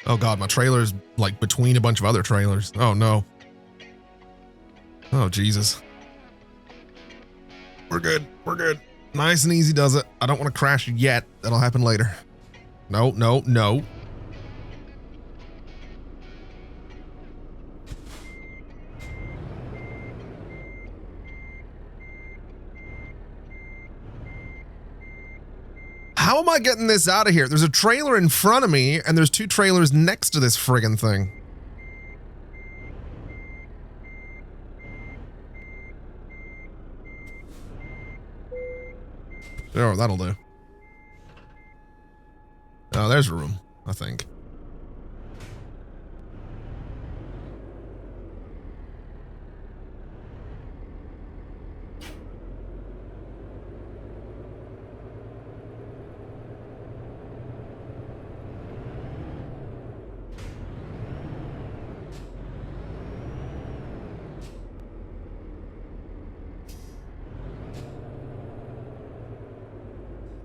Oh God, my trailer's like between a bunch of other trailers. Oh no. Oh Jesus. We're good. We're good. Nice and easy does it. I don't want to crash yet. That'll happen later. No, no, no. How am I getting this out of here? There's a trailer in front of me and there's two trailers next to this friggin' thing. Oh, that'll do. Oh, there's room, I think.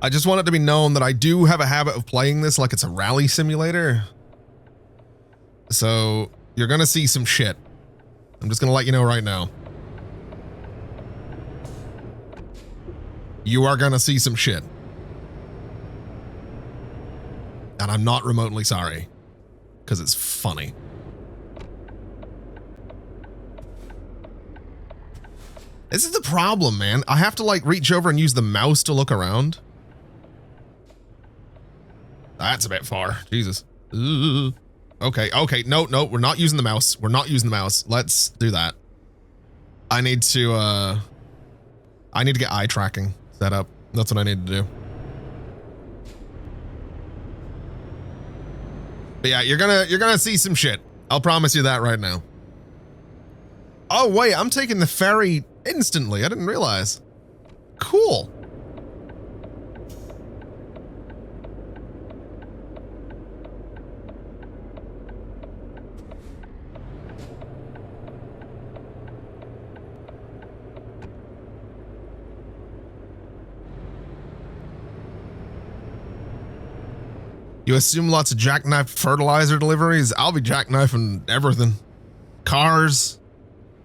I just want it to be known that I do have a habit of playing this like it's a rally simulator. So you're gonna see some shit. I'm just gonna let you know right now. You are gonna see some shit. And I'm not remotely sorry, because it's funny. This is the problem, man. I have to like reach over and use the mouse to look around. That's a bit far. Jesus. Ugh. Okay, okay. No, no, we're not using the mouse. We're not using the mouse. Let's do that. I need to get eye tracking set up. That's what I need to do. But yeah, you're gonna see some shit. I'll promise you that right now. Oh wait, I'm taking the ferry instantly. I didn't realize. Cool. You assume lots of jackknife fertilizer deliveries? I'll be jackknifing everything. Cars,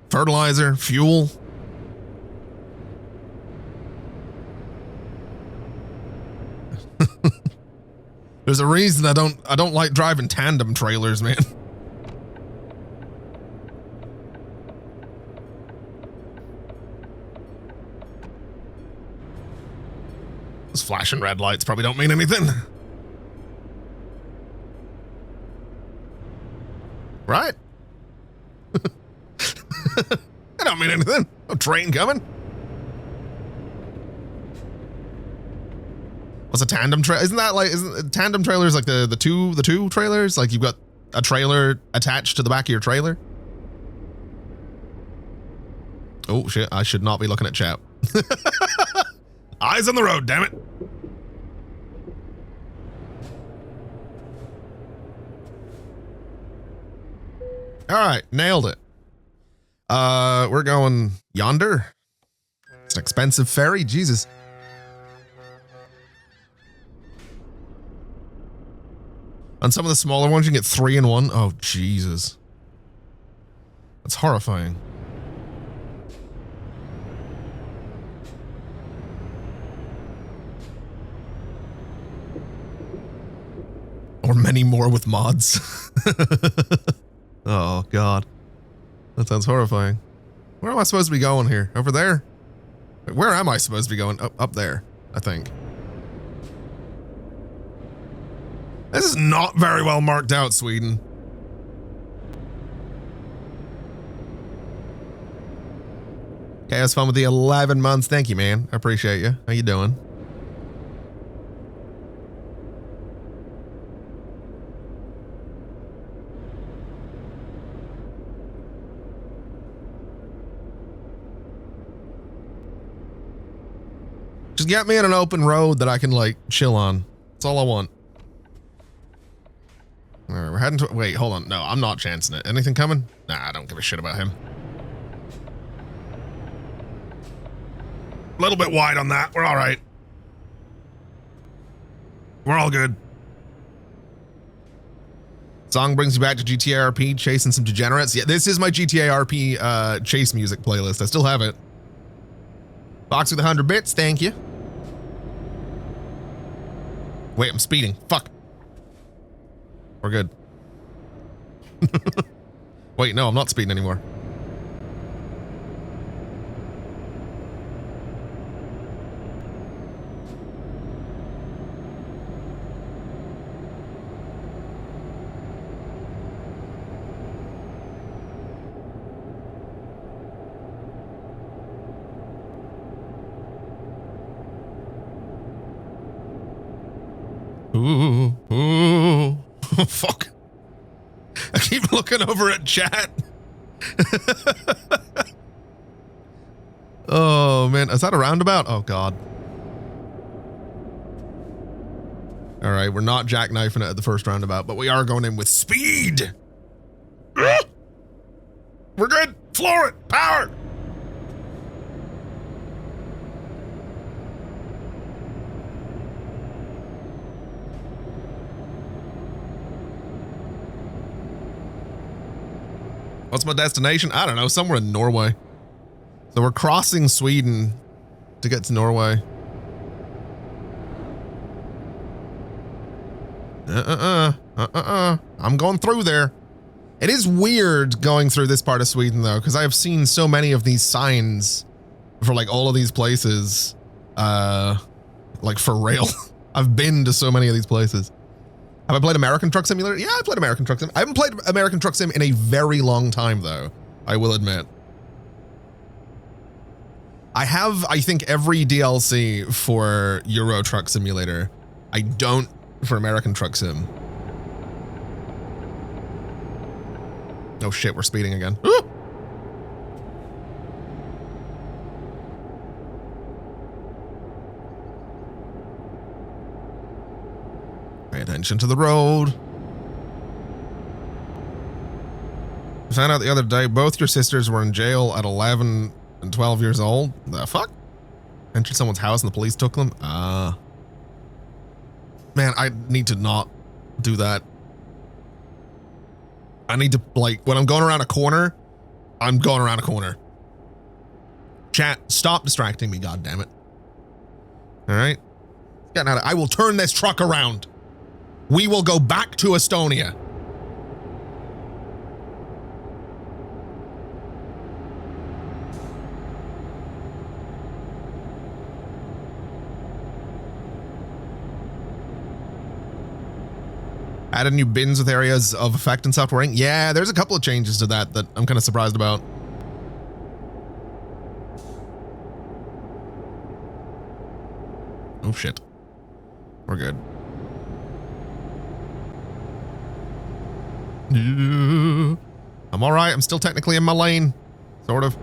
fertilizer, fuel. There's a reason I don't like driving tandem trailers, man. Those flashing red lights probably don't mean anything. Right? I don't mean anything. No train coming. What's a tandem trailer? Isn't that like, isn't tandem trailers like the two trailers? Like you've got a trailer attached to the back of your trailer? Oh shit, I should not be looking at chat. Eyes on the road, damn it. All right, nailed it. We're going yonder. It's an expensive ferry, Jesus. On some of the smaller ones, you can get 3 in 1. Oh, Jesus. That's horrifying. Or many more with mods. Oh, God. That sounds horrifying. Where am I supposed to be going here? Over there? Where am I supposed to be going? Up there, I think. This is not very well marked out, Sweden. Okay, it was fun with the 11 months. Thank you, man. I appreciate you. How you doing? Just get me on an open road that I can like chill on. That's all I want. All right, we're heading to, wait, hold on. No, I'm not chancing it. Anything coming? Nah, I don't give a shit about him. A little bit wide on that. We're all right. We're all good. Song brings you back to GTA RP, chasing some degenerates. Yeah, this is my GTA RP chase music playlist. I still have it. Box with 100 bits, thank you. Wait, I'm speeding. Fuck. We're good. Wait, no, I'm not speeding anymore. Ooh, ooh, fuck. I keep looking over at chat. Oh, man. Is that a roundabout? Oh, God. All right, we're not jackknifing it at the first roundabout, but we are going in with speed. We're good. Floor it. Power. What's my destination? I don't know, somewhere in Norway. So we're crossing Sweden to get to Norway. I'm going through there. It is weird going through this part of Sweden though, because I have seen so many of these signs for like all of these places, like for real. I've been to so many of these places. Have I played American Truck Simulator? Yeah, I played American Truck Sim. I haven't played American Truck Sim in a very long time, though. I will admit. I have, I think, every DLC for Euro Truck Simulator. I don't for American Truck Sim. Oh shit, we're speeding again. Woo! Pay attention to the road. I found out the other day both your sisters were in jail at 11 and 12 years old. The fuck? Entered someone's house and the police took them? Man, I need to not do that. I need to, like, when I'm going around a corner, I'm going around a corner. Chat, stop distracting me, goddammit. Alright? I will turn this truck around. We will go back to Estonia. Added new bins with areas of effect and software. Yeah, there's a couple of changes to that I'm kind of surprised about. Oh shit. We're good. I'm all right. I'm still technically in my lane, sort of.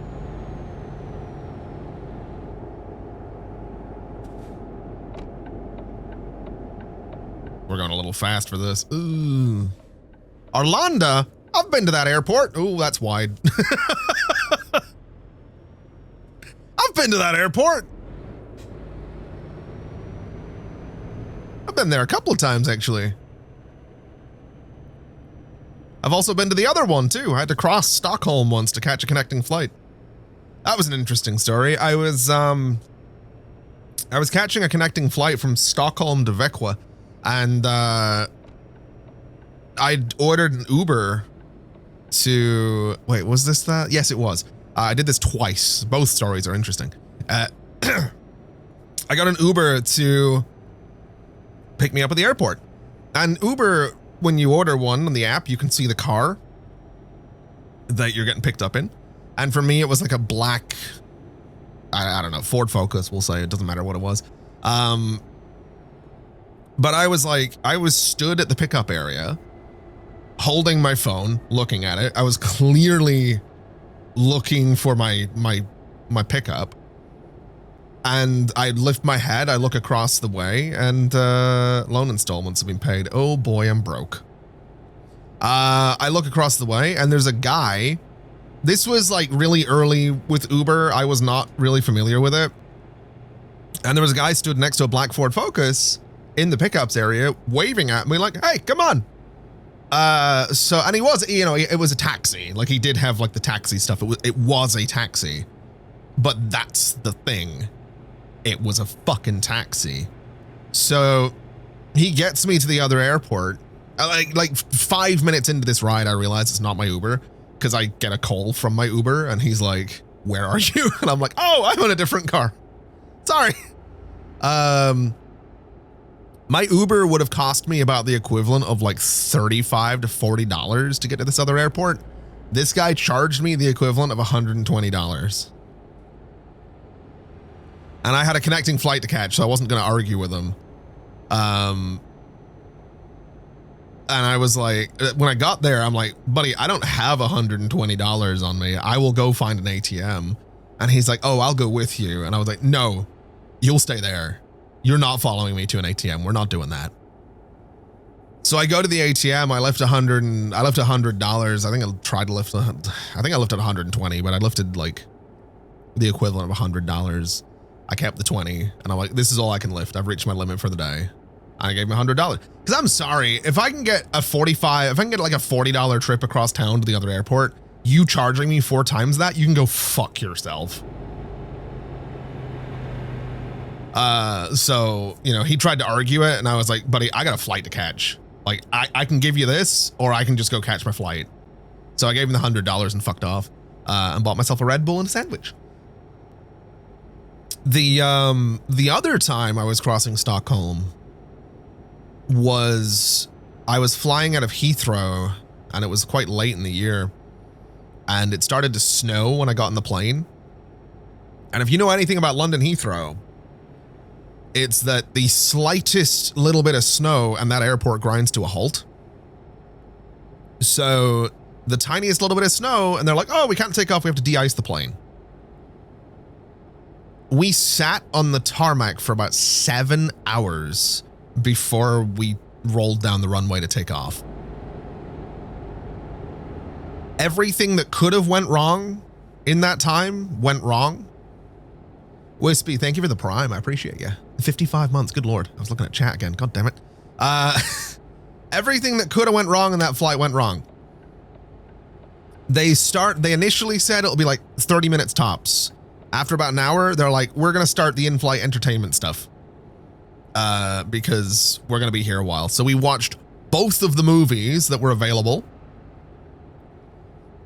We're going a little fast for this. Ooh. Arlanda? I've been to that airport. Ooh, that's wide. I've been to that airport. I've been there a couple of times, actually. I've also been to the other one, too. I had to cross Stockholm once to catch a connecting flight. That was an interesting story. I was catching a connecting flight from Stockholm to Växjö, and I'd ordered an Uber to... Wait, was this that? Yes, it was. I did this twice. Both stories are interesting. I got an Uber to pick me up at the airport. And Uber... When you order one on the app, you can see the car that you're getting picked up in. And for me, it was like a black, I don't know, Ford Focus, we'll say. It doesn't matter what it was. But I was stood at the pickup area, holding my phone, looking at it. I was clearly looking for my pickup. And I lift my head, I look across the way, and loan installments have been paid. Oh boy, I'm broke. I look across the way, and there's a guy. This was like really early with Uber. I was not really familiar with it. And there was a guy stood next to a black Ford Focus in the pickups area, waving at me like, hey, come on. And he was, you know, it was a taxi. Like, he did have like the taxi stuff. It was a taxi, but that's the thing. It was a fucking taxi. So he gets me to the other airport. Like 5 minutes into this ride, I realize it's not my Uber because I get a call from my Uber and he's like, "Where are you?" And I'm like, "Oh, I'm in a different car. Sorry." My Uber would have cost me about the equivalent of like $35 to $40 to get to this other airport. This guy charged me the equivalent of $120. And I had a connecting flight to catch, so I wasn't going to argue with him. And I was like, when I got there, I'm like, "Buddy, I don't have $120 on me. I will go find an ATM." And he's like, "Oh, I'll go with you." And I was like, "No, you'll stay there. You're not following me to an ATM. We're not doing that." So I go to the ATM. I left $100. I think I tried to lift. I think I lifted 120, but I lifted like the equivalent of $100. I kept the 20, and I'm like, "This is all I can lift. I've reached my limit for the day." I gave him $100 because I'm sorry, if I can get like a $40 trip across town to the other airport, you charging me 4 times that, you can go fuck yourself. So, you know, he tried to argue it and I was like, "Buddy, I got a flight to catch. Like, I can give you this or I can just go catch my flight." So I gave him the $100 and fucked off, and bought myself a Red Bull and a sandwich. The other time I was crossing Stockholm was I was flying out of Heathrow and it was quite late in the year and it started to snow when I got in the plane. And if you know anything about London Heathrow, it's that the slightest little bit of snow and that airport grinds to a halt. So the tiniest little bit of snow and they're like, "Oh, we can't take off. We have to de-ice the plane." We sat on the tarmac for about 7 hours before we rolled down the runway to take off. Everything that could have went wrong in that time went wrong. Wispy, thank you for the Prime. I appreciate you. 55 months. Good Lord. I was looking at chat again. God damn it. Everything that could have went wrong in that flight went wrong. They initially said it'll be like 30 minutes tops. After about an hour, they're like, "We're going to start the in-flight entertainment stuff. Because we're going to be here a while." So we watched both of the movies that were available.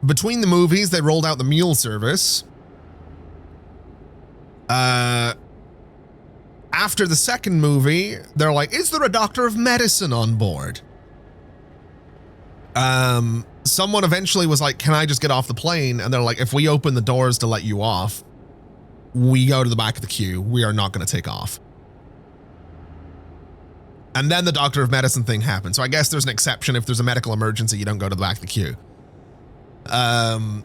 Between the movies, they rolled out the meal service. After the second movie, they're like, "Is there a doctor of medicine on board?" Someone eventually was like, "Can I just get off the plane?" And they're like, "If we open the doors to let you off, we go to the back of the queue. We are not going to take off." And then the doctor of medicine thing happened. So I guess there's an exception. If there's a medical emergency, you don't go to the back of the queue. By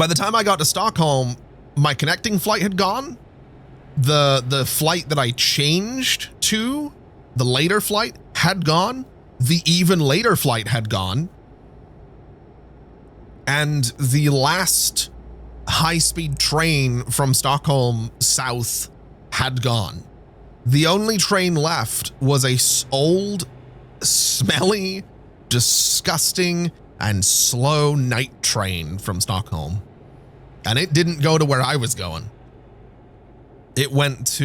the time I got to Stockholm, my connecting flight had gone. The flight that I changed to, the later flight, had gone. The even later flight had gone. And the last high-speed train from Stockholm south had gone. The only train left was a old, smelly, disgusting, and slow night train from Stockholm. And it didn't go to where I was going. It went to,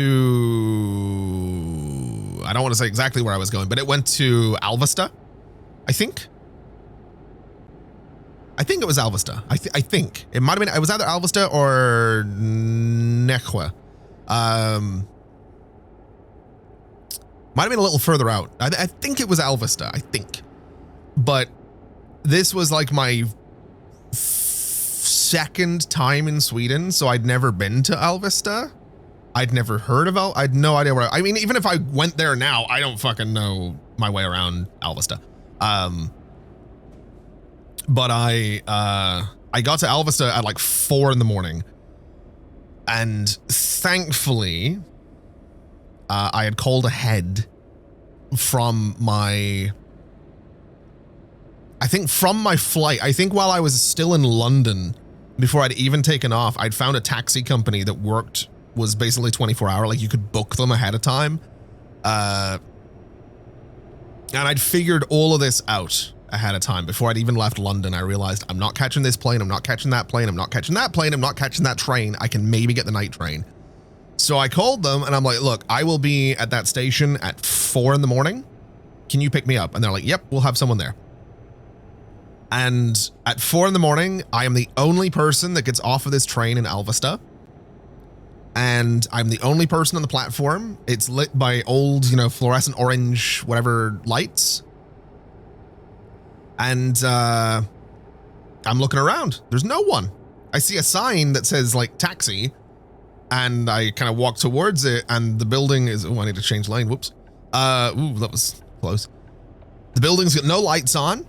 I don't want to say exactly where I was going, but it went to Alvesta, I think. I think it was Alvesta. I think. It might have been, it was either Alvesta or 𝘾𝙊𝙐𝙍. Might have been a little further out. I think it was Alvesta, I think. But this was like my second time in Sweden, so I'd never been to Alvesta. I'd never heard of I had no idea where, I mean, even if I went there now, I don't fucking know my way around Alvesta. But I got to Alvesta at like 4 in the morning. And thankfully, I had called ahead from my, I think from my flight. I think while I was still in London, before I'd even taken off, I'd found a taxi company that was basically 24-hour, like you could book them ahead of time. And And I'd figured all of this out ahead of time. Before I'd even left London, I realized I'm not catching this plane, I'm not catching that plane, I'm not catching that plane, I'm not catching that train. I can maybe get the night train. So I called them and I'm like, look, I will be at that station at 4 in the morning. Can you pick me up? And they're like, yep, we'll have someone there. And at 4 in the morning, I am the only person that gets off of this train in Alvesta. And I'm the only person on the platform. It's lit by old, you know, fluorescent orange, whatever lights. And I'm looking around. There's no one. I see a sign that says like taxi. And I kind of walk towards it and the building is, oh, I need to change lane. Whoops. Ooh, that was close. The building's got no lights on.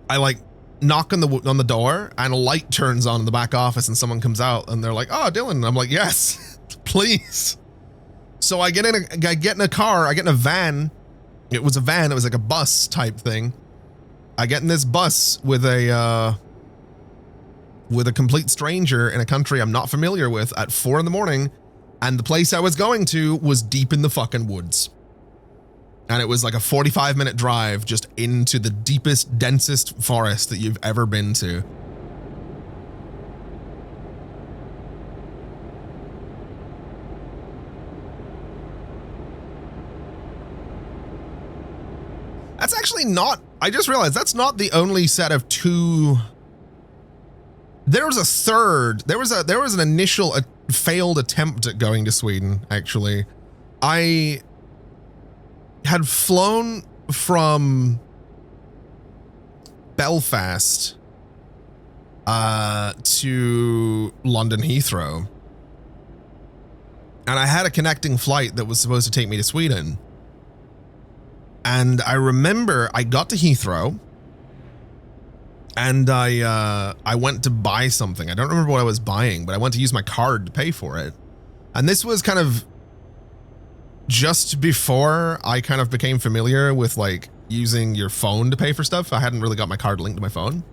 I like knock on the door and a light turns on in the back office and someone comes out and they're like, oh, Dylan. And I'm like, yes, please. So I get in a car, I get in a van. It was a van. It was like a bus type thing. I get in this bus with a complete stranger in a country I'm not familiar with at 4 in the morning. And the place I was going to was deep in the fucking woods. And it was like a 45-minute drive just into the deepest, densest forest that you've ever been to. That's actually not, I just realized that's not the only set of 2. There was a third, there was an initial failed attempt at going to Sweden, actually. I had flown from Belfast to London Heathrow. And I had a connecting flight that was supposed to take me to Sweden. And I remember I got to Heathrow and I went to buy something. I don't remember what I was buying, but I went to use my card to pay for it. And this was kind of just before I kind of became familiar with like using your phone to pay for stuff. I hadn't really got my card linked to my phone.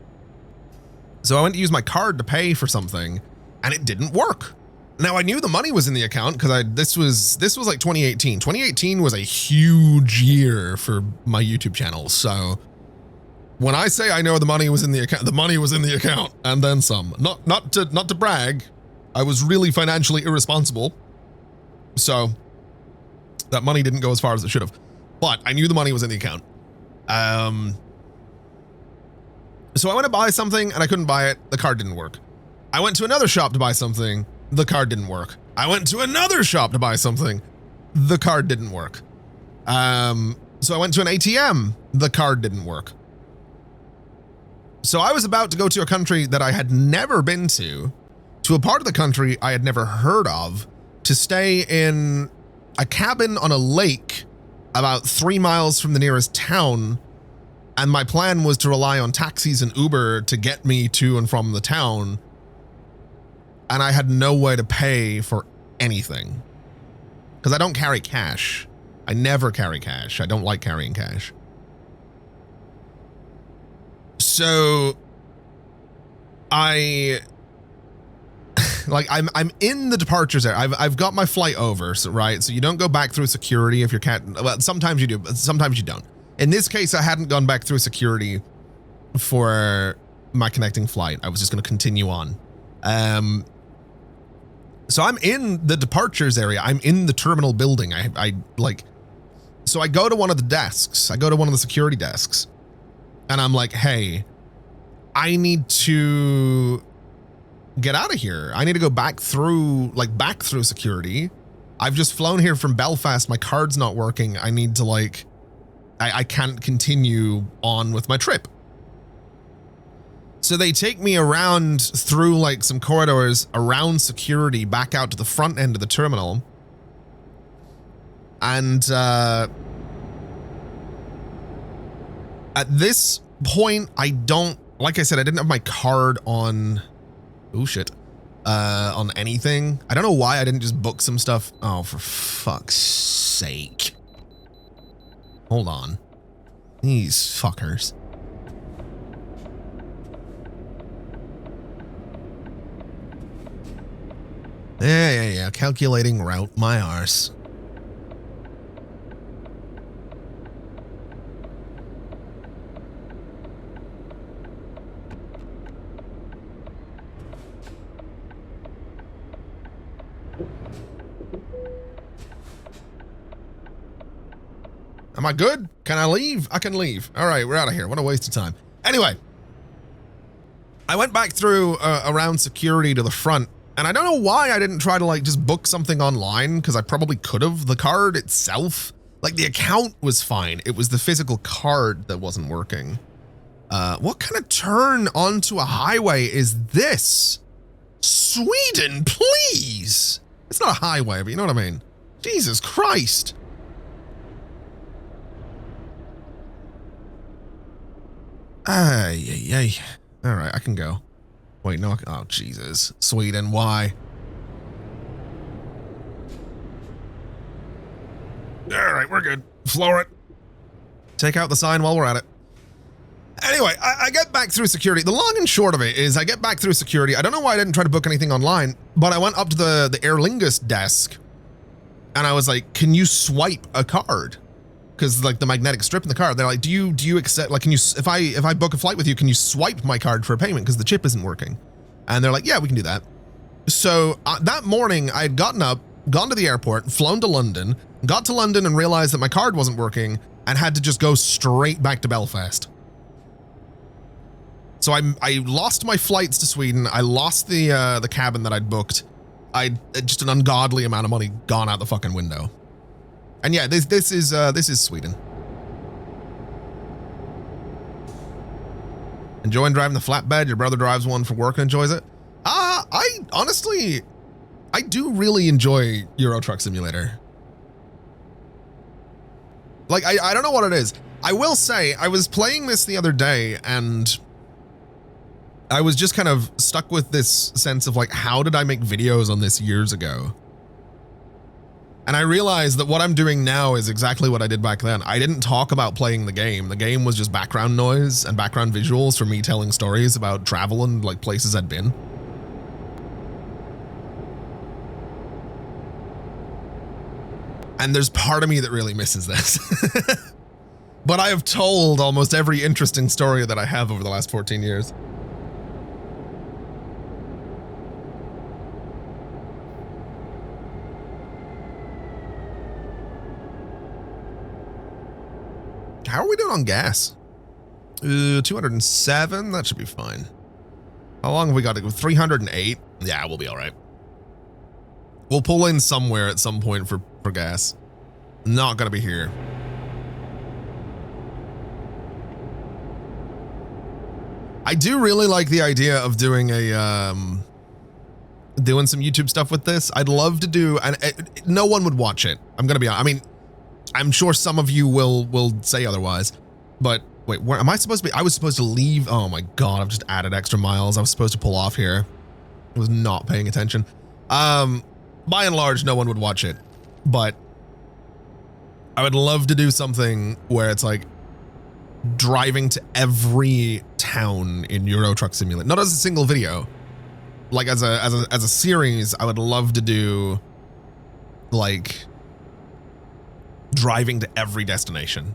So I went to use my card to pay for something and it didn't work. Now I knew the money was in the account because this was like 2018. 2018 was a huge year for my YouTube channel. So when I say I know the money was in the account, the money was in the account and then some. Not to brag. I was really financially irresponsible. So that money didn't go as far as it should have, but I knew the money was in the account. So I went to buy something and I couldn't buy it. The card didn't work. I went to another shop to buy something. The card didn't work. I went to another shop to buy something. The card didn't work. So I went to an ATM. The card didn't work. So I was about to go to a country that I had never been to a part of the country I had never heard of, to stay in a cabin on a lake about 3 miles from the nearest town. And my plan was to rely on taxis and Uber to get me to and from the town. And I had no way to pay for anything because I don't carry cash. I never carry cash. I don't like carrying cash. So I'm in the departures area. I've got my flight over, so, right? So you don't go back through security if you're well, sometimes you do, but sometimes you don't. In this case, I hadn't gone back through security for my connecting flight. I was just going to continue on. So I'm in the departures area. I'm in the terminal building. So I go to one of the desks. I go to one of the security desks and I'm like, hey, I need to get out of here. I need to go back through security. I've just flown here from Belfast. My card's not working. I need to I can't continue on with my trip. So they take me around through like some corridors around security back out to the front end of the terminal. And at this point, like I said, I didn't have my card on, on anything. I don't know why I didn't just book some stuff. Oh, for fuck's sake. Hold on. These fuckers. Yeah. Calculating route, my arse. Am I good? Can I leave? I can leave. All right, we're out of here. What a waste of time. Anyway, I went back through around security to the front, and I don't know why I didn't try to like just book something online, because I probably could have. The card itself, like the account was fine. It was the physical card that wasn't working. What kind of turn onto a highway is this? Sweden, please. It's not a highway, but you know what I mean. Jesus Christ. Ay. All right, I can go. Wait, no. Oh, Jesus. Sweden, why? All right, we're good. Floor it. Take out the sign while we're at it. Anyway, I get back through security. The long and short of it is I get back through security. I don't know why I didn't try to book anything online, but I went up to the 𝘾𝙊𝙐𝙍 desk and I was like, can you swipe a card? Because like the magnetic strip in the card, they're like, do you accept, like, can you, if I book a flight with you, can you swipe my card for a payment? Because the chip isn't working. And they're like, yeah, we can do that. So that morning I had gotten up, gone to the airport, flown to London, got to London and realized that my card wasn't working and had to just go straight back to Belfast. So I lost my flights to Sweden. I lost the cabin that I'd booked. Just an ungodly amount of money gone out the fucking window. And yeah, this is Sweden. Enjoying driving the flatbed? Your brother drives one for work and enjoys it? I honestly, I do really enjoy Euro Truck Simulator. Like, I don't know what it is. I will say, I was playing this the other day and I was just kind of stuck with this sense of like, how did I make videos on this years ago? And I realized that what I'm doing now is exactly what I did back then. I didn't talk about playing the game. The game was just background noise and background visuals for me telling stories about travel and like places I'd been. And there's part of me that really misses this. But I have told almost every interesting story that I have over the last 14 years. How are we doing on gas? 207, that should be fine. How long have we got to go? 308? Yeah, we'll be all right. We'll pull in somewhere at some point for gas. Not gonna be here. I do really like the idea of doing a, doing some YouTube stuff with this. I'd love to do, and no one would watch it. I'm gonna be honest. I mean, I'm sure some of you will say otherwise, but wait, where am I supposed to be? I was supposed to leave. Oh my God, I've just added extra miles. I was supposed to pull off here. I was not paying attention. By and large, no one would watch it, but I would love to do something where it's like driving to every town in Euro Truck Simulator, not as a single video, like as a series. I would love to do like driving to every destination.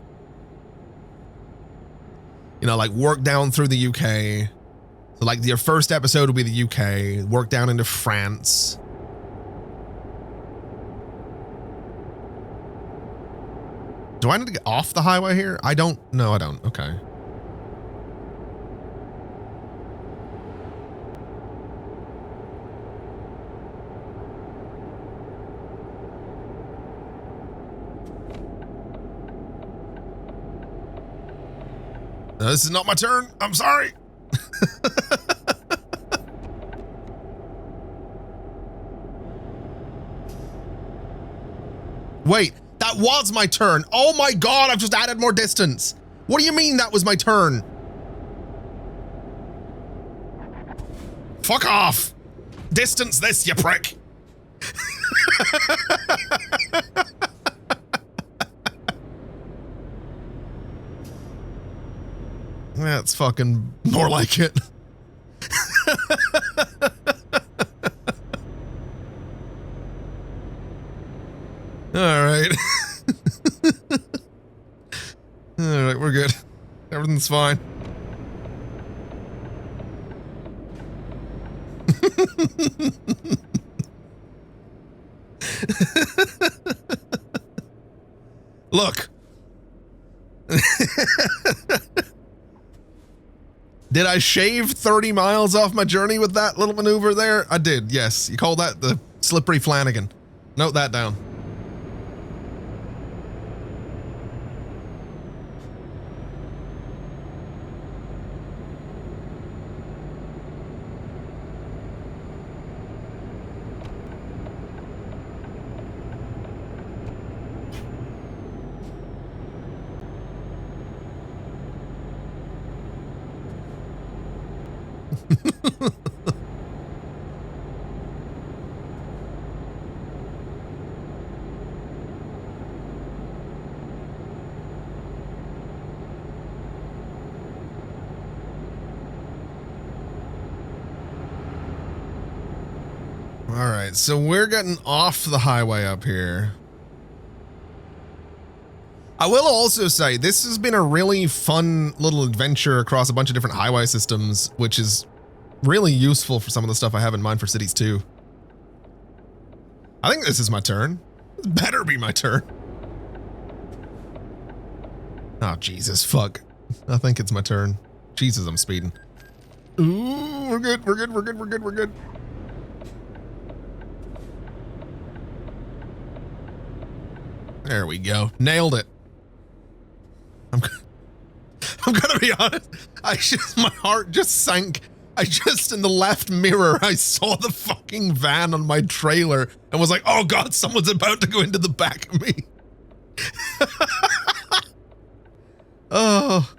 You know, like work down through the UK. So like your first episode will be the UK, work down into France. Do I need to get off the highway here? I don't. No, I don't. Okay. No, this is not my turn. I'm sorry. Wait, that was my turn. Oh my God, I've just added more distance. What do you mean that was my turn? Fuck off. Distance this, you prick. That's fucking more like it. All right. All right, we're good. Everything's fine. Look, Did I shave 30 miles off my journey with that little maneuver there? I did, yes. You call that the slippery Flanagan. Note that down. All right, so we're getting off the highway up here. I will also say this has been a really fun little adventure across a bunch of different highway systems, which is really useful for some of the stuff I have in mind for Cities 2. I think this is my turn. It better be my turn. Oh, Jesus, fuck. I think it's my turn. Jesus, I'm speeding. Ooh, we're good, we're good, we're good, we're good, we're good. There we go. Nailed it. I'm gonna be honest. My heart just sank. In the left mirror, I saw the fucking van on my trailer and was like, oh God, someone's about to go into the back of me. Oh,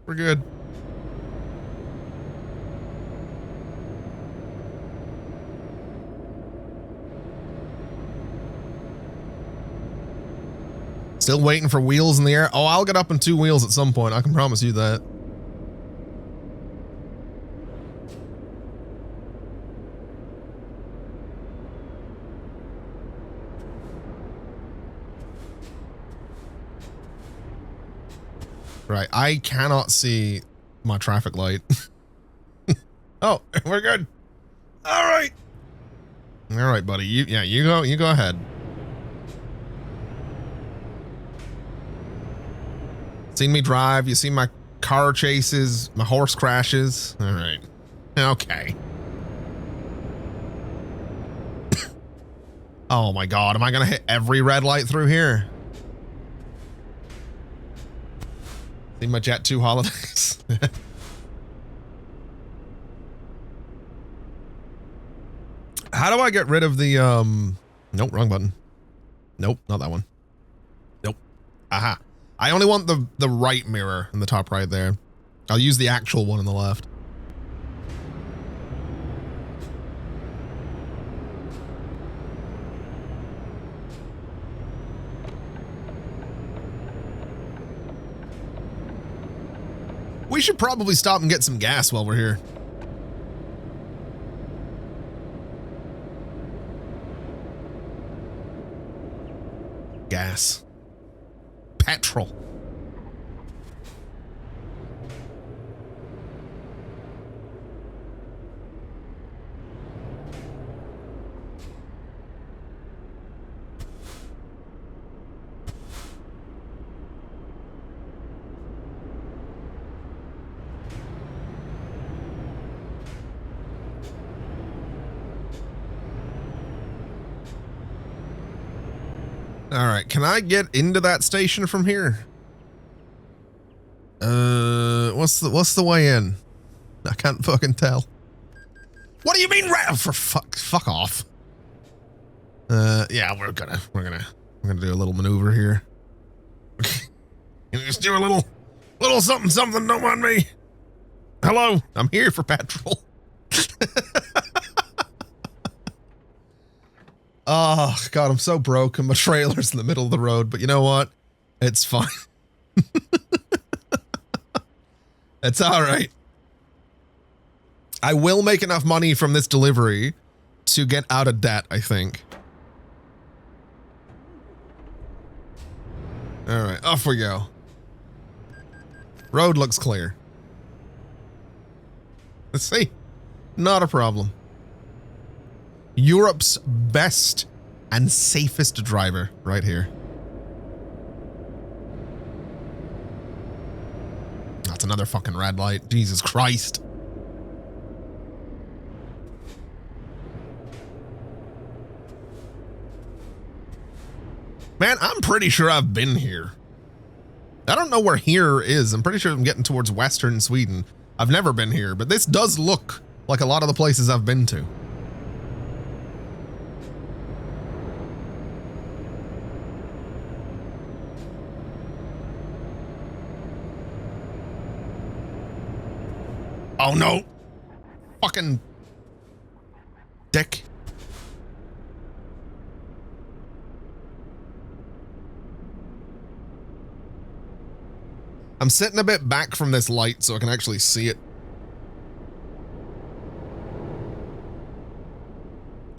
we're good. Still waiting for wheels in the air. Oh, I'll get up on 2 wheels at some point. I can promise you that. Right, I cannot see my traffic light. Oh, we're good. All right. All right, buddy. You go ahead. Seen me drive, you seen my car chases, my horse crashes. All right. Okay. Oh my God, am I gonna hit every red light through here? Seen my Jet 2 holidays. How do I get rid of the, nope, wrong button. Nope, not that one. Nope. Aha. I only want the right mirror in the top right there. I'll use the actual one on the left. We should probably stop and get some gas while we're here. Gas. Petrol. All right, can I get into that station from here? What's the way in? I can't fucking tell. What do you mean, for fuck off? Yeah, we're gonna do a little maneuver here. Can you just do a little something? Don't mind me. Hello, I'm here for petrol. Oh God, I'm so broke and my trailer's in the middle of the road, but you know what? It's fine. It's all right. I will make enough money from this delivery to get out of debt, I think. All right, off we go. Road looks clear. Let's see. Not a problem. Europe's best and safest driver right here. that's another fucking red light. Jesus Christ. Man, I'm pretty sure I've been here. I don't know where here is. I'm pretty sure I'm getting towards Western Sweden. I've never been here, but this does look like a lot of the places I've been to. Oh no. Fucking dick. I'm sitting a bit back from this light so I can actually see it.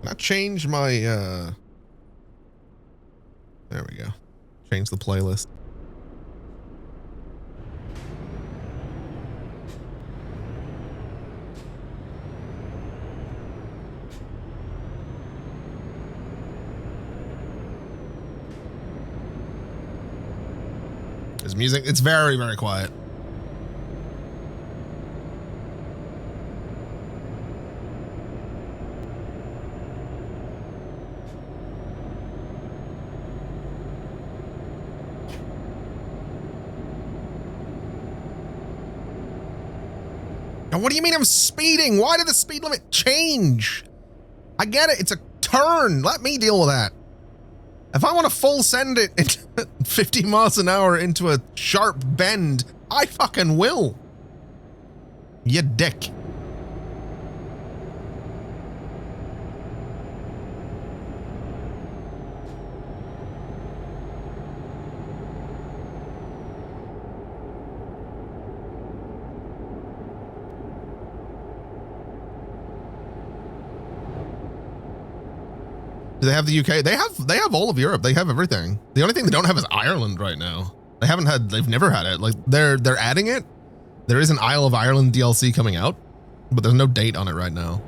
Can I change my, there we go. Change the playlist. Is music? It's very, very quiet. Now, what do you mean I'm speeding? Why did the speed limit change? I get it. It's a turn. Let me deal with that. If I want to full send it at 50 miles an hour into a sharp bend, I fucking will. You dick. Do they have the UK? They have all of Europe. They have everything. The only thing they don't have is Ireland right now. They've never had it. Like they're adding it. There is an Isle of Ireland DLC coming out, but there's no date on it right now.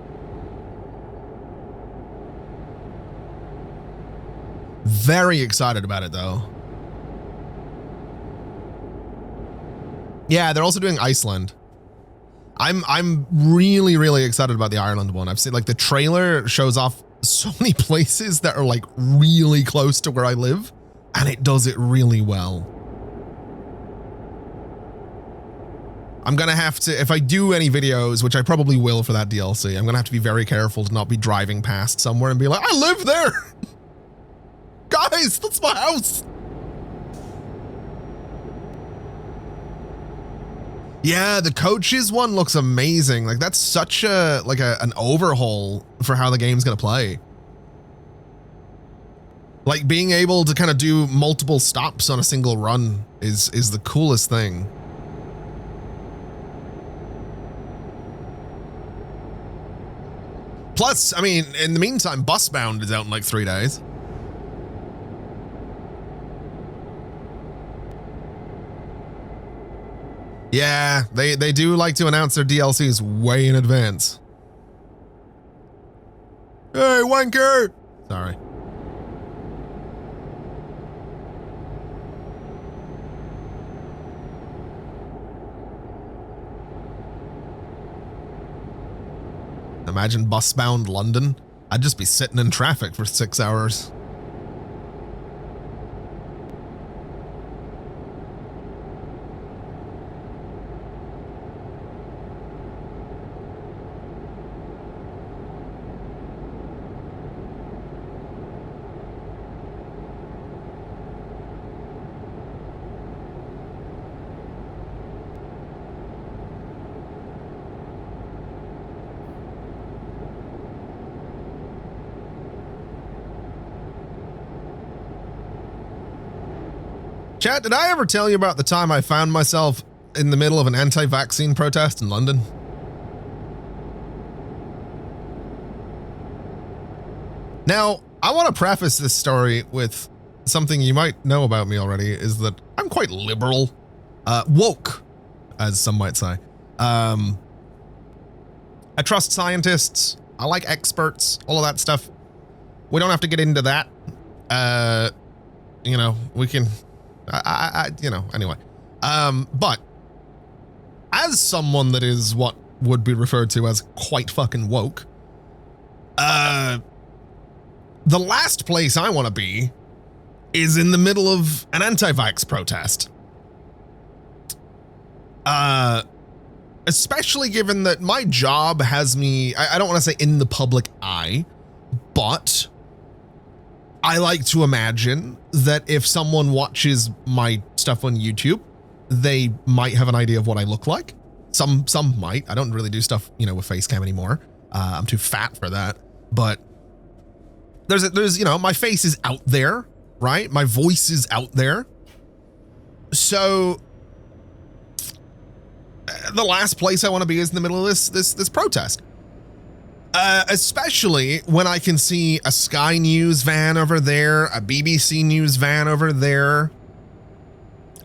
Very excited about it though. Yeah, they're also doing Iceland. I'm really, really excited about the Ireland one. I've seen like the trailer shows off so many places that are like really close to where I live, and it does it really well. I'm gonna have to, if I do any videos, which I probably will for that DLC, I'm gonna have to be very careful to not be driving past somewhere and be like, I live there! Guys, that's my house! Yeah, the coaches one looks amazing. Like that's such a an overhaul for how the game's gonna play. Like being able to kind of do multiple stops on a single run is the coolest thing. Plus, I mean, in the meantime, Busbound is out in like 3 days. Yeah, they do like to announce their DLCs way in advance. Hey, wanker! Sorry. Imagine Busbound London. I'd just be sitting in traffic for 6 hours. Chat, did I ever tell you about the time I found myself in the middle of an anti-vaccine protest in London? Now, I want to preface this story with something you might know about me already, is that I'm quite liberal, woke, as some might say. I trust scientists. I like experts, all of that stuff. We don't have to get into that. You know, we can... you know, anyway. But as someone that is what would be referred to as quite fucking woke, the last place I want to be is in the middle of an anti-vax protest. Especially given that my job has me, I don't want to say in the public eye, but I like to imagine that if someone watches my stuff on YouTube, they might have an idea of what I look like. Some might. I don't really do stuff, you know, with face cam anymore. I'm too fat for that. But there's, you know, my face is out there, right? My voice is out there. So the last place I want to be is in the middle of this protest. Especially when I can see a Sky News van over there, a BBC News van over there,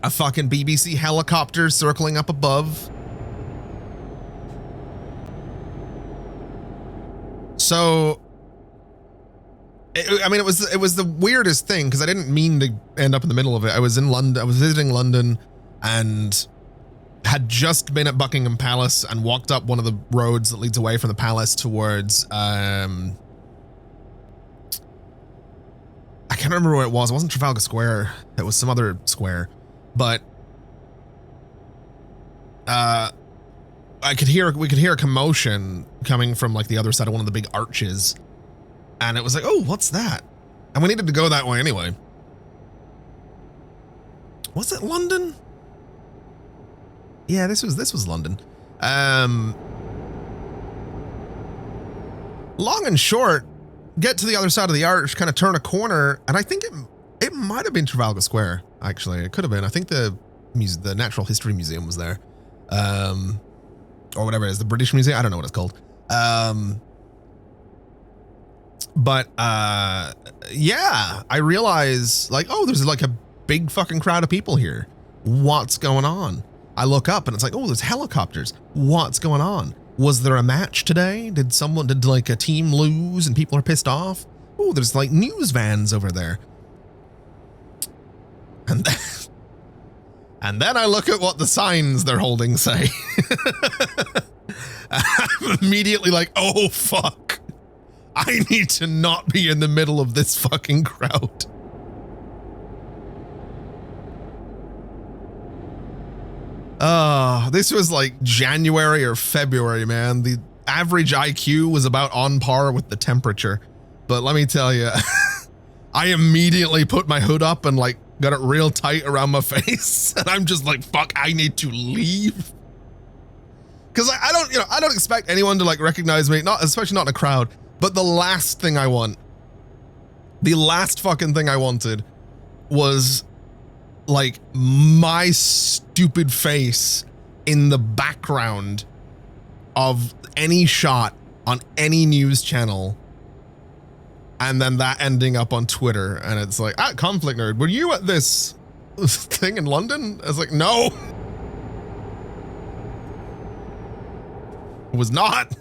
a fucking BBC helicopter circling up above. So, I mean, it was the weirdest thing because I didn't mean to end up in the middle of it. I was in London, I was visiting London and had just been at Buckingham Palace and walked up one of the roads that leads away from the palace towards, I can't remember where it was. It wasn't Trafalgar Square. It was some other square, but, we could hear a commotion coming from like the other side of one of the big arches. And it was like, oh, what's that? And we needed to go that way anyway. Was it London? Yeah, this was London. Long and short, get to the other side of the arch, kind of turn a corner, and I think it might have been Trafalgar Square, actually. It could have been. I think the Natural History Museum was there. Or whatever it is, the British Museum. I don't know what it's called. But yeah, I realize like, oh, there's like a big fucking crowd of people here. What's going on? I look up and it's like, oh, there's helicopters. What's going on? Was there a match today? Did like a team lose and people are pissed off? Oh, there's like news vans over there. And then I look at what the signs they're holding say. I'm immediately like, oh, fuck. I need to not be in the middle of this fucking crowd. This was like January or February, man. The average IQ was about on par with the temperature. But let me tell you, I immediately put my hood up and like got it real tight around my face. And I'm just like, fuck, I need to leave. Cause I don't expect anyone to like recognize me, especially not in a crowd. But the last thing I want, the last fucking thing I wanted was like my stupid face in the background of any shot on any news channel. And then that ending up on Twitter. And it's like, at ConflictNerd, were you at this thing in London? I was like, no. It was not.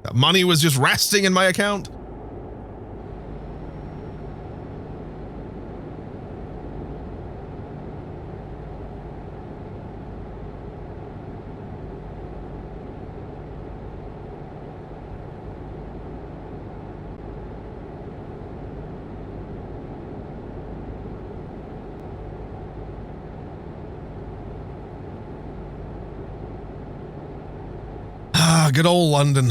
That money was just resting in my account. Good old London.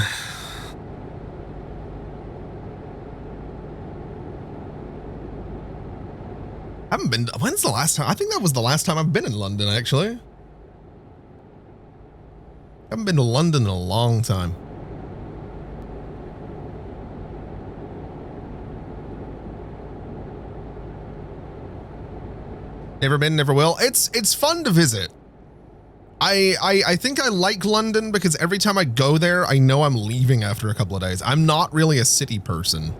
Haven't been, when's the last time? I think that was the last time I've been in London, actually. Haven't been to London in a long time. Never been, never will. It's fun to visit. I think I like London because every time I go there, I know I'm leaving after a couple of days. I'm not really a city person.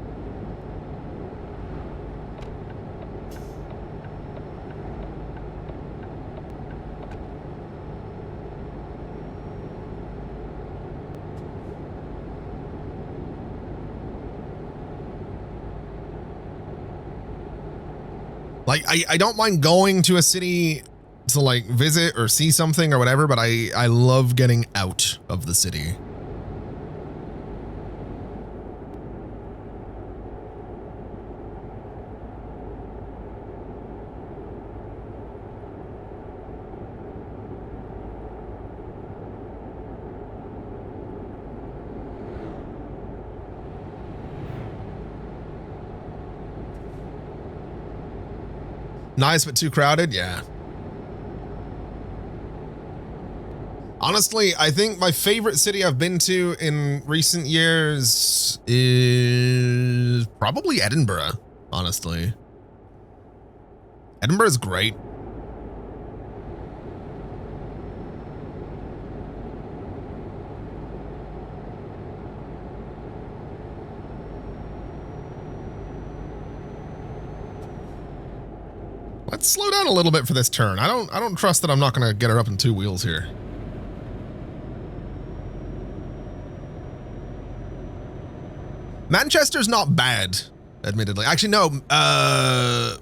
Like, I don't mind going to a city to like visit or see something or whatever, but I love getting out of the city. Nice, but too crowded? Yeah. Honestly, I think my favorite city I've been to in recent years is probably Edinburgh, honestly. Edinburgh is great. Let's slow down a little bit for this turn. I don't trust that I'm not gonna get her up in two wheels here. Manchester's not bad, admittedly. Actually, no.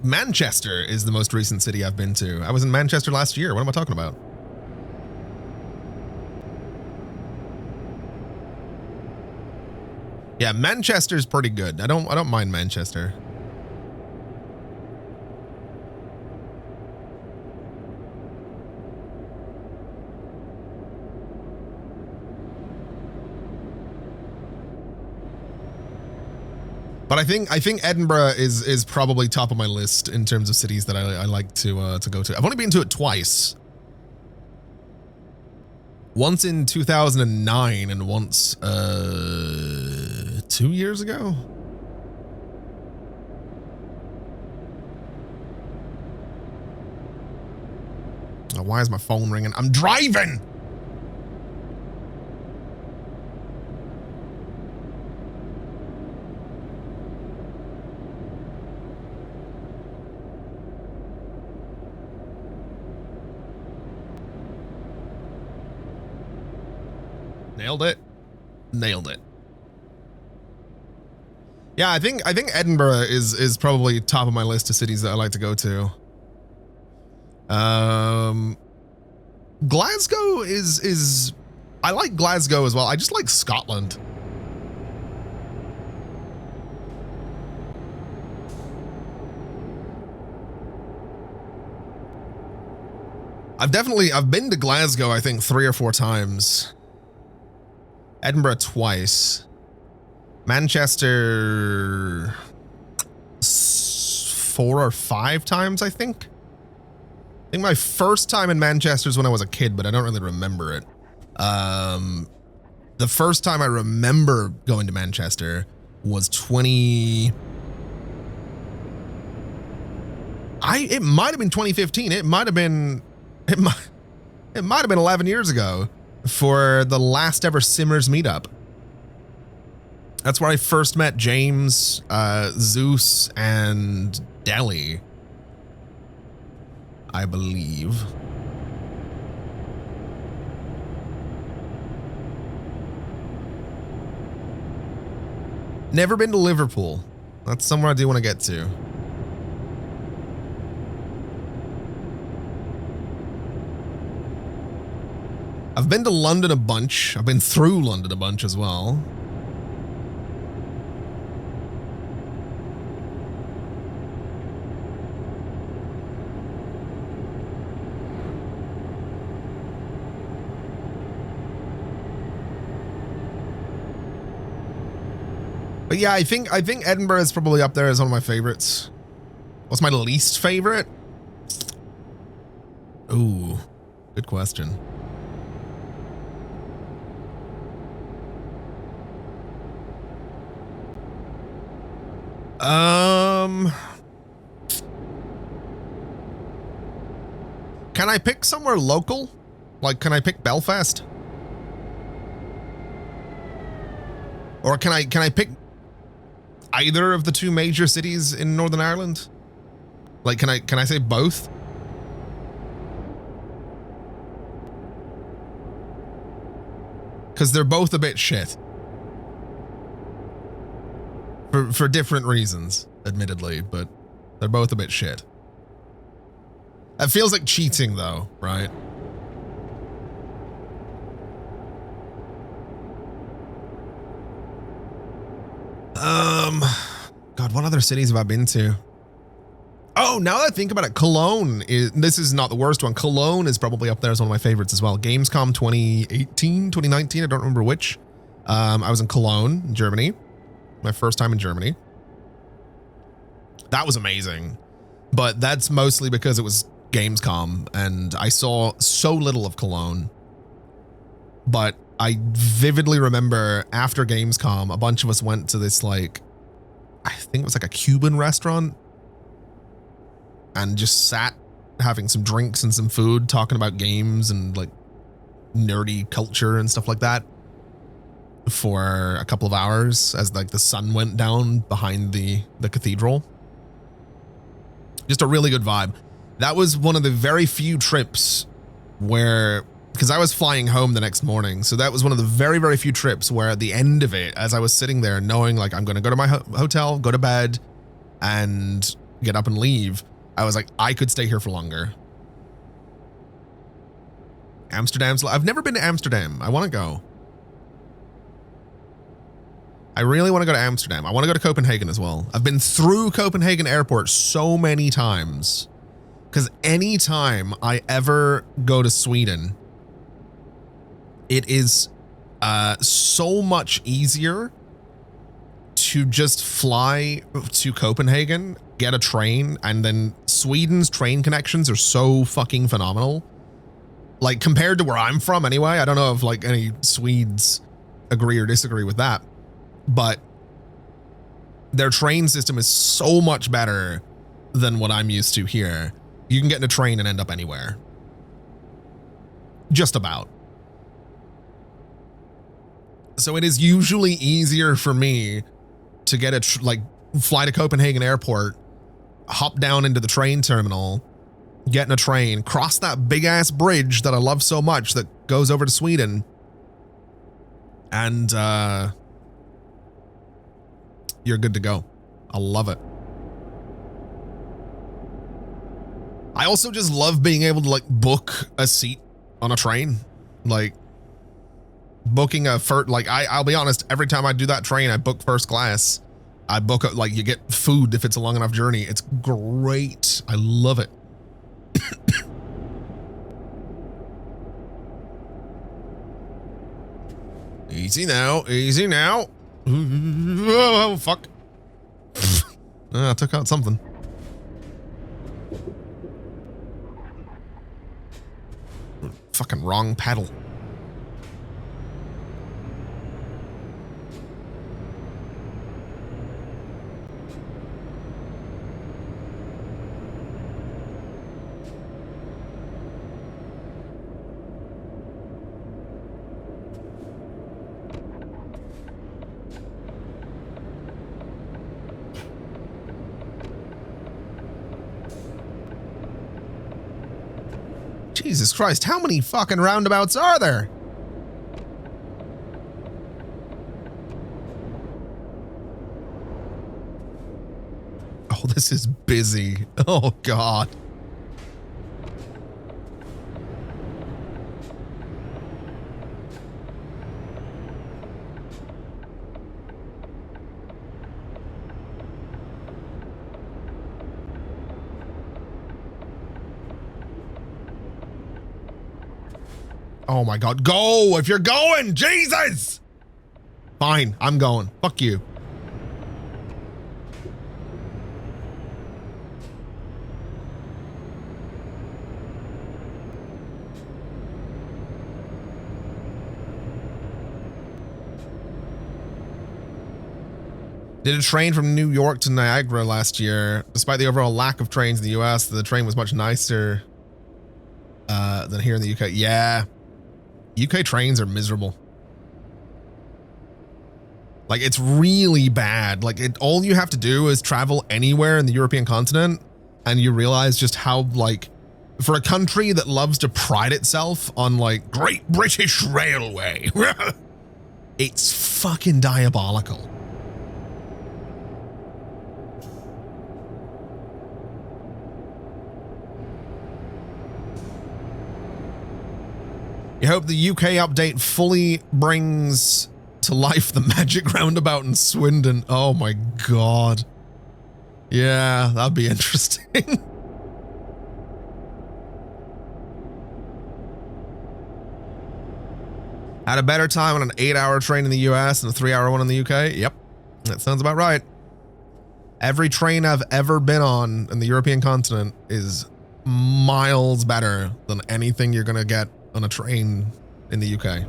Manchester is the most recent city I've been to. I was in Manchester last year. What am I talking about? Yeah, Manchester's pretty good. I don't mind Manchester. But I think Edinburgh is probably top of my list in terms of cities that I like to go to. I've only been to it twice. Once in 2009 and once 2 years ago. Oh, why is my phone ringing? I'm driving. Nailed it. Nailed it. Yeah, I think Edinburgh is probably top of my list of cities that I like to go to. Glasgow is I like Glasgow as well. I just like Scotland. I've been to Glasgow, I think 3 or 4 times. Edinburgh twice. Manchester 4 or 5 times, I think. I think my first time in Manchester is when I was a kid, but I don't really remember it. The first time I remember going to Manchester was it might have been 2015. It might have been 11 years ago. For the last ever Simmers meetup. That's where I first met James, Zeus, and Deli, I believe. Never been to Liverpool. That's somewhere I do want to get to. I've been to London a bunch. I've been through London a bunch as well. But yeah, I think Edinburgh is probably up there as one of my favorites. What's my least favorite? Ooh, good question. Can I pick somewhere local? Like, can I pick Belfast? Or can I pick either of the 2 major cities in Northern Ireland? Like, can I say both? Because they're both a bit shit. For different reasons, admittedly, but they're both a bit shit. That feels like cheating though, right? God, what other cities have I been to? Oh, now that I think about it, Cologne this is not the worst one. Cologne is probably up there as one of my favorites as well. Gamescom 2018, 2019, I don't remember which. I was in Cologne, Germany. My first time in Germany. That was amazing. But that's mostly because it was Gamescom and I saw so little of Cologne. But I vividly remember after Gamescom, a bunch of us went to this like, I think it was like a Cuban restaurant and just sat having some drinks and some food, talking about games and like nerdy culture and stuff like that for a couple of hours as like the sun went down behind the cathedral. Just a really good vibe. That was one of the very few trips where, because I was flying home the next morning, so that was one of the very, very few trips where at the end of it, as I was sitting there knowing like I'm going to go to my hotel, go to bed and get up and leave, I was like, I could stay here for longer. I've never been to Amsterdam. I want to go. I really want to go to Amsterdam. I want to go to Copenhagen as well. I've been through Copenhagen airport so many times because anytime I ever go to Sweden, it is so much easier to just fly to Copenhagen, get a train, and then Sweden's train connections are so fucking phenomenal. Like compared to where I'm from anyway, I don't know if like any Swedes agree or disagree with that, but their train system is so much better than what I'm used to here. You can get in a train and end up anywhere. Just about. So it is usually easier for me to get fly to Copenhagen airport, hop down into the train terminal, get in a train, cross that big ass bridge that I love so much that goes over to Sweden, and you're good to go. I love it. I also just love being able to like book a seat on a train. Like booking I'll be honest, every time I do that train, I book first class. I book you get food if it's a long enough journey. It's great. I love it. Easy now, easy now. Oh, fuck. I took out something. Fucking wrong paddle. Jesus Christ, how many fucking roundabouts are there? Oh, this is busy. Oh, God. Oh my God, go if you're going, Jesus! Fine, I'm going. Fuck you. Did a train from New York to Niagara last year. Despite the overall lack of trains in the US, the train was much nicer than here in the UK. Yeah. UK trains are miserable. Like, it's really bad. Like, all you have to do is travel anywhere in the European continent, and you realize just how, like, for a country that loves to pride itself on, like, Great British Railway, it's fucking diabolical. You hope the UK update fully brings to life the magic roundabout in Swindon. Oh my god. Yeah, that'd be interesting. Had a better time on an 8-hour train in the US than a 3-hour one in the UK? Yep, that sounds about right. Every train I've ever been on in the European continent is miles better than anything you're gonna get on a train in the UK.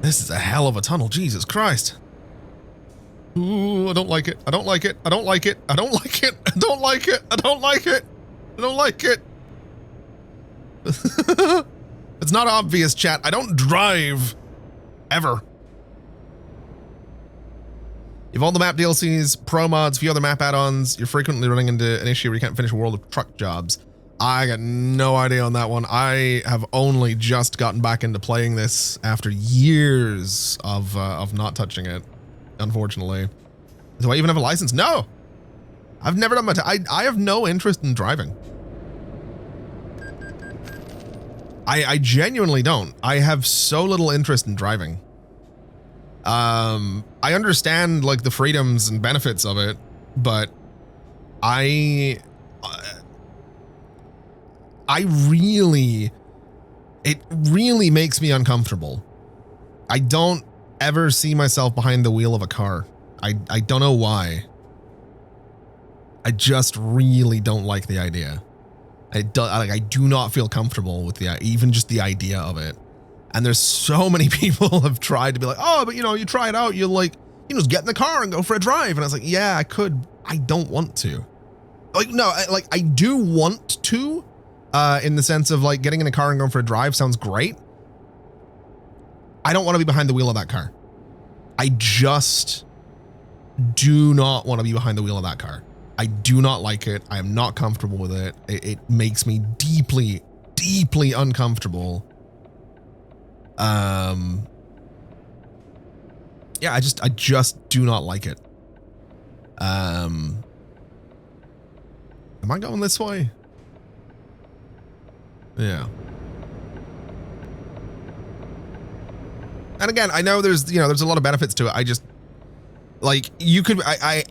This is a hell of a tunnel, Jesus Christ. Ooh, I don't like it. I don't like it. I don't like it. I don't like it. I don't like it. I don't like it. I don't like it. It's not obvious, chat. I don't drive ever. You've all the map DLCs, pro mods, a few other map add-ons. You're frequently running into an issue where you can't finish a World of Truck jobs. I got no idea on that one. I have only just gotten back into playing this after years of not touching it. Unfortunately. Do I even have a license? No! I've never done I have no interest in driving. I genuinely don't. I have so little interest in driving. I understand like the freedoms and benefits of it, but it really makes me uncomfortable. I don't ever see myself behind the wheel of a car. I don't know why. I just really don't like the idea. I do not feel comfortable with even just the idea of it. And there's so many people have tried to be like, oh, but you know, you try it out. You just get in the car and go for a drive. And I was like, yeah, I could. I don't want to. Like, no, I do want to, in the sense of like getting in a car and going for a drive sounds great. I don't want to be behind the wheel of that car. I just do not want to be behind the wheel of that car. I do not like it. I am not comfortable with it. It makes me deeply, deeply uncomfortable. Yeah, I just do not like it. Am I going this way? Yeah. And again, I know there's a lot of benefits to it. I just like you could I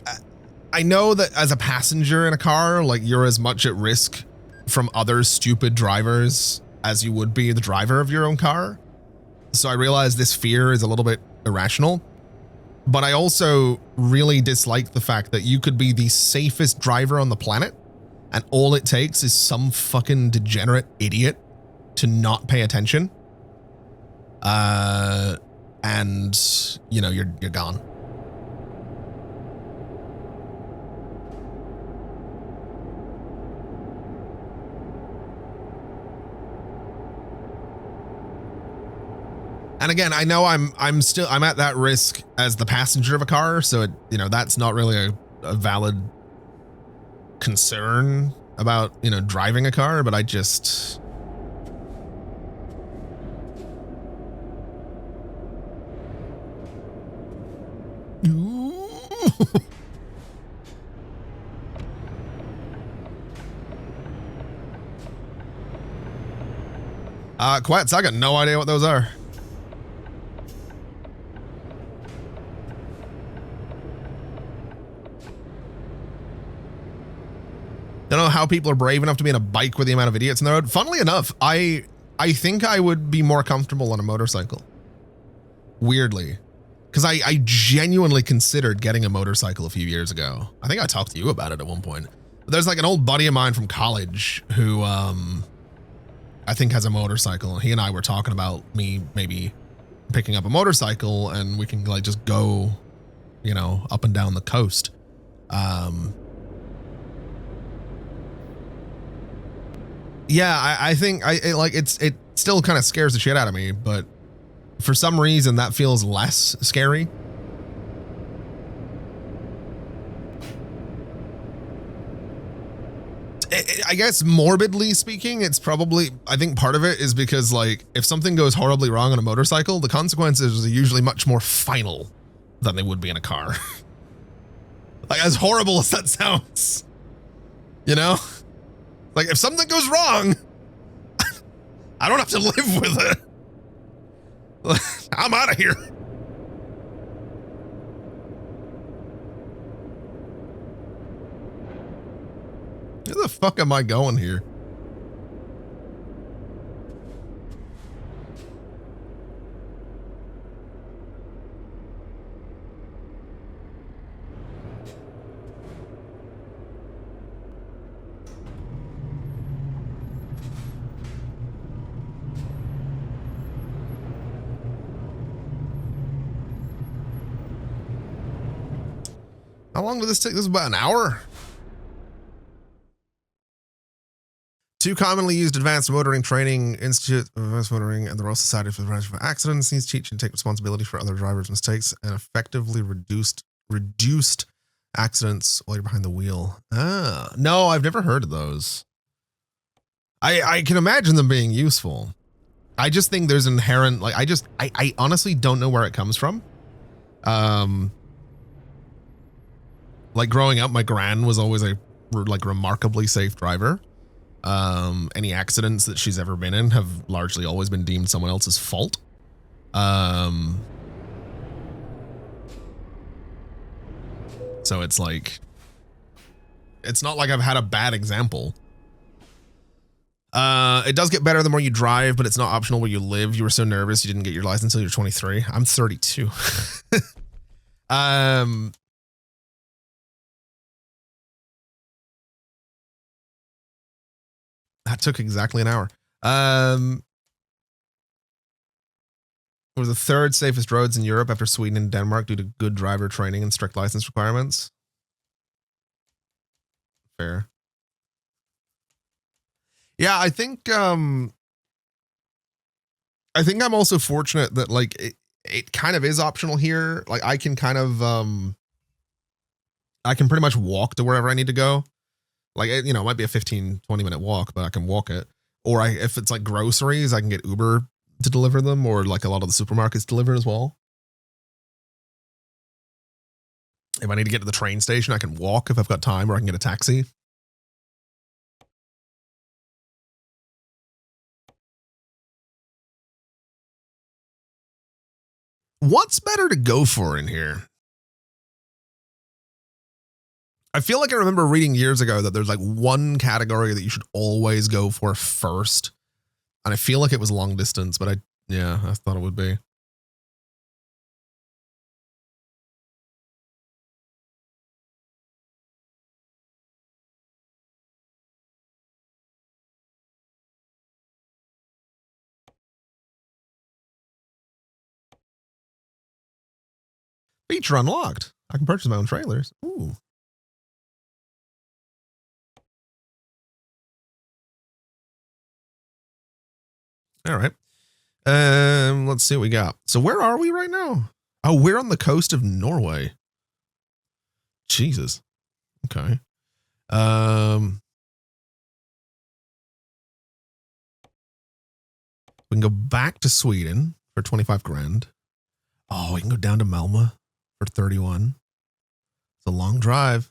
know that as a passenger in a car, like you're as much at risk from other stupid drivers as you would be the driver of your own car. So I realize this fear is a little bit irrational, but I also really dislike the fact that you could be the safest driver on the planet and all it takes is some fucking degenerate idiot to not pay attention. And you know, you're gone. And again, I know I'm at that risk as the passenger of a car, so that's not really a valid concern about, driving a car, but I just Quets, I got no idea what those are. Don't know how people are brave enough to be on a bike with the amount of idiots in the road. Funnily enough, I think I would be more comfortable on a motorcycle. Weirdly. Because I genuinely considered getting a motorcycle a few years ago. I think I talked to you about it at one point. But there's like an old buddy of mine from college who I think has a motorcycle. He and I were talking about me maybe picking up a motorcycle and we can like just go, up and down the coast. Yeah, I think it still kind of scares the shit out of me, but for some reason that feels less scary. I guess morbidly speaking, it's probably, I think part of it is because like if something goes horribly wrong on a motorcycle, the consequences are usually much more final than they would be in a car. Like, as horrible as that sounds, you know? Like, if something goes wrong, I don't have to live with it. I'm out of here. Where the fuck am I going here? How long did this take? This is about an hour. 2 commonly used advanced motoring training, Institute of Advanced Motoring and the Royal Society for the Prevention of Accidents needs to teach and take responsibility for other drivers' mistakes and effectively reduced accidents while you're behind the wheel. Ah, no, I've never heard of those. I can imagine them being useful. I just think there's inherent, like, I honestly don't know where it comes from. Like growing up, my gran was always a remarkably safe driver. Any accidents that she's ever been in have largely always been deemed someone else's fault. So it's like, it's not like I've had a bad example. It does get better the more you drive, but it's not optional where you live. You were so nervous you didn't get your license until you're 23. I'm 32. That took exactly an hour. It was the 3rd safest roads in Europe after Sweden and Denmark due to good driver training and strict license requirements. Fair. Yeah, I think I'm also fortunate that like it kind of is optional here. Like I can kind of I can pretty much walk to wherever I need to go. Like, you know, it might be a 15, 20-minute walk, but I can walk it. Or if it's like groceries, I can get Uber to deliver them, or like a lot of the supermarkets deliver as well. If I need to get to the train station, I can walk if I've got time, or I can get a taxi. What's better to go for in here? I feel like I remember reading years ago that there's like one category that you should always go for first. And I feel like it was long distance, but I thought it would be. Feature unlocked. I can purchase my own trailers. Ooh. All right. Let's see what we got. So where are we right now? Oh, we're on the coast of Norway. Jesus. Okay. We can go back to Sweden for 25 grand. Oh, we can go down to Malmö for 31. It's a long drive.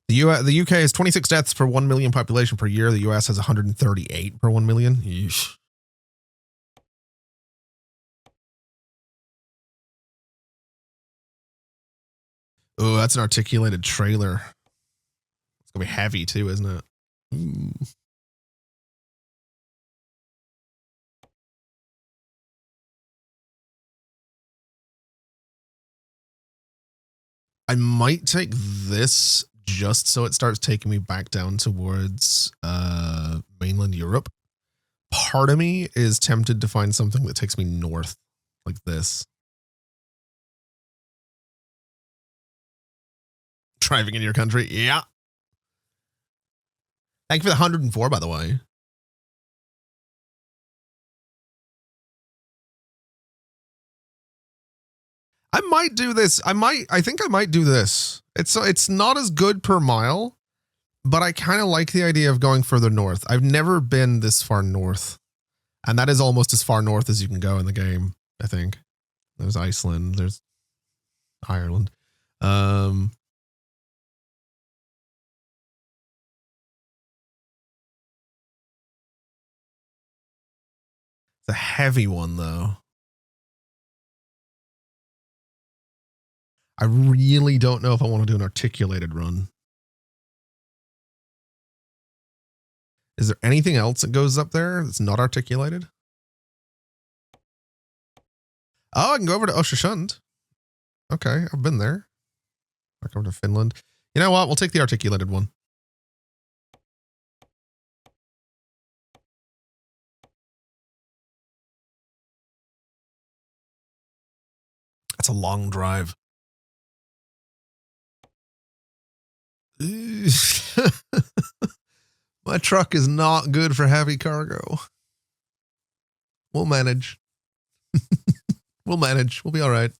The UK has 26 deaths per 1 million population per year. The US has 138 per 1 million. Yeesh. Oh, that's an articulated trailer. It's gonna be heavy too, isn't it? Ooh. I might take this just so it starts taking me back down towards mainland Europe. Part of me is tempted to find something that takes me north like this. Driving in your country. Yeah. Thank you for the 104, by the way. I might do this. I think I might do this. It's not as good per mile, But I kind of like the idea of going further north. I've never been this far north. And that is almost as far north as you can go in the game, I think. There's Iceland, there's Ireland. It's a heavy one, though. I really don't know if I want to do an articulated run. Is there anything else that goes up there that's not articulated? Oh, I can go over to Östersund. Okay, I've been there. Back over to Finland. You know what? We'll take the articulated one. That's a long drive. My truck is not good for heavy cargo. We'll manage. We'll manage. We'll be all right.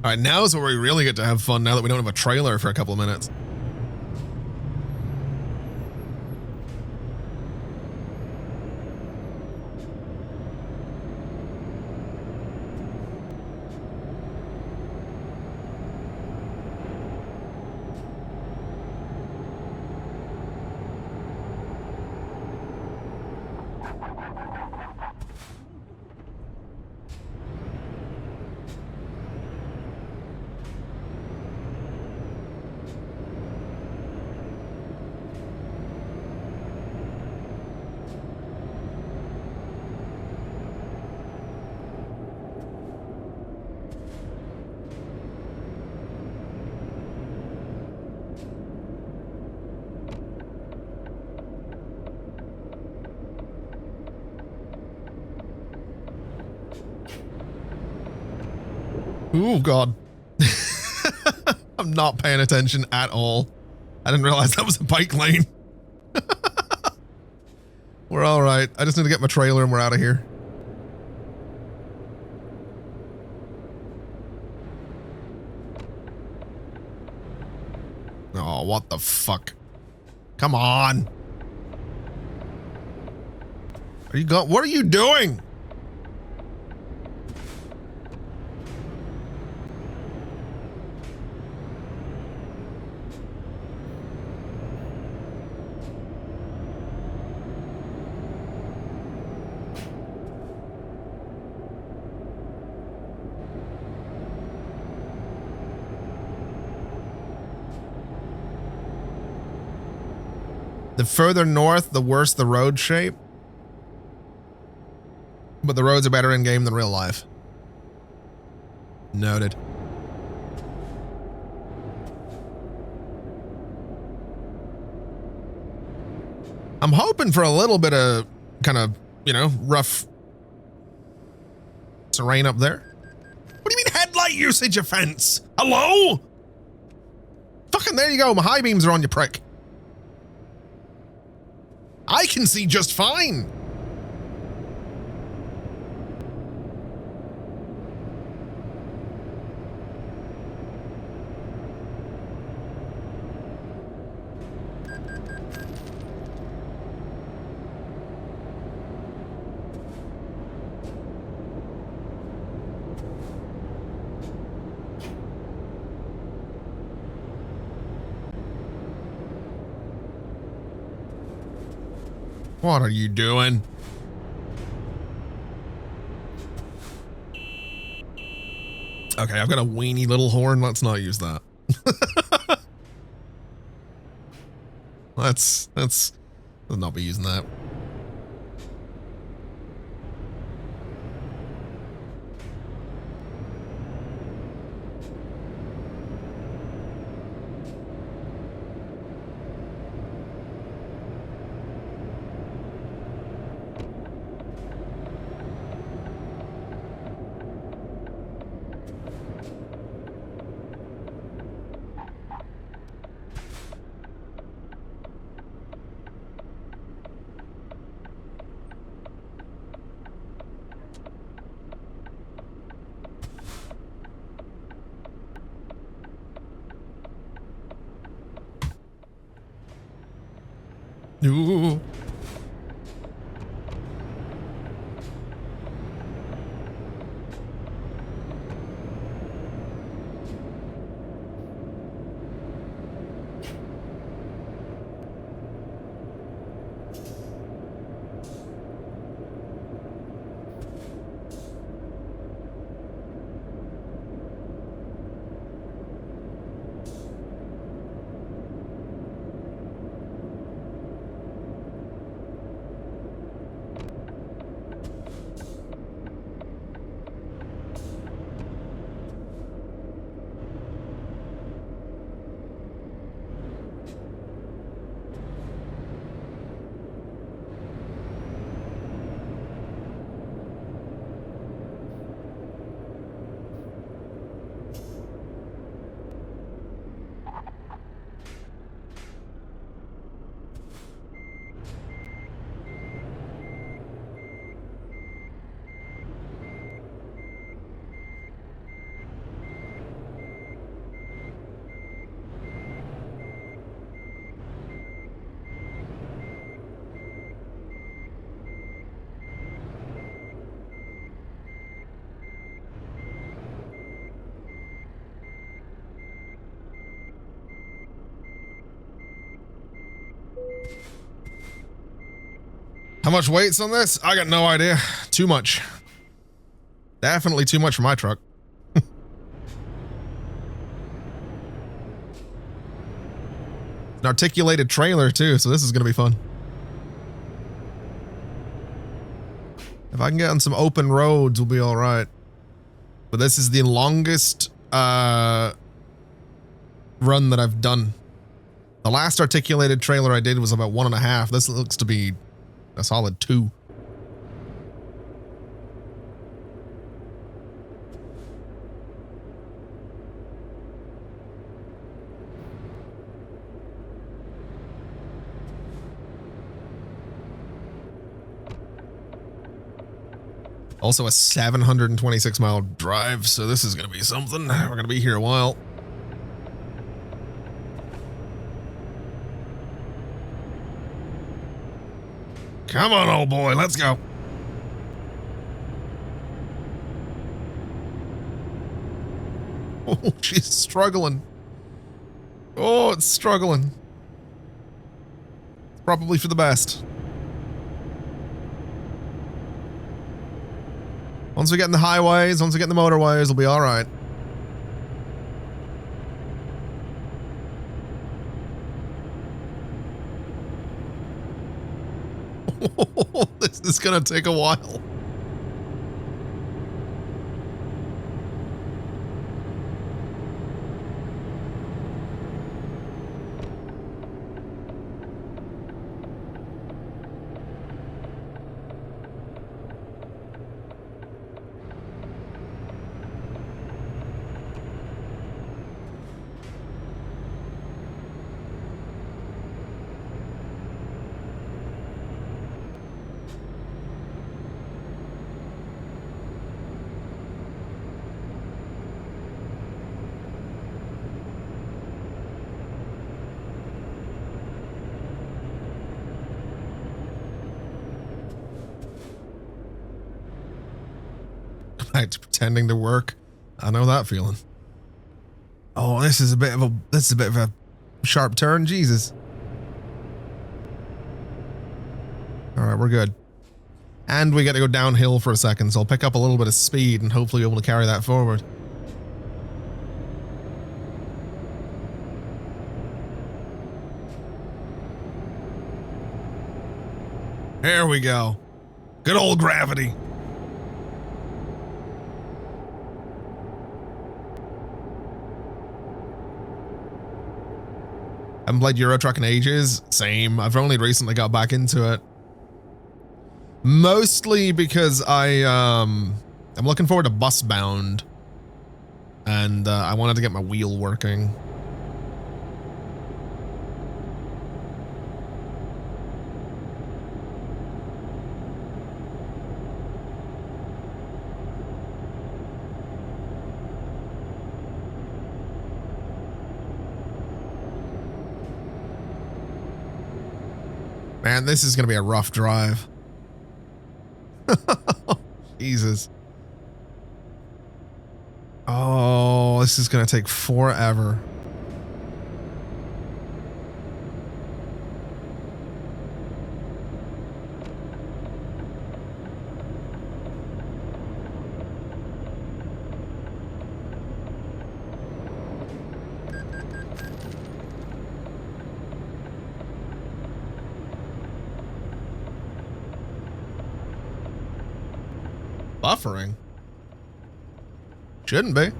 All right, now is where we really get to have fun now that we don't have a trailer for a couple of minutes. Oh, God. I'm not paying attention at all. I didn't realize that was a bike lane. We're all right. I just need to get my trailer and we're out of here. Oh, what the fuck? Come on. Are you going? What are you doing? The further north, the worse the road shape. But the roads are better in game than real life. Noted. I'm hoping for a little bit of kind of, you know, rough terrain up there. What do you mean headlight usage offense? Hello? Fucking there you go. My high beams are on, you prick. I can see just fine. What are you doing? Okay, I've got a weenie little horn. Let's not use that. Let's not be using that. Ooh. How much weight's on this? I got no idea. Too much. Definitely too much for my truck. An articulated trailer too, so this is gonna be fun. If I can get on some open roads, we'll be all right. But this is the longest run that I've done. The last articulated trailer I did was about 1.5. This looks to be a solid 2. Also a 726 mile drive, so this is going to be something. We're going to be here a while. Come on, old boy, let's go. Oh, she's struggling. Oh, it's struggling. It's probably for the best. Once we get in the highways, once we get in the motorways, we'll be all right. This is gonna take a while. Back to pretending to work. I know that feeling. Oh, this is a bit of a sharp turn. Jesus. All right, we're good. And we get to go downhill for a second, so I'll pick up a little bit of speed and hopefully be able to carry that forward. There we go. Good old gravity. I haven't played Euro Truck in ages. Same. I've only recently got back into it. Mostly because I'm looking forward to Bus Bound. And I wanted to get my wheel working. Man, this is going to be a rough drive. Jesus. Oh, this is going to take forever. Buffering? Shouldn't be.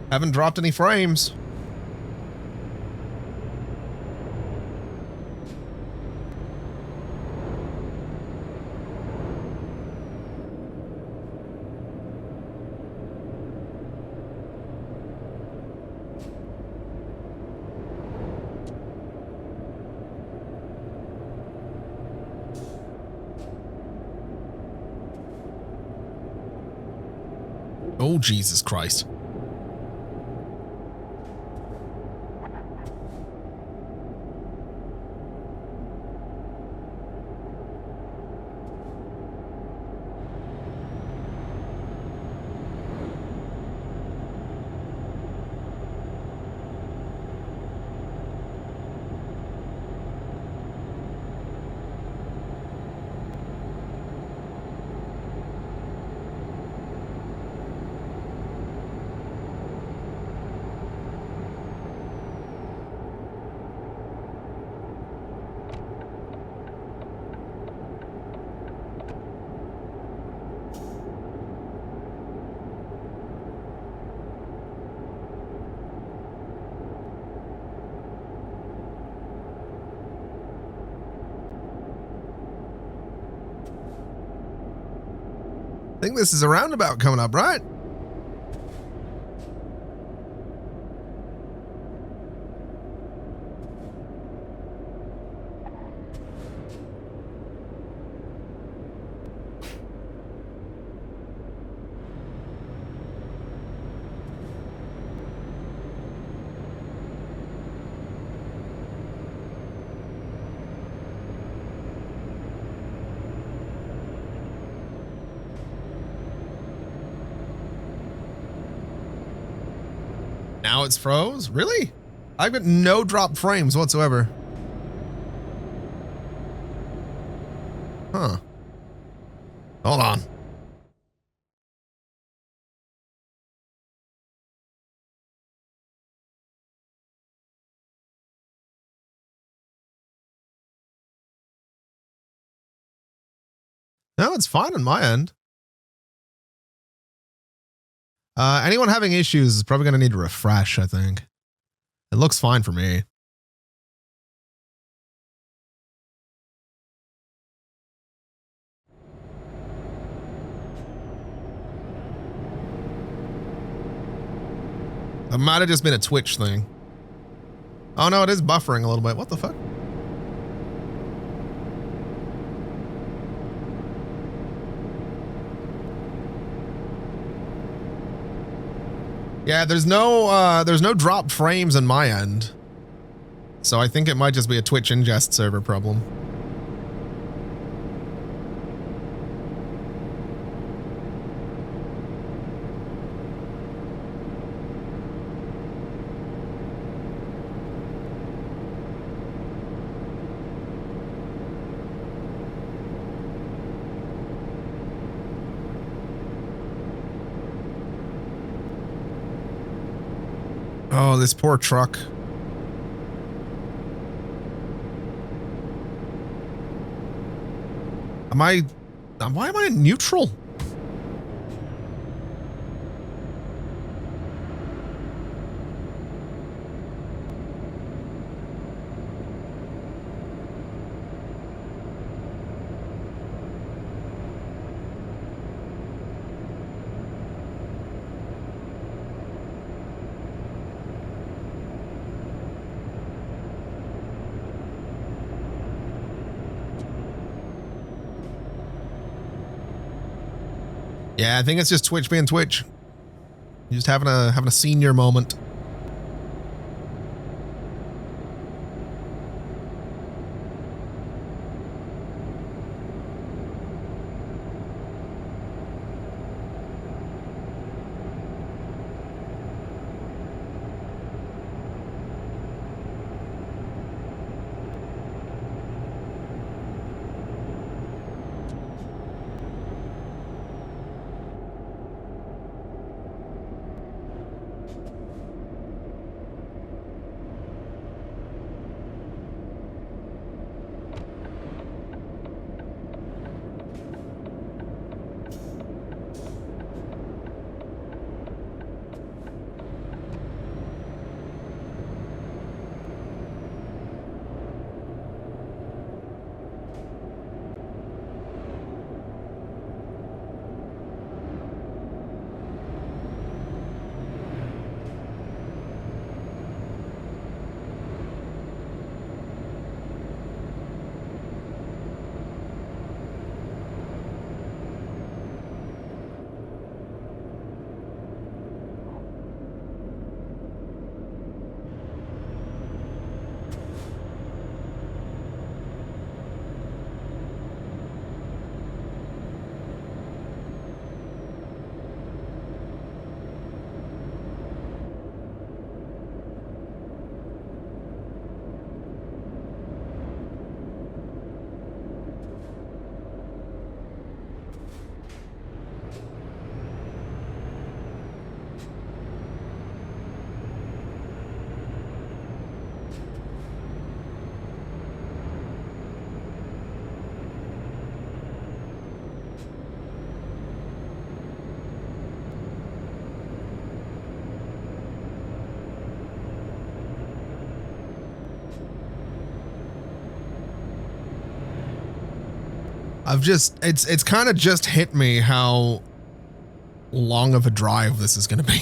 Haven't dropped any frames. Oh, Jesus Christ. I think this is a roundabout coming up, right? Now it's froze? Really? I've got no drop frames whatsoever. Huh. Hold on. No, it's fine on my end. Anyone having issues is probably going to need to refresh, I think. It looks fine for me. It might have just been a Twitch thing. Oh no, it is buffering a little bit. What the fuck? Yeah, there's no drop frames on my end. So I think it might just be a Twitch ingest server problem. Oh, this poor truck. Why am I in neutral? Yeah, I think it's just Twitch being Twitch. Just having a senior moment. It's kind of just hit me how long of a drive this is going to be.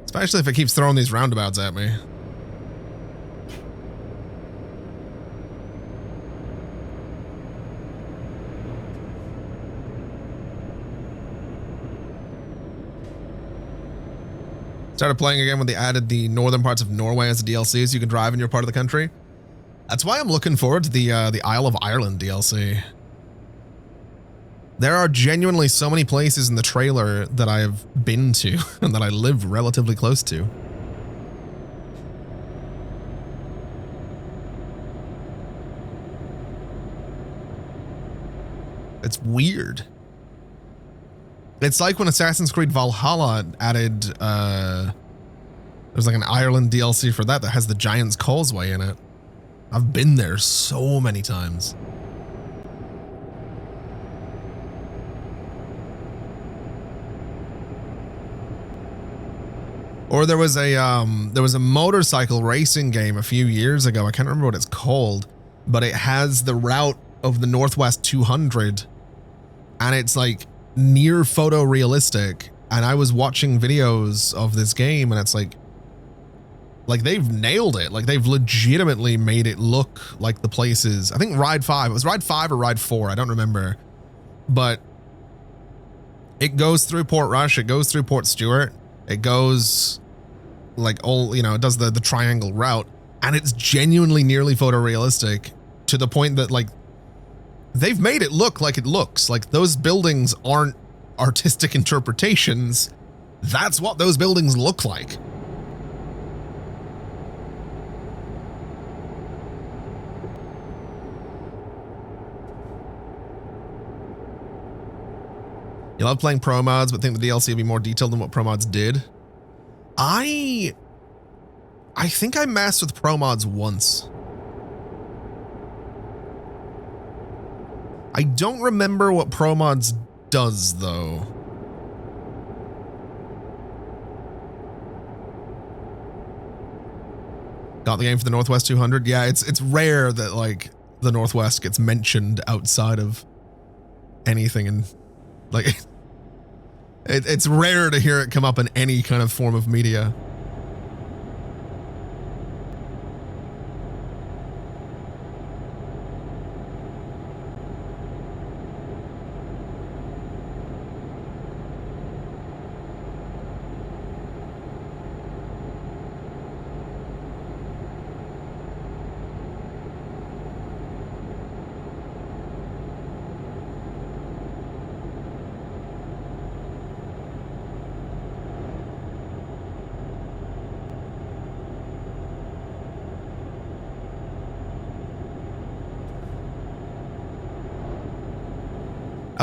Especially if it keeps throwing these roundabouts at me. Started playing again when they added the northern parts of Norway as a DLC, so you can drive in your part of the country. That's why I'm looking forward to the Isle of Ireland DLC. There are genuinely so many places in the trailer that I've been to and that I live relatively close to. It's weird. It's like when Assassin's Creed Valhalla added, there's like an Ireland DLC for that has the Giant's Causeway in it. I've been there so many times. Or there was a motorcycle racing game a few years ago. I can't remember what it's called, but it has the route of the Northwest 200, and it's like near photorealistic. And I was watching videos of this game, and it's like they've nailed it. Like they've legitimately made it look like the places. I think Ride 5. It was Ride 5 or Ride 4. I don't remember, but it goes through Portrush. It goes through Port Stewart. It goes like all, it does the triangle route, and it's genuinely nearly photorealistic to the point that like they've made it look like it looks. Like those buildings aren't artistic interpretations. That's what those buildings look like. You love playing pro mods, but think the DLC will be more detailed than what pro mods did. I think I messed with pro mods once. I don't remember what pro mods does though. Got the game for the Northwest 200. Yeah, it's rare that like the Northwest gets mentioned outside of anything, and like it's rare to hear it come up in any kind of form of media.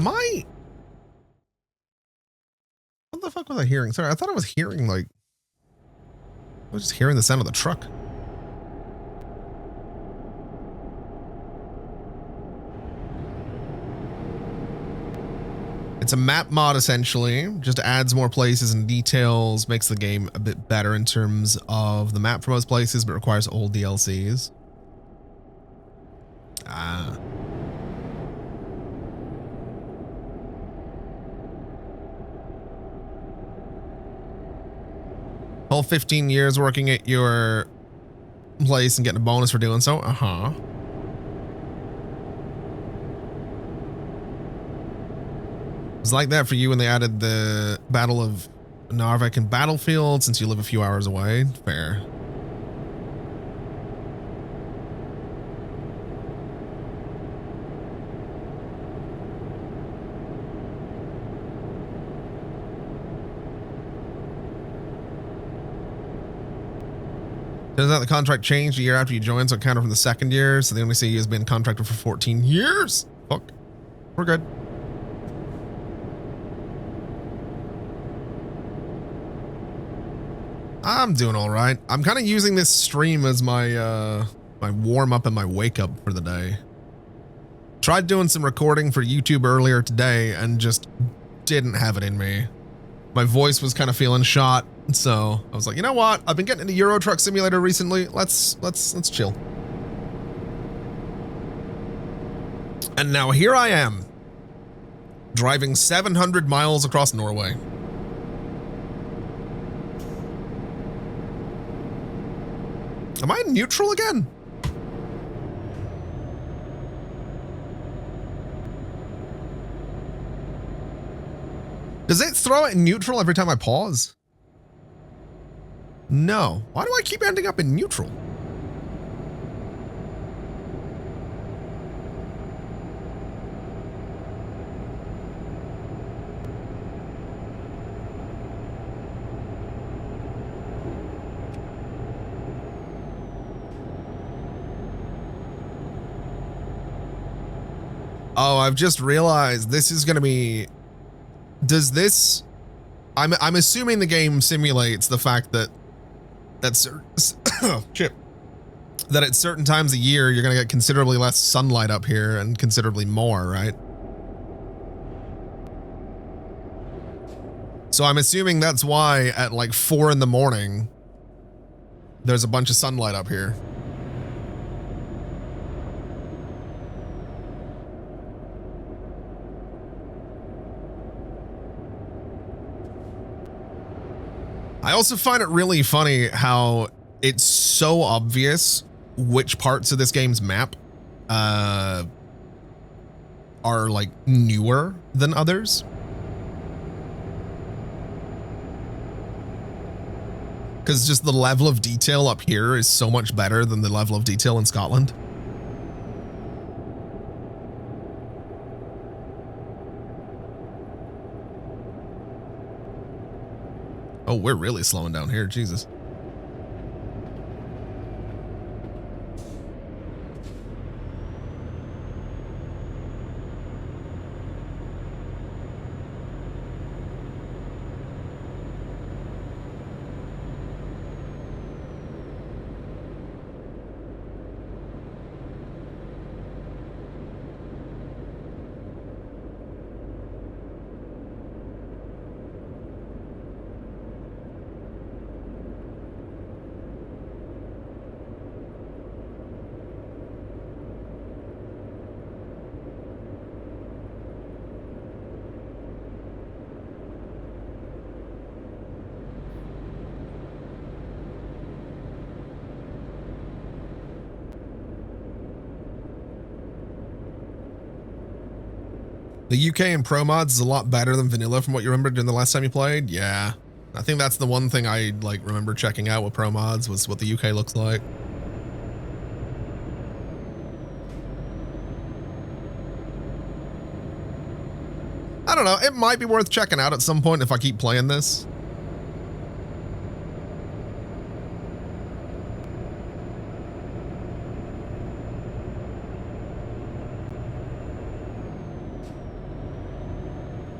Am I? What the fuck was I hearing? Sorry, I thought I was hearing like, I was just hearing the sound of the truck. It's a map mod essentially, just adds more places and details, makes the game a bit better in terms of the map for most places, but requires old DLCs. Ah. Whole 15 years working at your place and getting a bonus for doing so? Uh-huh. It was like that for you when they added the Battle of Narvik and Battlefield since you live a few hours away. Fair. Turns out the contract changed a year after you joined, so it counted from the second year, so they only say you has been contracted for 14 years. Fuck. We're good. I'm doing all right. I'm kind of using this stream as my my warm up and my wake up for the day. Tried doing some recording for YouTube earlier today and just didn't have it in me. My voice was kind of feeling shot, so I was like, you know what? I've been getting into Euro Truck Simulator recently. Let's chill. And now here I am, driving 700 miles across Norway. Am I in neutral again? Does it throw it in neutral every time I pause? No. Why do I keep ending up in neutral? Oh, I've just realized this is going to be... Does this... I'm assuming the game simulates the fact that oh, shit. That at certain times a year, you're going to get considerably less sunlight up here and considerably more, right? So I'm assuming that's why at like 4 in the morning, there's a bunch of sunlight up here. I also find it really funny how it's so obvious which parts of this game's map are like newer than others. Because just the level of detail up here is so much better than the level of detail in Scotland. Oh, we're really slowing down here, Jesus. The UK and Pro Mods is a lot better than vanilla from what you remember during the last time you played. Yeah. I think that's the one thing I like remember checking out with Pro Mods was what the UK looks like. I don't know. It might be worth checking out at some point if I keep playing this.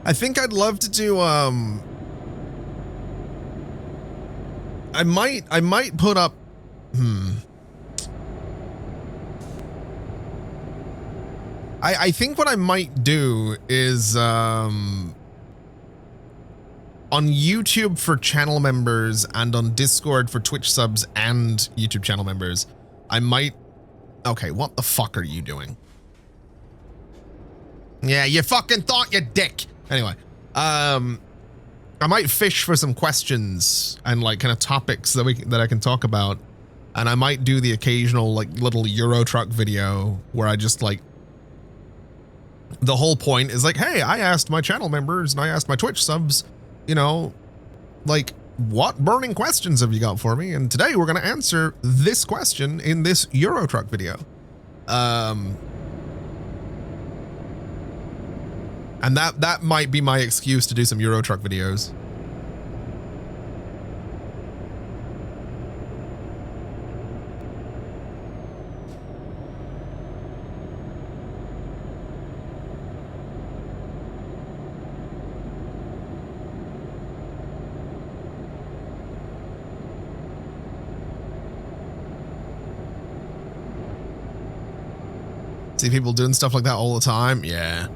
I think I'd love to do, I might put up, I think what I might do is, on YouTube for channel members and on Discord for Twitch subs and YouTube channel members, I might, okay, what the fuck are you doing? Yeah, you fucking thought, you dick. Anyway, I might fish for some questions and like kind of topics that I can talk about, and I might do the occasional like little Euro Truck video where I just like, the whole point is like, hey, I asked my channel members and I asked my Twitch subs, you know, like, what burning questions have you got for me? And today we're going to answer this question in this Euro Truck video. And that might be my excuse to do some Euro Truck videos. See people doing stuff like that all the time. Yeah.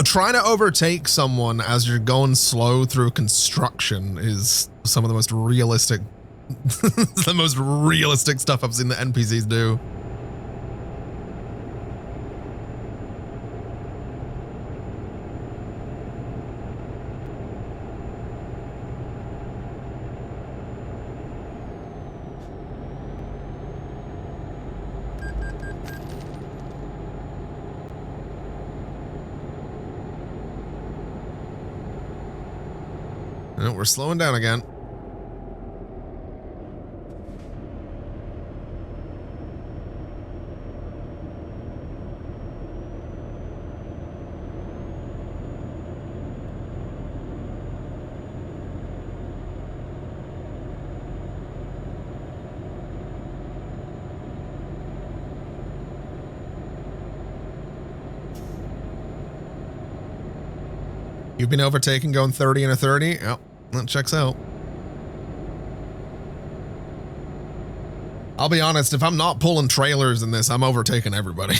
Trying to overtake someone as you're going slow through construction is some of the most realistic, the most realistic stuff I've seen the NPCs do. We're slowing down again. You've been overtaken going 30 and a 30? Yep. That checks out. I'll be honest, if I'm not pulling trailers in this, I'm overtaking everybody.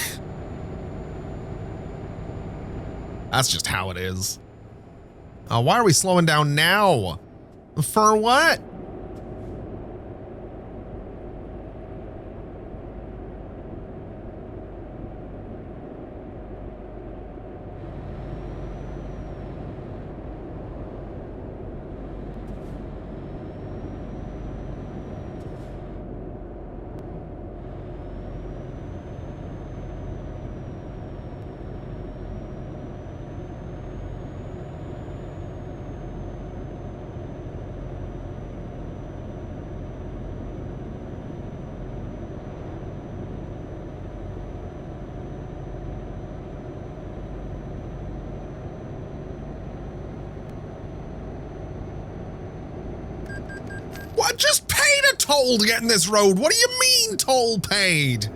That's just how it is. Why are we slowing down now? For what? What? Just paid a toll to get in this road. What do you mean toll paid?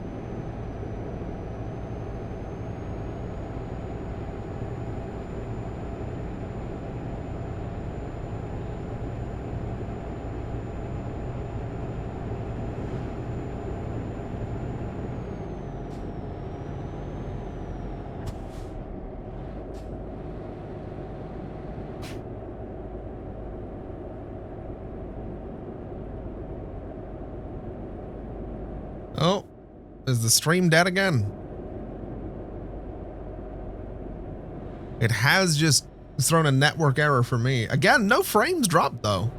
Oh, is the stream dead again? It has just thrown a network error for me. Again, no frames dropped though.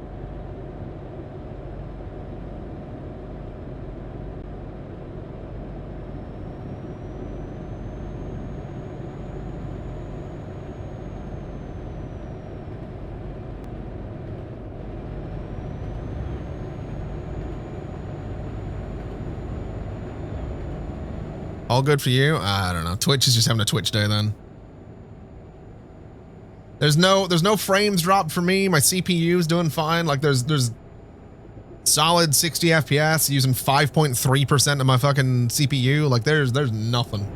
All good for you? I don't know. Twitch is just having a Twitch day then. There's no frames dropped for me. My CPU is doing fine. Like there's solid 60 FPS using 5.3% of my fucking CPU. Like there's nothing.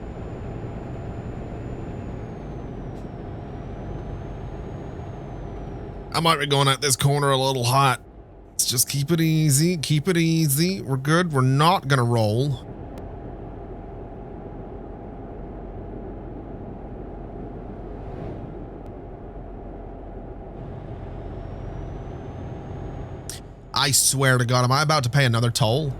I might be going at this corner a little hot. Let's just keep it easy. Keep it easy. We're good. We're not gonna roll. I swear to God, am I about to pay another toll?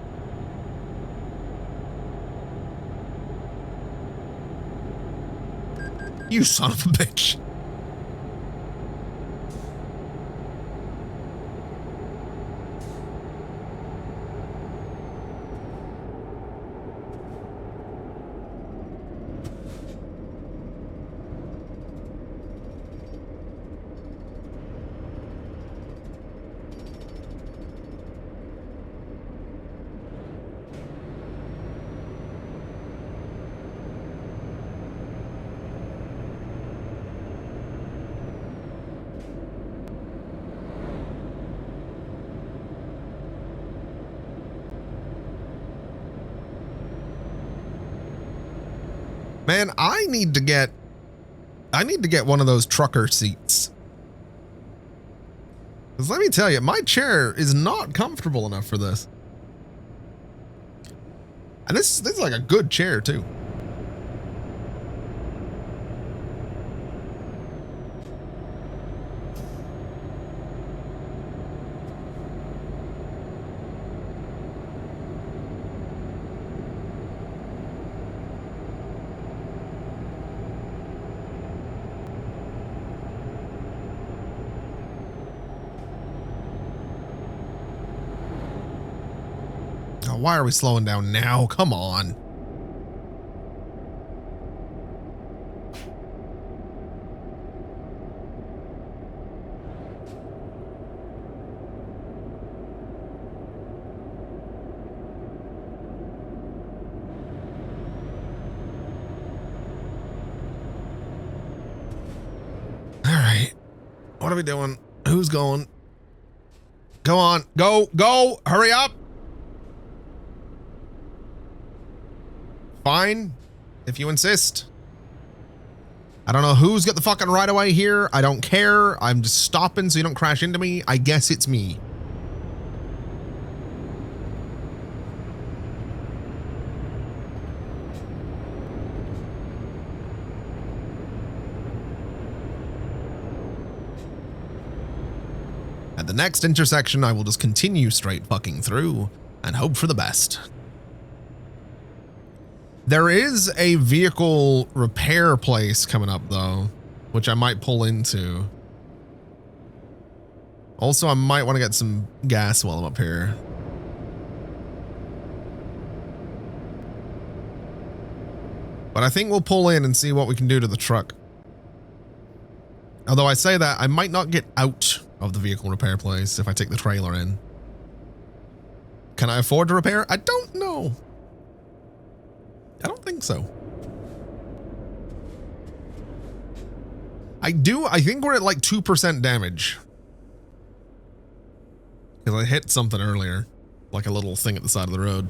You son of a bitch. Man, I need to get one of those trucker seats. Because let me tell you, my chair is not comfortable enough for this. And this is like a good chair too. Why are we slowing down now? Come on. All right. What are we doing? Who's going? Go on. Go. Go. Hurry up. Fine, if you insist. I don't know who's got the fucking right of way here. I don't care. I'm just stopping so you don't crash into me. I guess it's me. At the next intersection, I will just continue straight fucking through and hope for the best. There is a vehicle repair place coming up though, which I might pull into. Also, I might want to get some gas while I'm up here. But I think we'll pull in and see what we can do to the truck. Although I say that, I might not get out of the vehicle repair place if I take the trailer in. Can I afford to repair? I don't know. I don't think so. I think we're at like 2% damage. Because I hit something earlier. Like a little thing at the side of the road.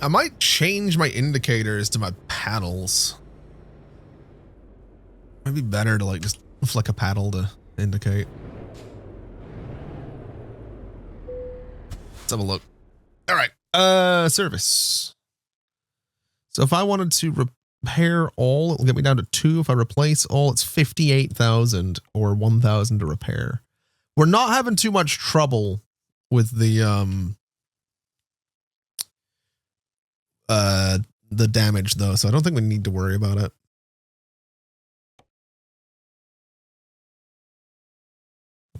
I might change my indicators to my paddles. Might be better to like just flick a paddle to indicate. Let's have a look. All right, service. So if I wanted to repair all, it'll get me down to 2. If I replace all, it's 58,000 or 1,000 to repair. We're not having too much trouble with the damage though, so I don't think we need to worry about it.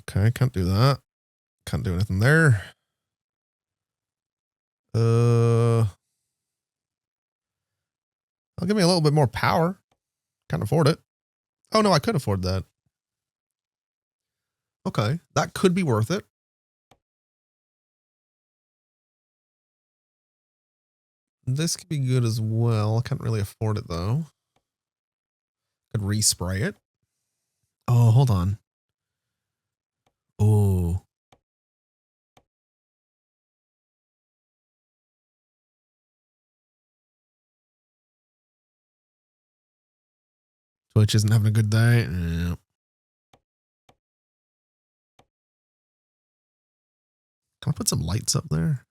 Okay, can't do that. Can't do anything there. I'll give me a little bit more power. Can't afford it. Oh no, I could afford that. Okay, that could be worth it. This could be good as well. I can't really afford it though. Could respray it. Oh, hold on. Oh. Twitch isn't having a good day. Yeah. Can I put some lights up there?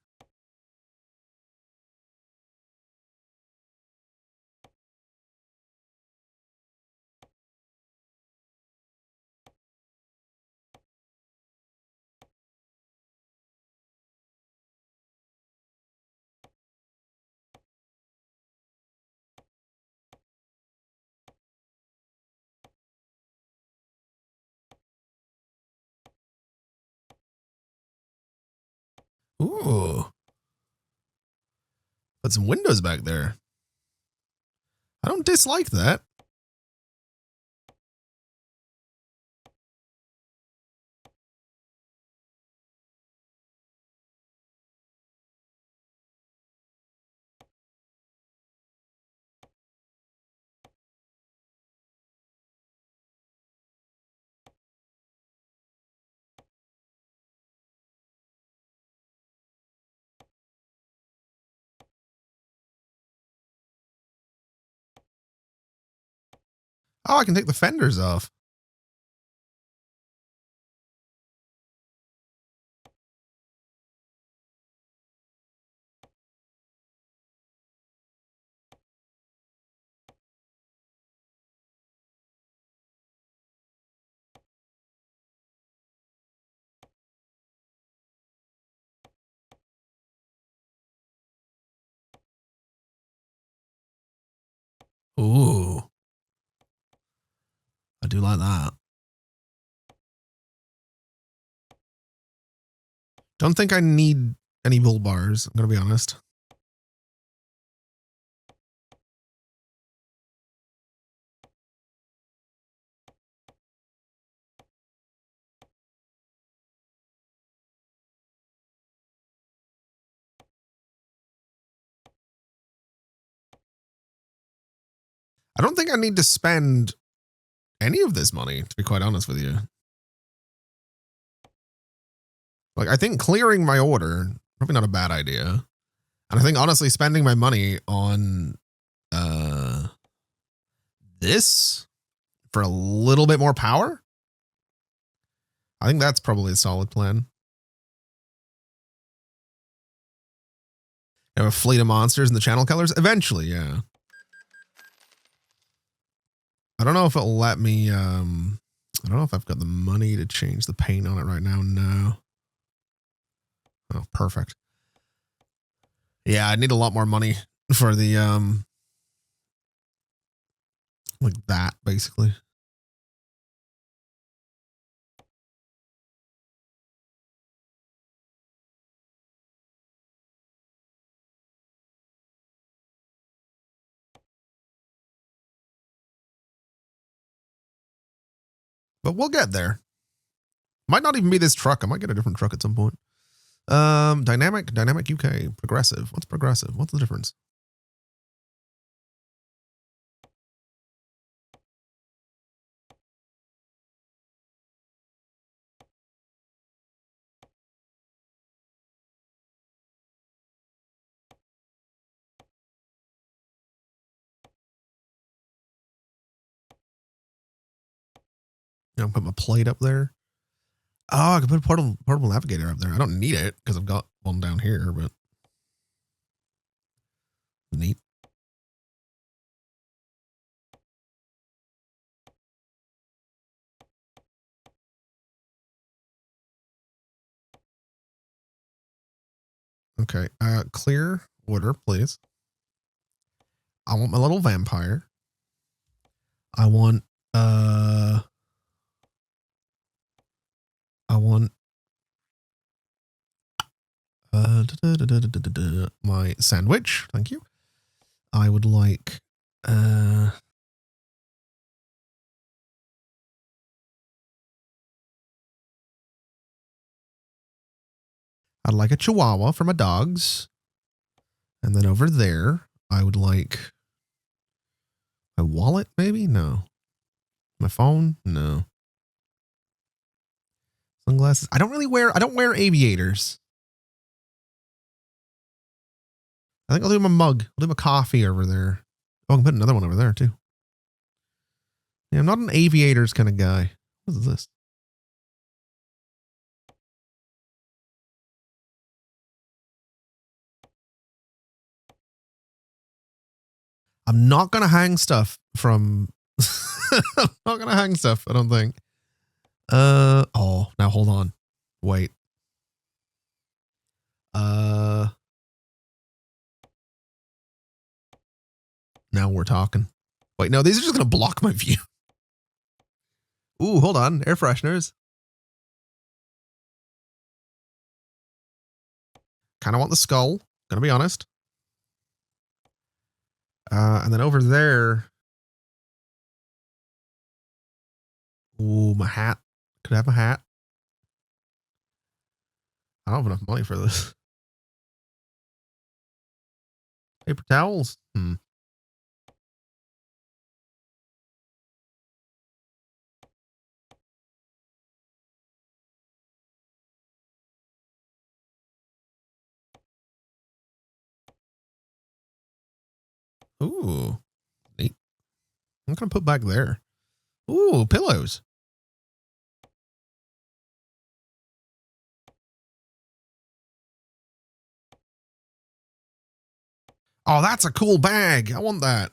Ooh. Put some windows back there. I don't dislike that. Oh, I can take the fenders off. Ooh. I do like that. Don't think I need any bull bars. I'm going to be honest. I don't think I need to spend any of this money, to be quite honest with you. Like, I think clearing my order, probably not a bad idea. And I think honestly spending my money on this for a little bit more power, I think that's probably a solid plan. Have a fleet of monsters and the channel colors? Eventually, yeah. I don't know if it'll let me, I don't know if I've got the money to change the paint on it right now. No. Oh, perfect. Yeah, I need a lot more money for the, like that, basically. But we'll get there. Might not even be this truck. I might get a different truck at some point. Dynamic UK, progressive. What's progressive? What's the difference? I'll put my plate up there. Oh, I can put a portable navigator up there. I don't need it because I've got one down here, but neat. Okay, clear order, please. I want my little vampire. I want My sandwich, thank you. I would like I'd like a chihuahua for my dogs. And then over there, I would like my wallet, maybe? No. My phone? No. Sunglasses. I don't wear aviators. I think I'll do my mug. I'll do my coffee over there. Oh, I can put another one over there too. Yeah, I'm not an aviators kind of guy. What is this? I'm not going to hang stuff from... I'm not going to hang stuff, I don't think. Oh, now hold on. Wait. Now we're talking. Wait, no, these are just going to block my view. Ooh, hold on. Air fresheners. Kind of want the skull. Gonna be honest. And then over there. Ooh, my hat. Could I have a hat? I don't have enough money for this. Paper towels? Ooh. Neat. I'm gonna put back there. Ooh, pillows. Oh, that's a cool bag. I want that.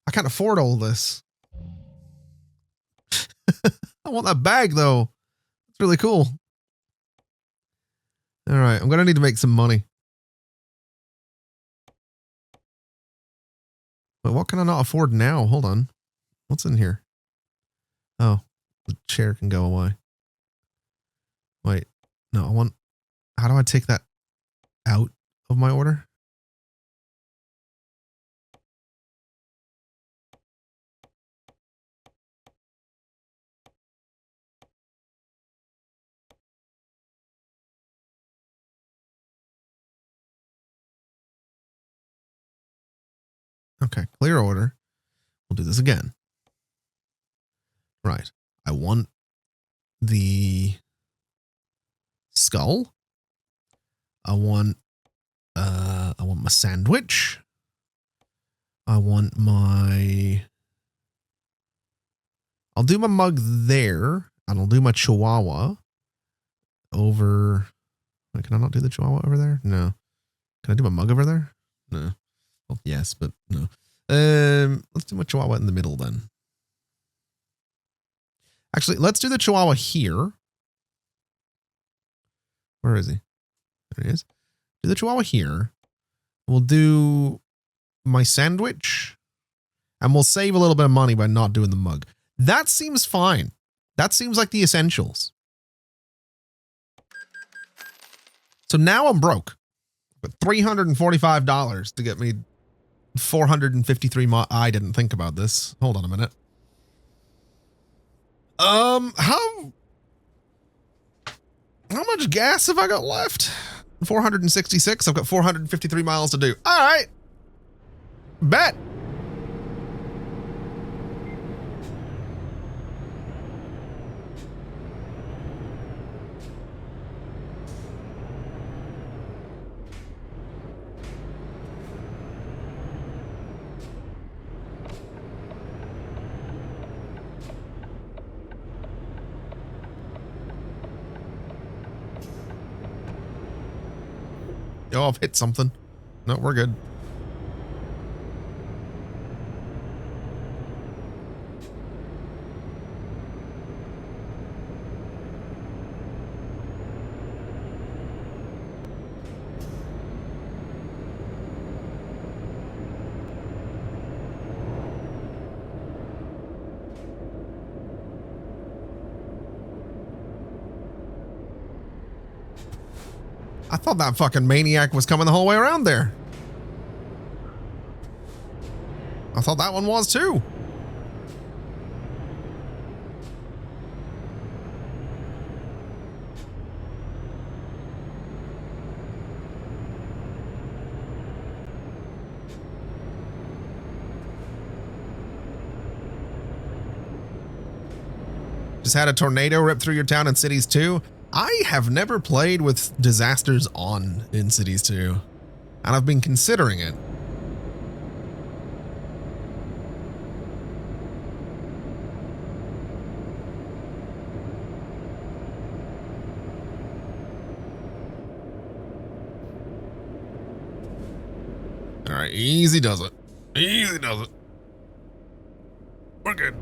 I can't afford all this. I want that bag though. It's really cool. All right, I'm gonna need to make some money. But what can I not afford now? Hold on. What's in here? Oh, the chair can go away. Wait, no, I want, how do I take that out of my order? Okay, clear order. We'll do this again. Right. I want the skull. I want my sandwich. I want my, I'll do my mug there, and I'll do my chihuahua over. Wait, can I not do the chihuahua over there? No. Can I do my mug over there? No. Well, yes, but no. Let's do my chihuahua in the middle then. Actually, let's do the chihuahua here. Where is he? There he is. Do the chihuahua here. We'll do my sandwich, and we'll save a little bit of money by not doing the mug. That seems fine. That seems like the essentials. So now I'm broke. But $345 to get me 453 I didn't think about this. Hold on a minute. How much gas have I got left? 466. I've got 453 miles to do. All right. Bet. Oh, I've hit something. No, we're good. I thought that fucking maniac was coming the whole way around there. I thought that one was too. Just had a tornado rip through your town and cities too. I have never played with disasters on in Cities 2, and I've been considering it. All right, easy does it. Easy does it. We're good.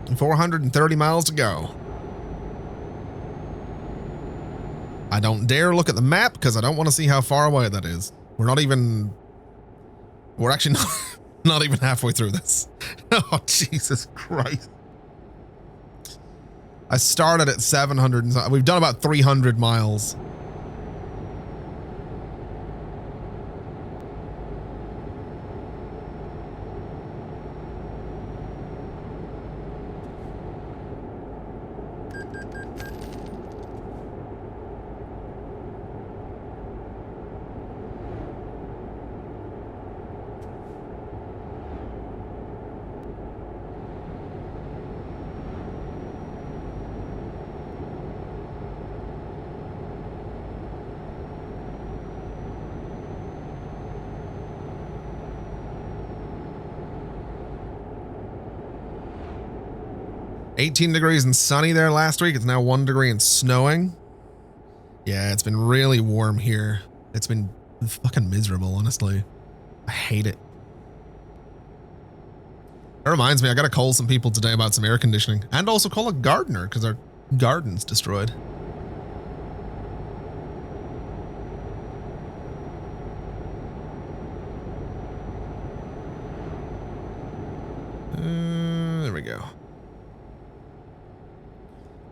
And 430 miles to go. I don't dare look at the map because I don't want to see how far away that is. We're actually not even halfway through this. Oh, Jesus Christ. I started at 700 and we've done about 300 miles. $18 degrees and sunny there last week. It's now 1 degree and snowing. Yeah, it's been really warm here. It's been fucking miserable, honestly. I hate it. That reminds me, I gotta call some people today about some air conditioning and also call a gardener because our garden's destroyed. There we go.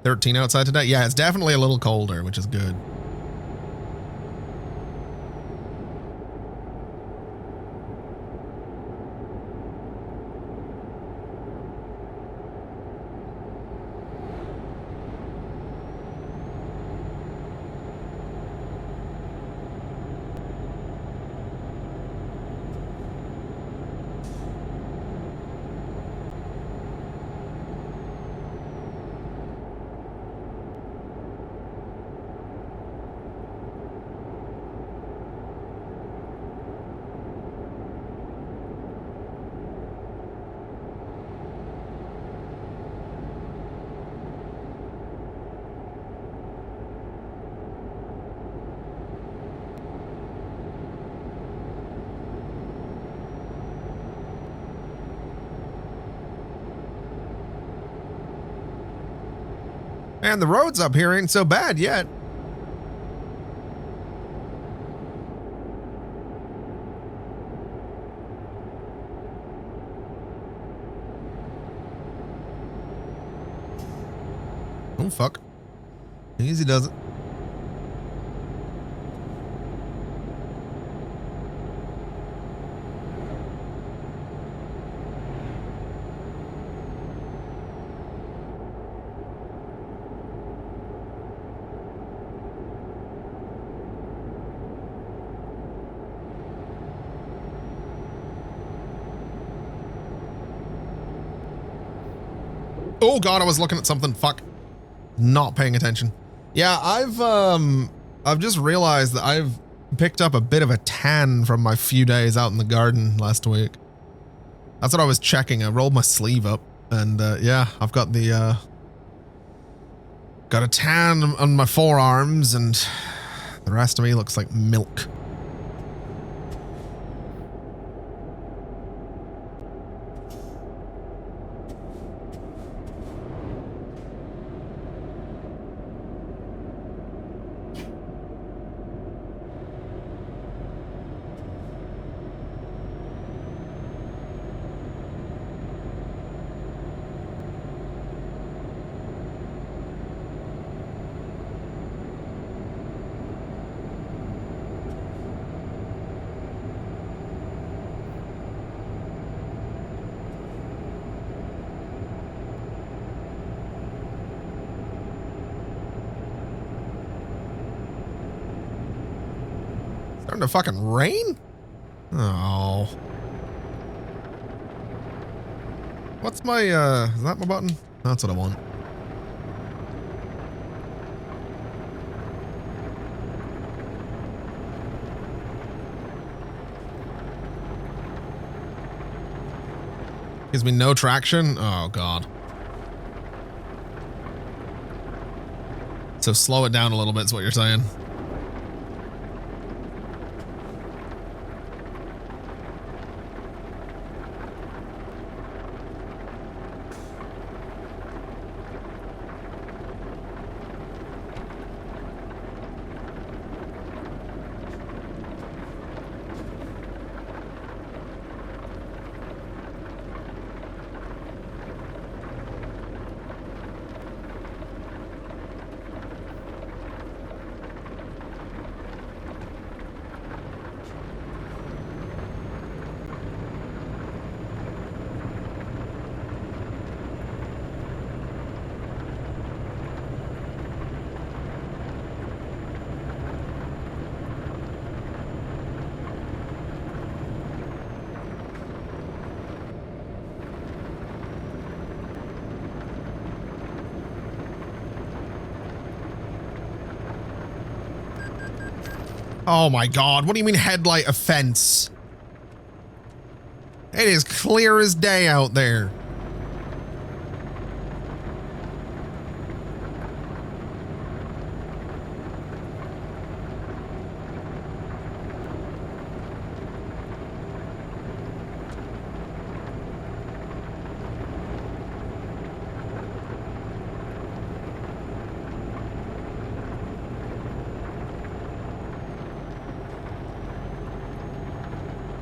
13 outside today. Yeah, it's definitely a little colder, which is good. And the roads up here ain't so bad yet. Oh, fuck. Easy does it. Oh God, I was looking at something. Fuck. Not paying attention. Yeah, I've just realized that I've picked up a bit of a tan from my few days out in the garden last week. That's what I was checking. I rolled my sleeve up and yeah, I've got the got a tan on my forearms and the rest of me looks like milk. Starting to fucking rain? Oh. What's my, is that my button? That's what I want. Gives me no traction? Oh, God. So slow it down a little bit is what you're saying. Oh my God, what do you mean headlight offense? It is clear as day out there.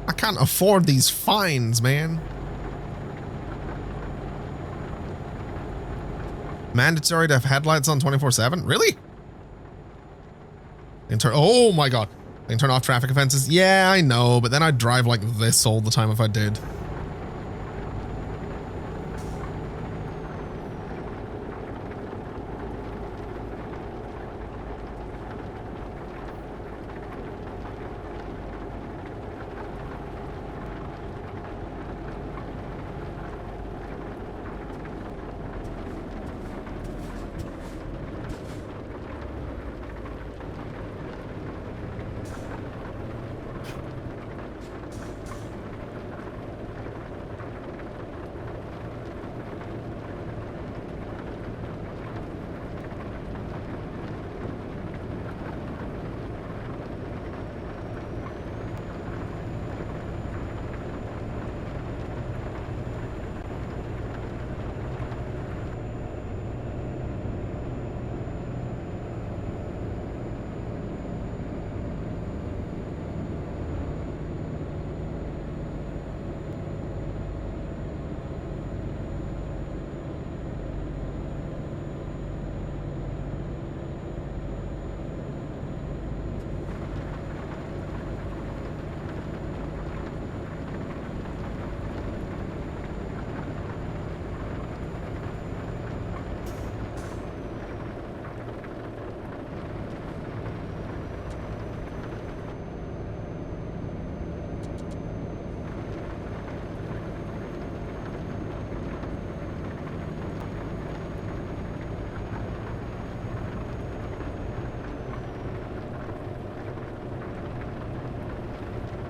I can't afford these fines, man. Mandatory to have headlights on 24/7? Really? Oh my God. They can turn off traffic offenses? Yeah, I know, but then I'd drive like this all the time if I did.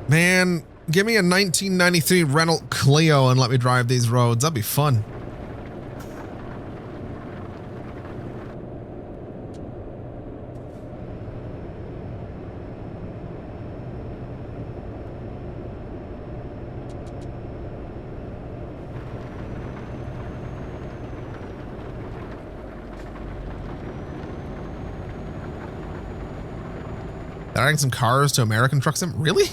Man, give me a 1993 Renault Clio and let me drive these roads. That'd be fun. They're adding some cars to American Truck Sim? Really?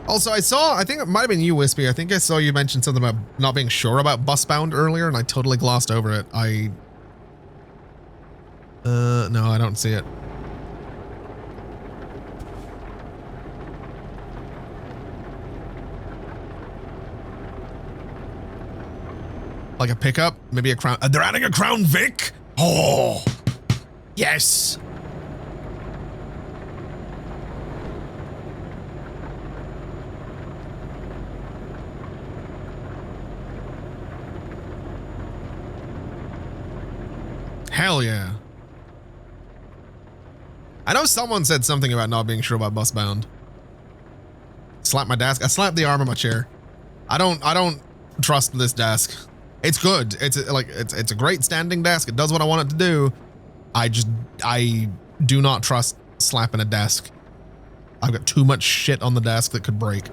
Also, I think it might have been you, Wispy. I think I saw you mention something about not being sure about Busbound earlier, and I totally glossed over it. No, I don't see it. Like a pickup? Maybe a Crown. They're adding a Crown Vic? Oh, yes. Hell yeah. I know someone said something about not being sure about Busbound. Slap my desk. I slapped the arm of my chair. I don't trust this desk. It's good. It's a great standing desk. It does what I want it to do. I do not trust slapping a desk. I've got too much shit on the desk that could break.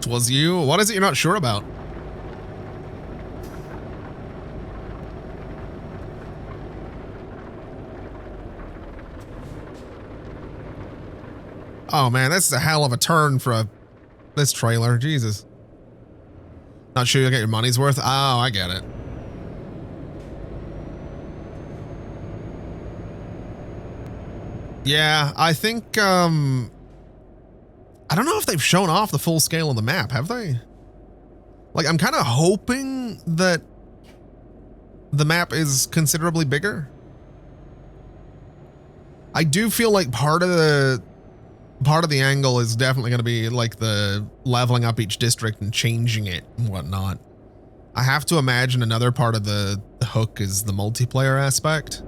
Was you? What is it you're not sure about? Oh man, this is a hell of a turn for this trailer. Jesus. Not sure you'll get your money's worth? Oh, I get it. Yeah, I think, I don't know if they've shown off the full scale of the map, have they? Like, I'm kind of hoping that the map is considerably bigger. I do feel like part of the angle is definitely going to be like the leveling up each district and changing it and whatnot. I have to imagine another part of the hook is the multiplayer aspect.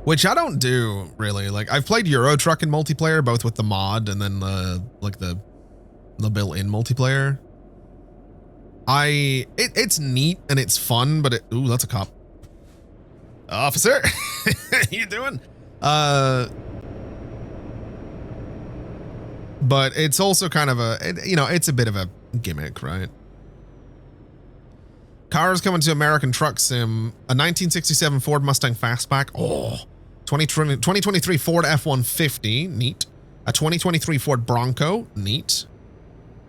Which I don't do, really. Like, I've played Euro Truck in multiplayer, both with the mod and then the built-in multiplayer. It's neat and it's fun, but ooh, that's a cop. Officer, how you doing? But it's also kind of it's a bit of a gimmick, right? Cars coming to American Truck Sim, a 1967 Ford Mustang Fastback. Oh, 2023 Ford F-150, neat. A 2023 Ford Bronco, neat.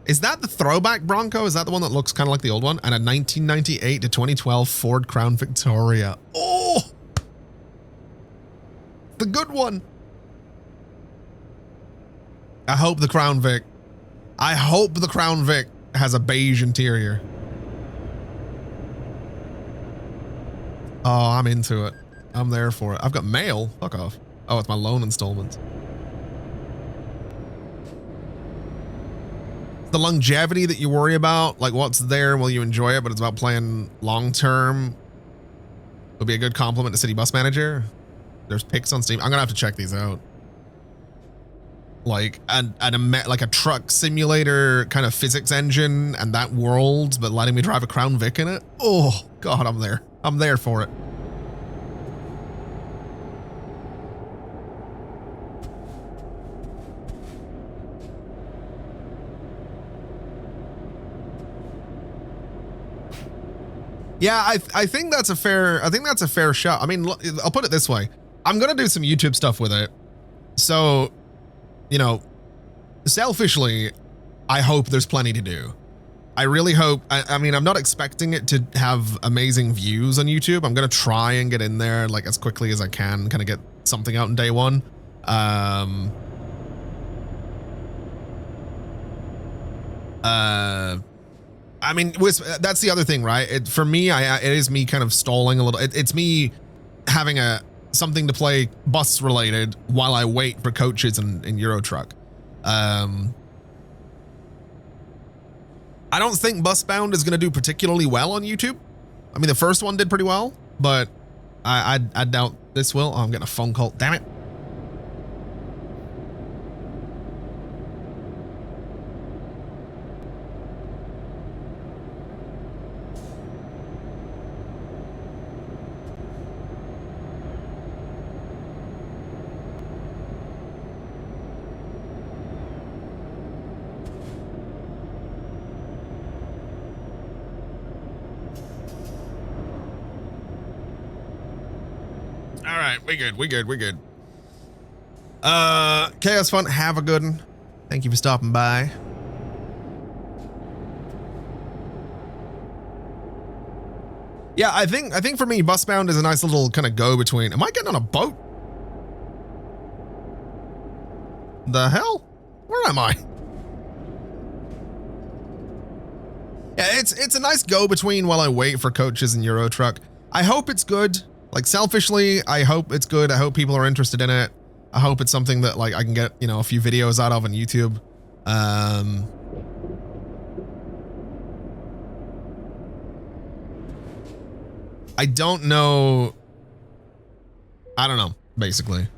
Is that the throwback Bronco? Is that the one that looks kind of like the old one? And a 1998 to 2012 Ford Crown Victoria. Oh, the good one. I hope the Crown Vic has a beige interior. Oh, I'm into it. I'm there for it. I've got mail. Fuck off. Oh, it's my loan installments. The longevity that you worry about, like what's there will you enjoy it, but it's about playing long term. Would be a good compliment to City Bus Manager. There's pics on Steam. I'm gonna have to check these out. Like like a truck simulator kind of physics engine and that world, but letting me drive a Crown Vic in it. Oh God, I'm there. I'm there for it. Yeah, I think that's a fair shot. I mean, I'll put it this way. I'm going to do some YouTube stuff with it. So, you know, selfishly, I hope there's plenty to do. I really hope, I mean, I'm not expecting it to have amazing views on YouTube. I'm going to try and get in there like as quickly as I can, kind of get something out in day one. I mean, that's the other thing, right? For me, it is me kind of stalling a little. It's me having something to play bus related while I wait for coaches in Euro Truck. I don't think Busbound is going to do particularly well on YouTube. I mean, the first one did pretty well, but I doubt this will. Oh, I'm getting a phone call. Damn it. All right, we good. Chaos Fun, have a good one. Thank you for stopping by. Yeah, I think for me, Busbound is a nice little kind of go between. Am I getting on a boat? The hell? Where am I? Yeah, it's a nice go between while I wait for coaches in Euro Truck. I hope it's good. Like, selfishly, I hope it's good. I hope people are interested in it. I hope it's something that, like, I can get, you know, a few videos out of on YouTube. I don't know. I don't know, basically.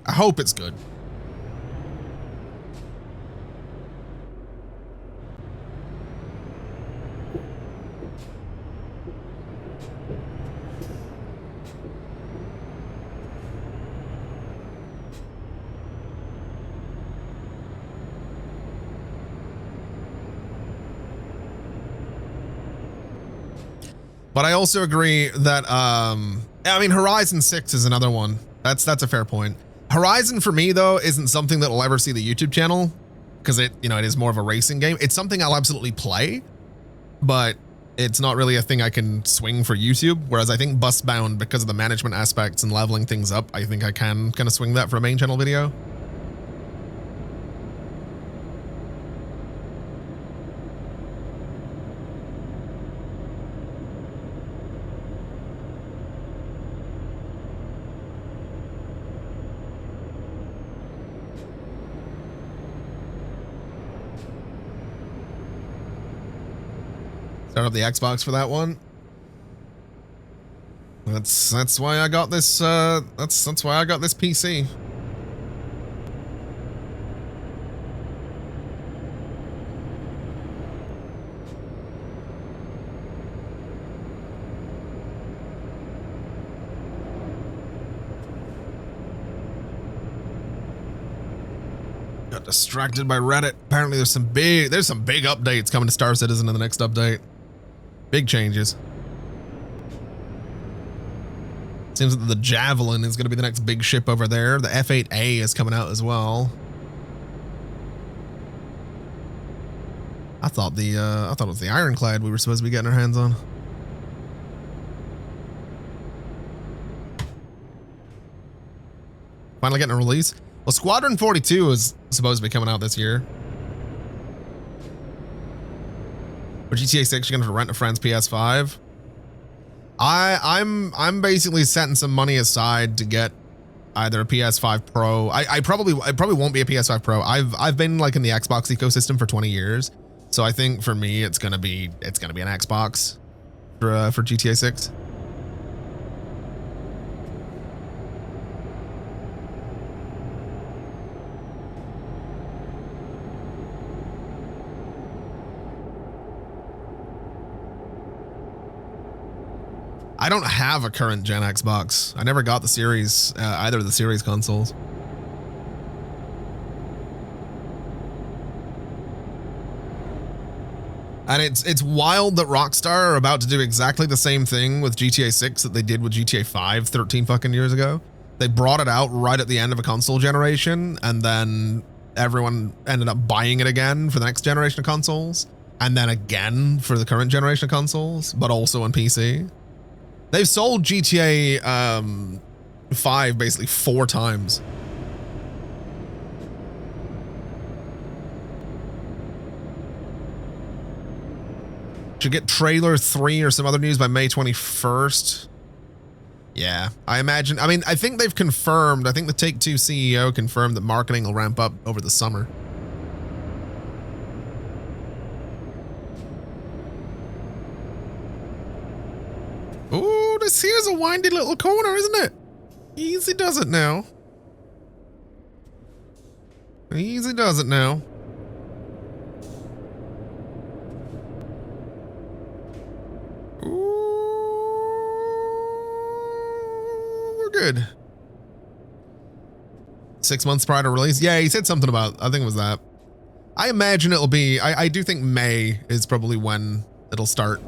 I hope it's good. But I also agree that, I mean, Horizon 6 is another one. That's a fair point. Horizon for me though isn't something that will ever see the YouTube channel because it is more of a racing game. It's something I'll absolutely play, but it's not really a thing I can swing for YouTube. Whereas I think Busbound, because of the management aspects and leveling things up, I think I can kind of swing that for a main channel video. Start up the Xbox for that one. That's why I got this. That's why I got this PC. Got distracted by Reddit. Apparently, there's some big updates coming to Star Citizen in the next update. Big changes. Seems that the Javelin is going to be the next big ship over there. The F-8A is coming out as well. I thought it was the Ironclad we were supposed to be getting our hands on. Finally getting a release. Well, Squadron 42 is supposed to be coming out this year. For GTA 6, you're gonna have to rent a friend's PS5. I'm basically setting some money aside to get either a PS5 Pro. I probably won't be a PS5 Pro. I've been like in the Xbox ecosystem for 20 years, so I think for me it's gonna be an Xbox for GTA 6. I don't have a current gen Xbox. I never got the series, either of the series consoles. And it's wild that Rockstar are about to do exactly the same thing with GTA 6 that they did with GTA 5 13 fucking years ago. They brought it out right at the end of a console generation, and then everyone ended up buying it again for the next generation of consoles. and then again for the current generation of consoles, but also on PC. They've sold GTA 5 basically 4 times. Should get trailer 3 or some other news by May 21st. Yeah, I imagine. I mean, I think they've confirmed, I think the Take-Two CEO confirmed that marketing will ramp up over the summer. Ooh, this here's a windy little corner, isn't it? Easy does it now. Easy does it now. Good. 6 months prior to release. Yeah, he said something about, I think it was that. I imagine it'll be, I do think May is probably when it'll start.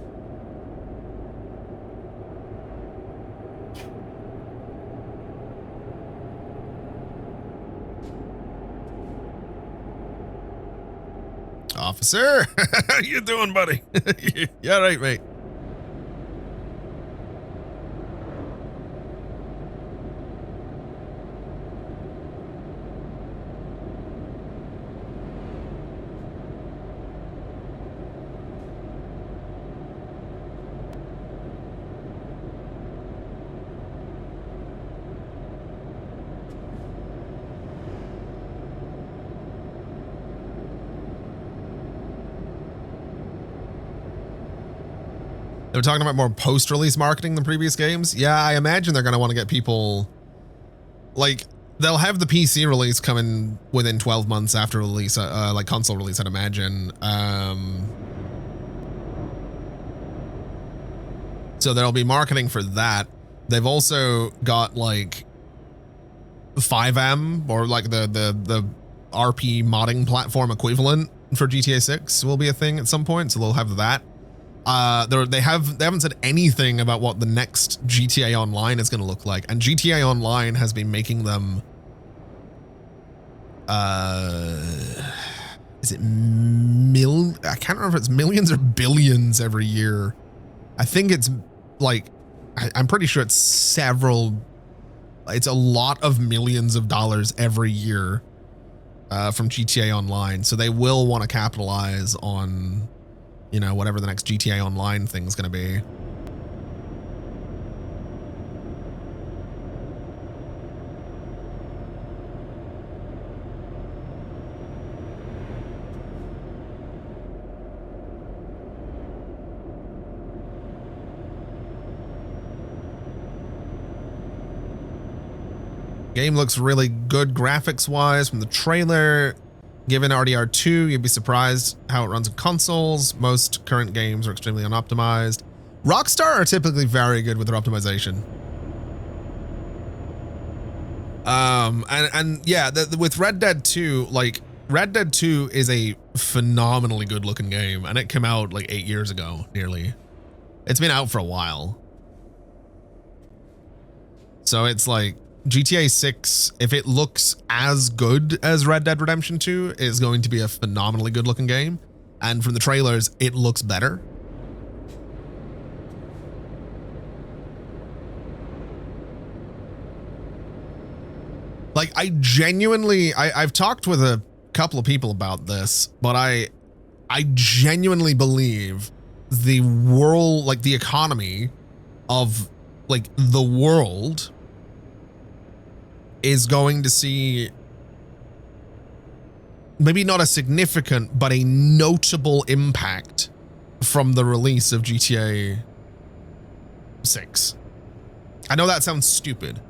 Officer, how you doing, buddy? Yeah, right, mate. They were talking about more post-release marketing than previous games. Yeah, I imagine they're going to want to get people, like, they'll have the PC release coming within 12 months after release, like console release, I'd imagine. So there'll be marketing for that. They've also got like 5M, or like the RP modding platform equivalent for GTA 6 will be a thing at some point, so they'll have that. They haven't said anything about what the next GTA Online is going to look like, and GTA Online has been making them. Is it I can't remember if it's millions or billions every year. I think it's like, I'm pretty sure it's several. It's a lot of millions of dollars every year from GTA Online, so they will want to capitalize on, you know, whatever the next GTA Online thing's going to be. Game looks really good graphics-wise from the trailer. Given RDR2, you'd be surprised how it runs on consoles. Most current games are extremely unoptimized. Rockstar are typically very good with their optimization. And yeah, with Red Dead 2, like, Red Dead 2 is a phenomenally good looking game, and it came out like 8 years ago, nearly. It's been out for a while. So it's like, GTA 6, if it looks as good as Red Dead Redemption 2, is going to be a phenomenally good looking game. And from the trailers, it looks better. Like, I genuinely, I've talked with a couple of people about this, but I genuinely believe the world, like the economy of like the world, is going to see maybe not a significant, but a notable impact from the release of GTA 6. I know that sounds stupid,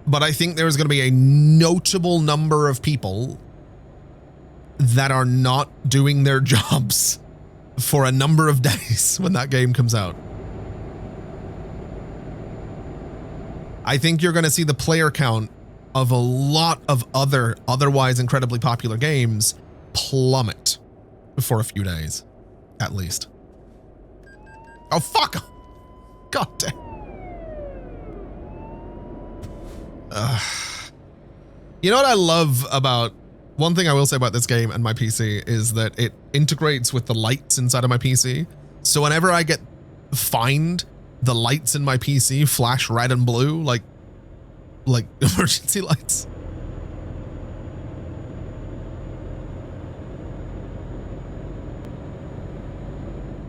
but I think there's going to be a notable number of people that are not doing their jobs for a number of days when that game comes out. I think you're going to see the player count of a lot of otherwise incredibly popular games plummet for a few days, at least. Oh, fuck. God damn. You know what I love about One thing I will say about this game and my PC is that it integrates with the lights inside of my PC. So whenever I find the lights in my PC flash red and blue, like emergency lights.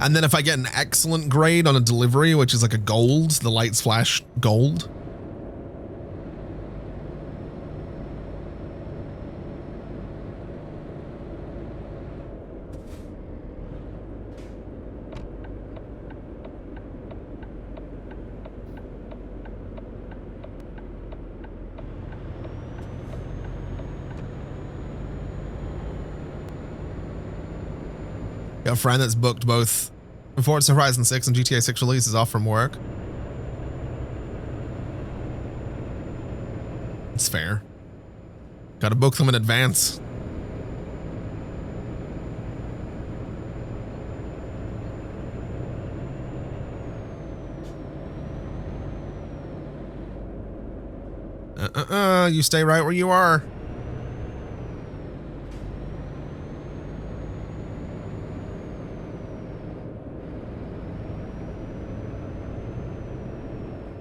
And then if I get an excellent grade on a delivery, which is like a gold, the lights flash gold. Got a friend that's booked both Forza Horizon 6 and GTA 6 releases off from work. It's fair. Gotta book them in advance. You stay right where you are.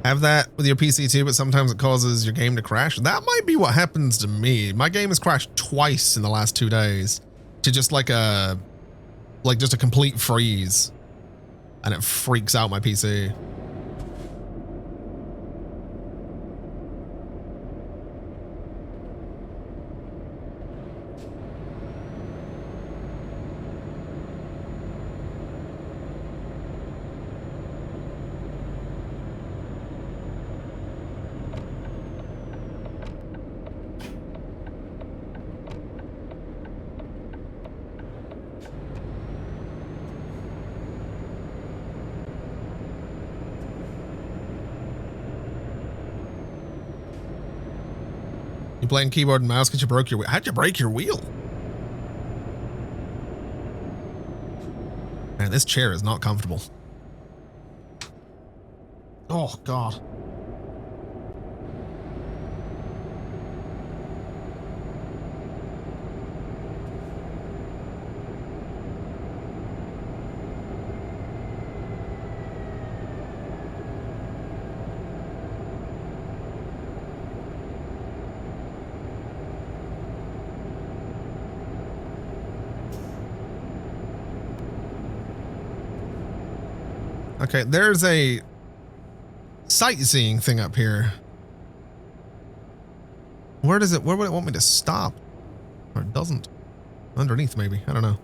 Have that with your PC too, but sometimes it causes your game to crash. That might be what happens to me. My game has crashed twice in the last 2 days to just just a complete freeze, and it freaks out my PC. Playing keyboard and mouse because you broke your wheel. How'd you break your wheel? Man, this chair is not comfortable. Oh, God. Okay, there's a sightseeing thing up here. Where would it want me to stop? Or it doesn't. Underneath, maybe. I don't know.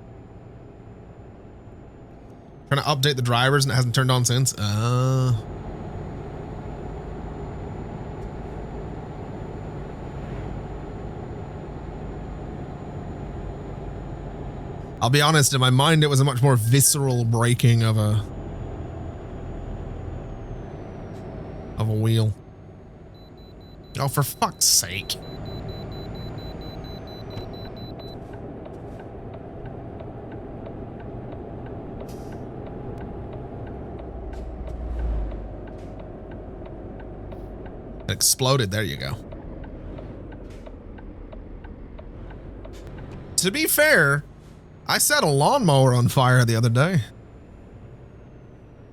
Trying to update the drivers and it hasn't turned on since. I'll be honest, in my mind it was a much more visceral breaking of a wheel. Oh, for fuck's sake. It exploded. There you go. To be fair, I set a lawnmower on fire the other day.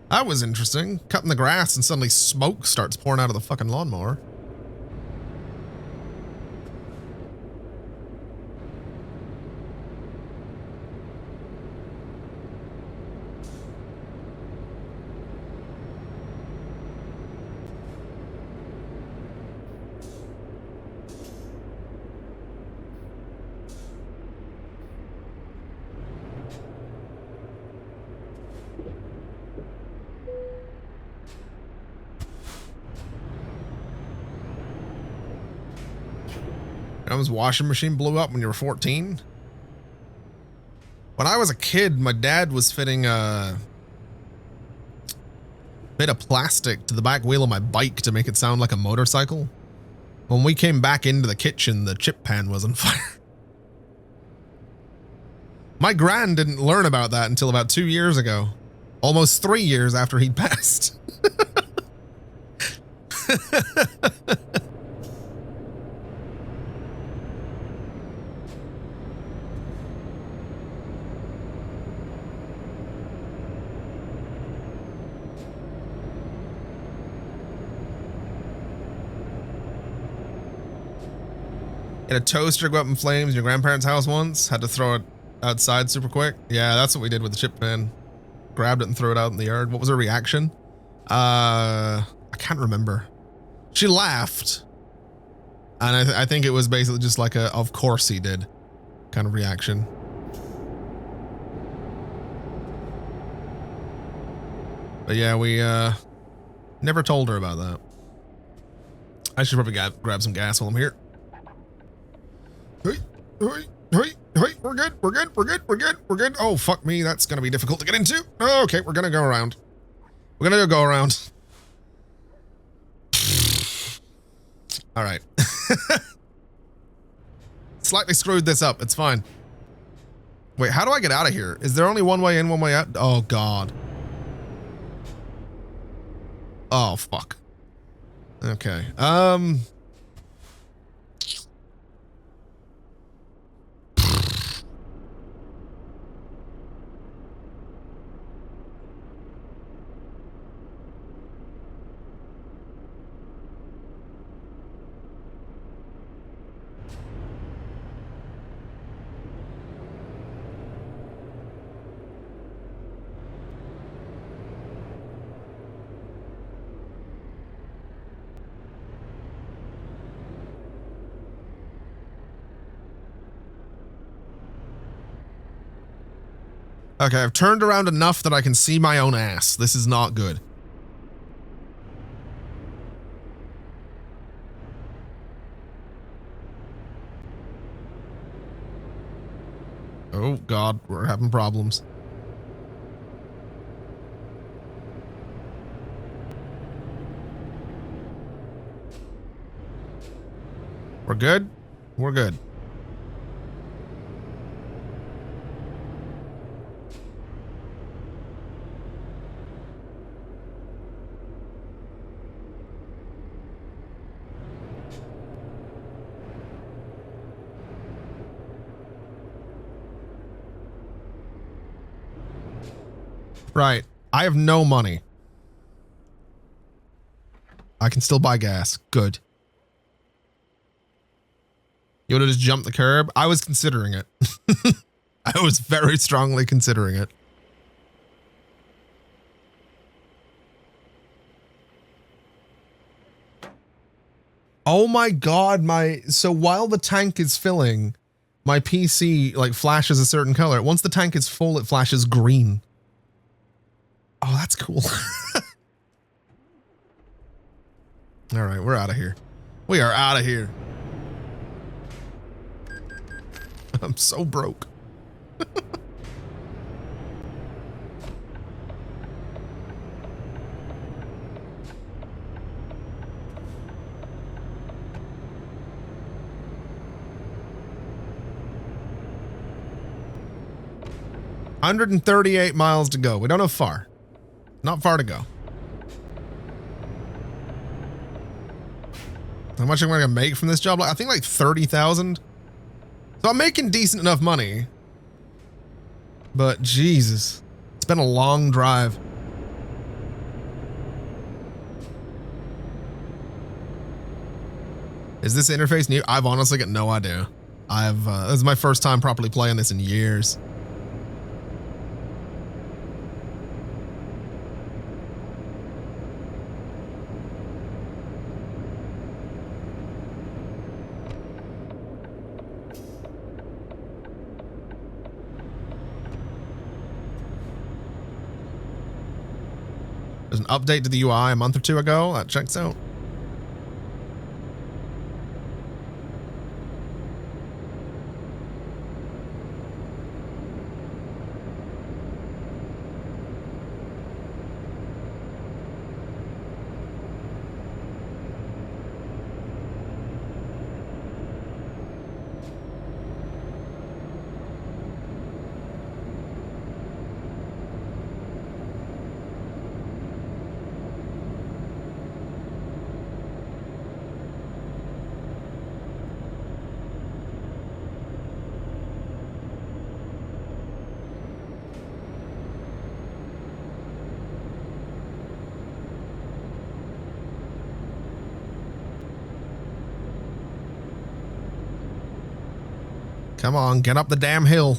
That was interesting. Cutting the grass and suddenly smoke starts pouring out of the fucking lawnmower. Grandma's washing machine blew up when you were 14. When I was a kid, my dad was fitting a bit of plastic to the back wheel of my bike to make it sound like a motorcycle. When we came back into the kitchen, the chip pan was on fire. My gran didn't learn about that until about 2 years ago. Almost 3 years after he'd passed. In a toaster go up in flames in your grandparents' house once. Had to throw it outside super quick. Yeah, that's what we did with the chip pan. Grabbed it and threw it out in the yard. What was her reaction? I can't remember. She laughed. And I think it was basically just like a, of course he did kind of reaction. But yeah, we never told her about that. I should probably grab some gas while I'm here. Hey, we're good, we're good, we're good, we're good, we're good. Oh, fuck me, that's gonna be difficult to get into. Okay, we're gonna go around. We're gonna go around. All right. Slightly screwed this up, it's fine. Wait, how do I get out of here? Is there only one way in, one way out? Oh, God. Oh, fuck. Okay, okay, I've turned around enough that I can see my own ass. This is not good. Oh, God, we're having problems. We're good? We're good. Right. I have no money. I can still buy gas. Good. You would have just jumped the curb? I was considering it. I was very strongly considering it. Oh my God, so while the tank is filling, my PC like flashes a certain color. Once the tank is full, it flashes green. Oh, that's cool. All right, we're out of here. We are out of here. I'm so broke. $138 miles to go. We don't have far. Not far to go. How much am I gonna make from this job? I think like 30,000. So I'm making decent enough money. But Jesus, it's been a long drive. Is this interface new? I've honestly got no idea. This is my first time properly playing this in years. There's an update to the UI a month or two ago. That checks out. Come on, get up the damn hill.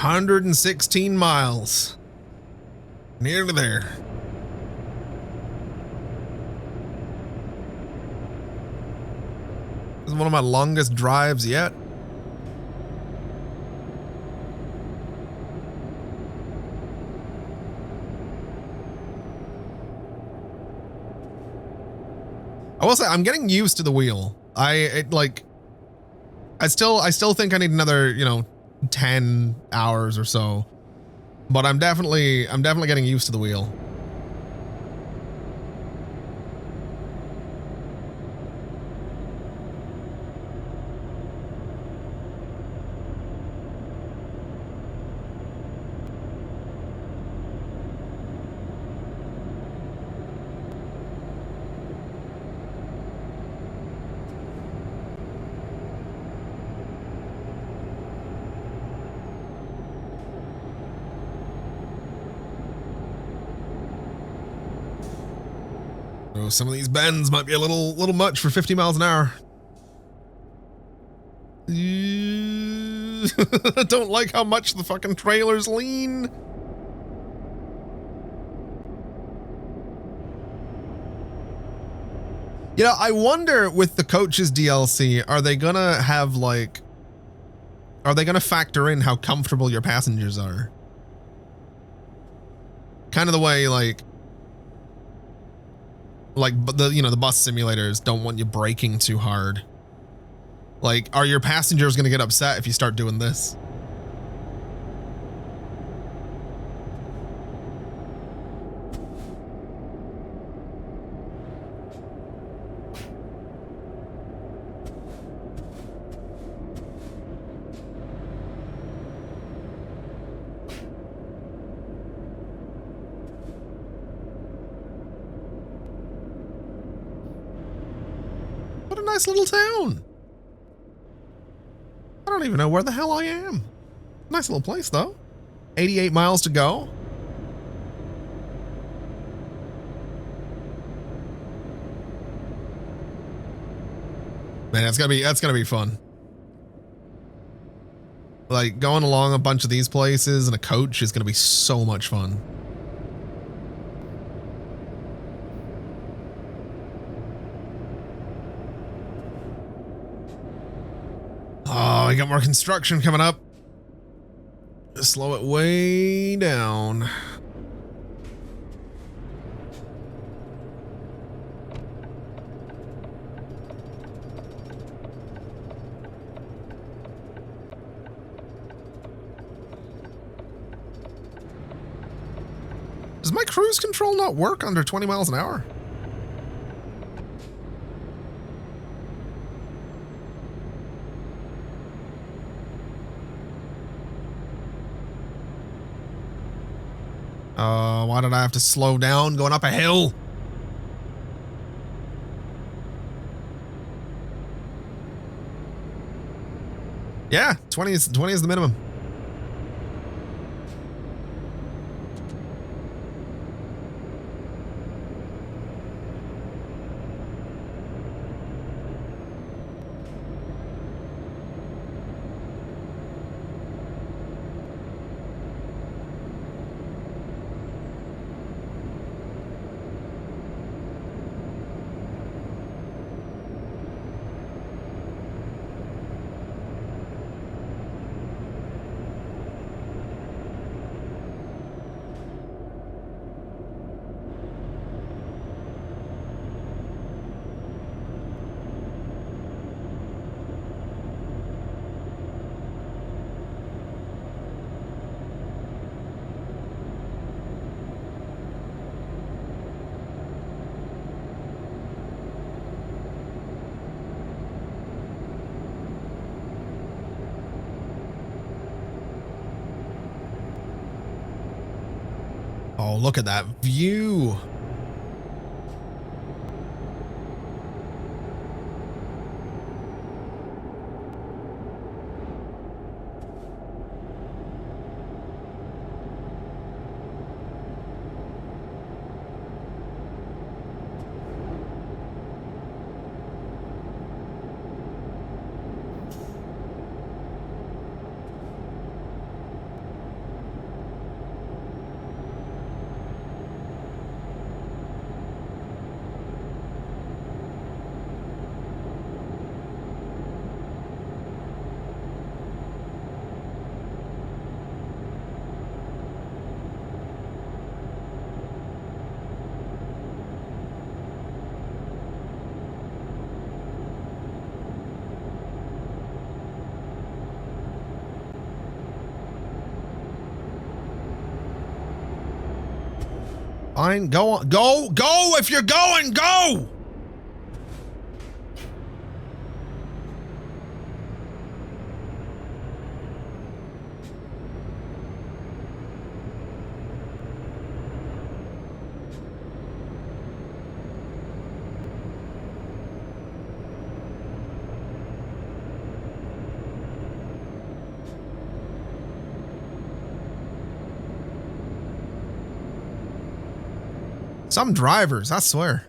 $116 miles. Nearly there. This is one of my longest drives yet. I will say I'm getting used to the wheel. I still think I need another, 10 hours or so, but I'm definitely getting used to the wheel. Some of these bends might be a little much for 50 miles an hour. I don't like how much the fucking trailers lean. I wonder with the Coaches DLC, are they gonna factor in how comfortable your passengers are? Kind of the way the bus simulators don't want you braking too hard. Like, are your passengers going to get upset if you start doing this? Nice little town. I don't even know where the hell I am. Nice little place though. 88 miles to go. Man, that's gonna be fun. Like, going along a bunch of these places in a coach is gonna be so much fun. Oh, I got more construction coming up. Just slow it way down. Does my cruise control not work under 20 miles an hour? Why did I have to slow down going up a hill? Yeah, 20 is the minimum. Oh, look at that view. Fine, go on. Go if you're going, go! Some drivers, I swear.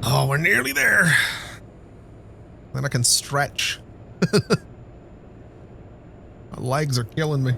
Oh, we're nearly there. Then I can stretch. My legs are killing me.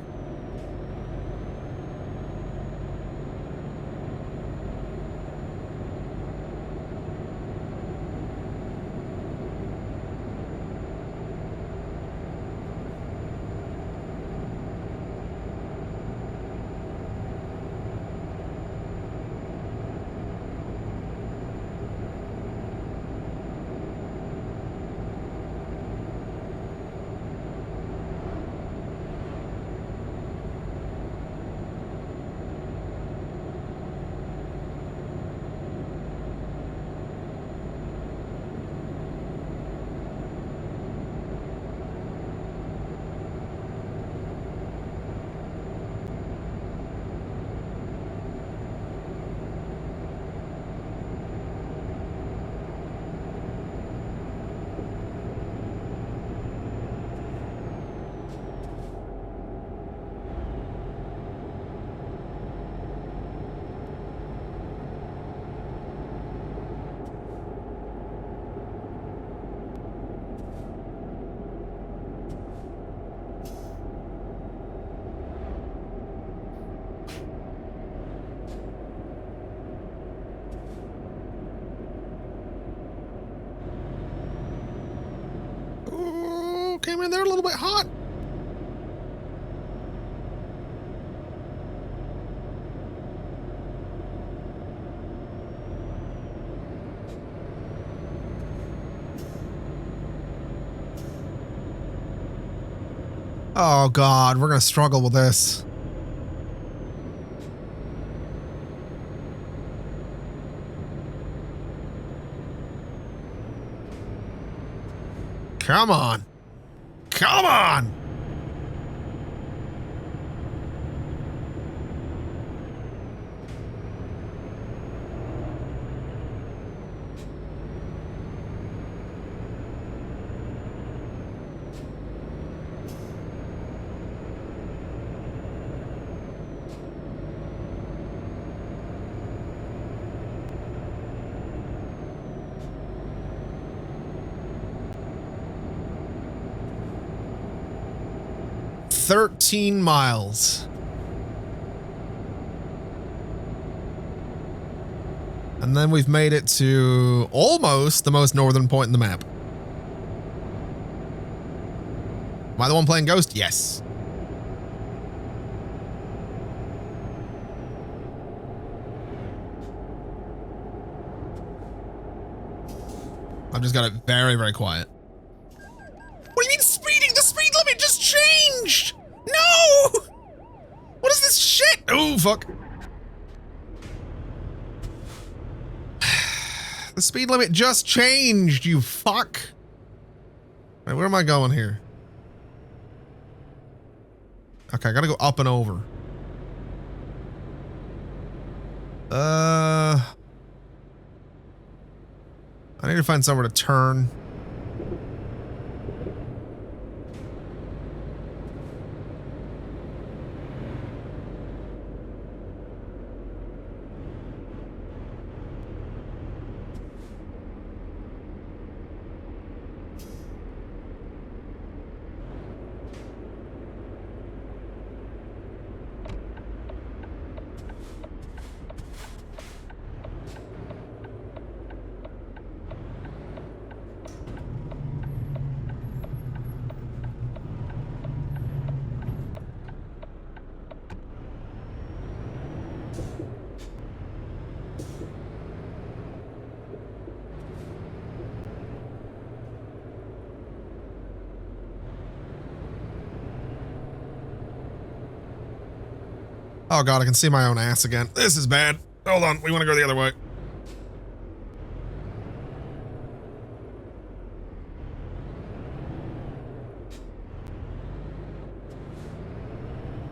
Came in there a little bit hot. Oh God, we're gonna struggle with this. Come on. Come on! $13 miles. And then we've made it to almost the most northern point in the map. Am I the one playing Ghost? Yes. I've just got it very, very quiet. What do you mean speeding? The speed limit just changed! No! What is this shit? Oh, fuck. The speed limit just changed, you fuck. Right, where am I going here? Okay, I gotta go up and over. I need to find somewhere to turn. Oh god, I can see my own ass again. This is bad. Hold on, we want to go the other way.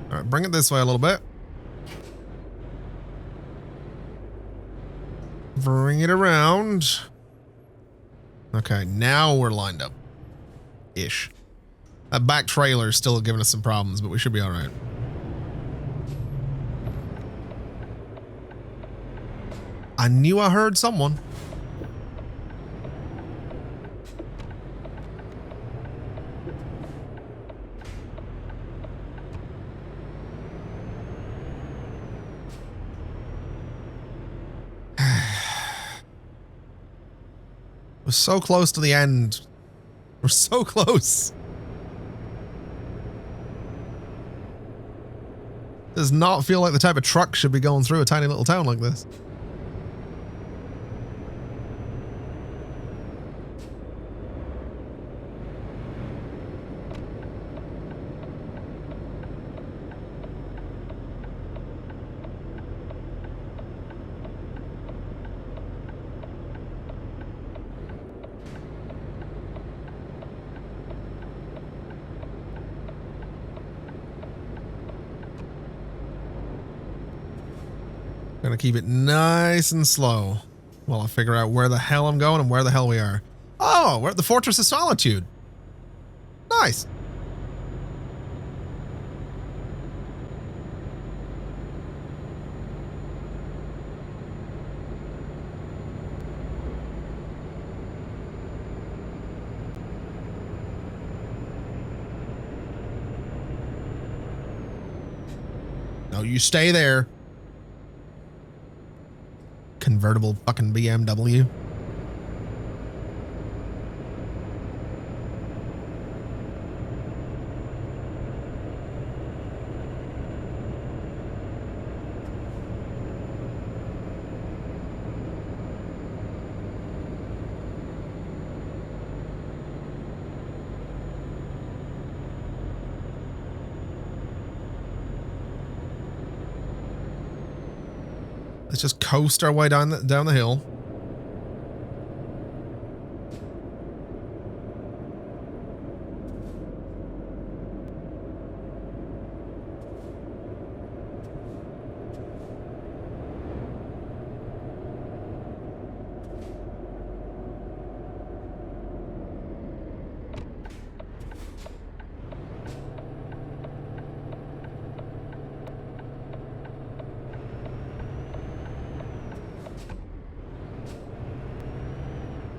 All right, bring it this way a little bit. Bring it around. Okay, now we're lined up. Ish. That back trailer is still giving us some problems, but we should be all right. I knew I heard someone. We're so close to the end. We're so close. Does not feel like the type of truck should be going through a tiny little town like this. Gonna keep it nice and slow while I figure out where the hell I'm going and where the hell we are. Oh, we're at the Fortress of Solitude. Nice. No, you stay there. Convertible fucking BMW. Let's just coast our way down the hill.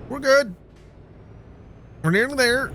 We're good. We're nearly there.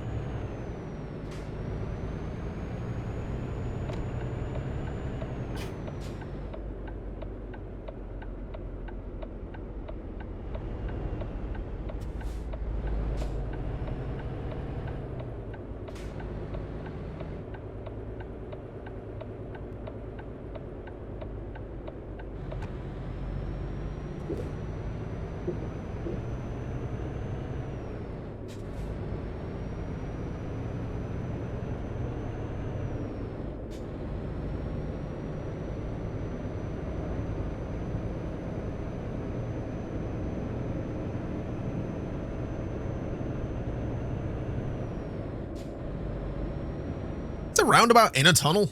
It's a roundabout in a tunnel.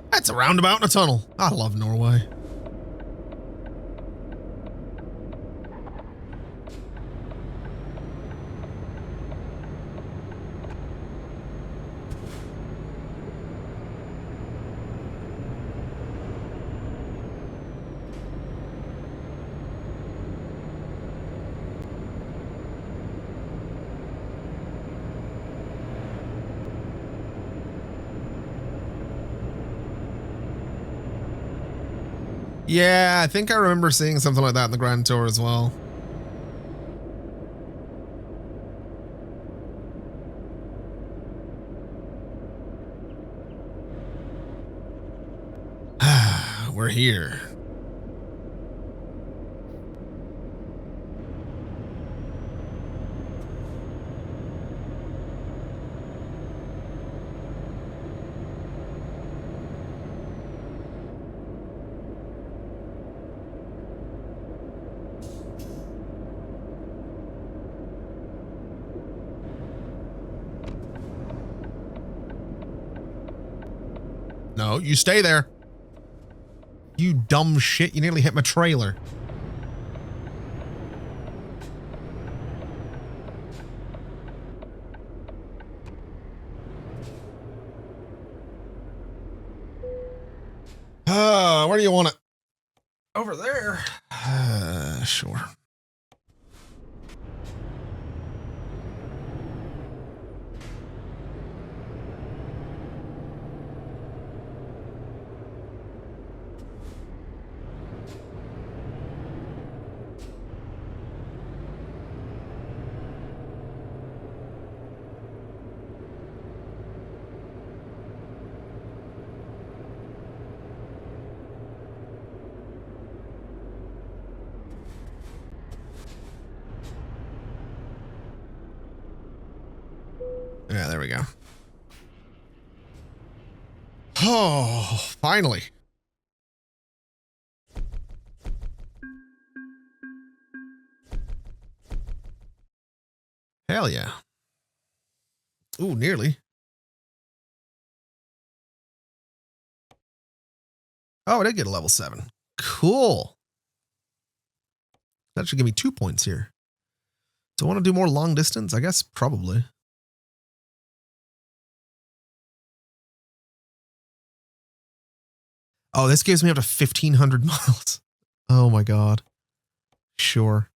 That's a roundabout in a tunnel. I love Norway. Yeah, I think I remember seeing something like that in the Grand Tour as well. We're here. No, you stay there. You dumb shit. You nearly hit my trailer. Where do you want it? Over there. Sure. Yeah, there we go. Oh, finally. Hell yeah. Ooh, nearly. Oh, I did get a level 7. Cool. That should give me 2 points here. Do I want to do more long distance? I guess probably. Oh, this gives me up to 1,500 miles. Oh my God. Sure.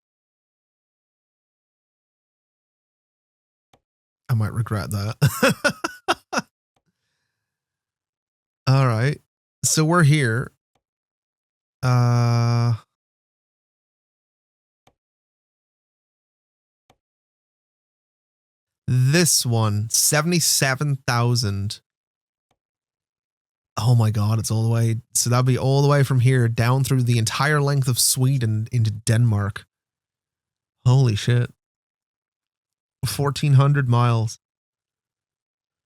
I might regret that. All right. So we're here. This one, 77,000. Oh my God, it's all the way. So that'll be all the way from here down through the entire length of Sweden into Denmark. Holy shit. 1,400 miles.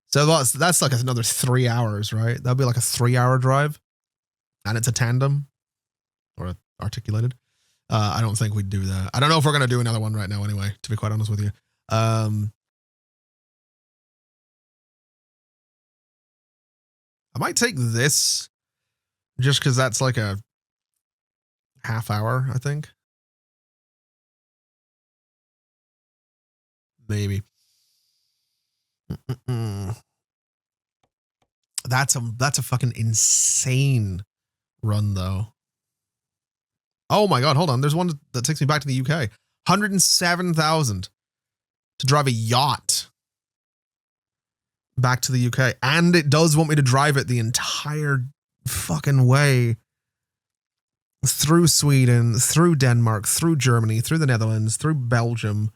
So that's like another 3 hours, right? That'll be like a 3-hour drive. And it's a tandem or articulated. I don't think we'd do that. I don't know if we're going to do another one right now anyway, to be quite honest with you. I might take this just because that's like a half hour, I think. Maybe. That's a fucking insane run though. Oh my God, hold on. There's one that takes me back to the UK. 107,000 to drive a yacht back to the UK. And it does want me to drive it the entire fucking way through Sweden, through Denmark, through Germany, through the Netherlands, through Belgium,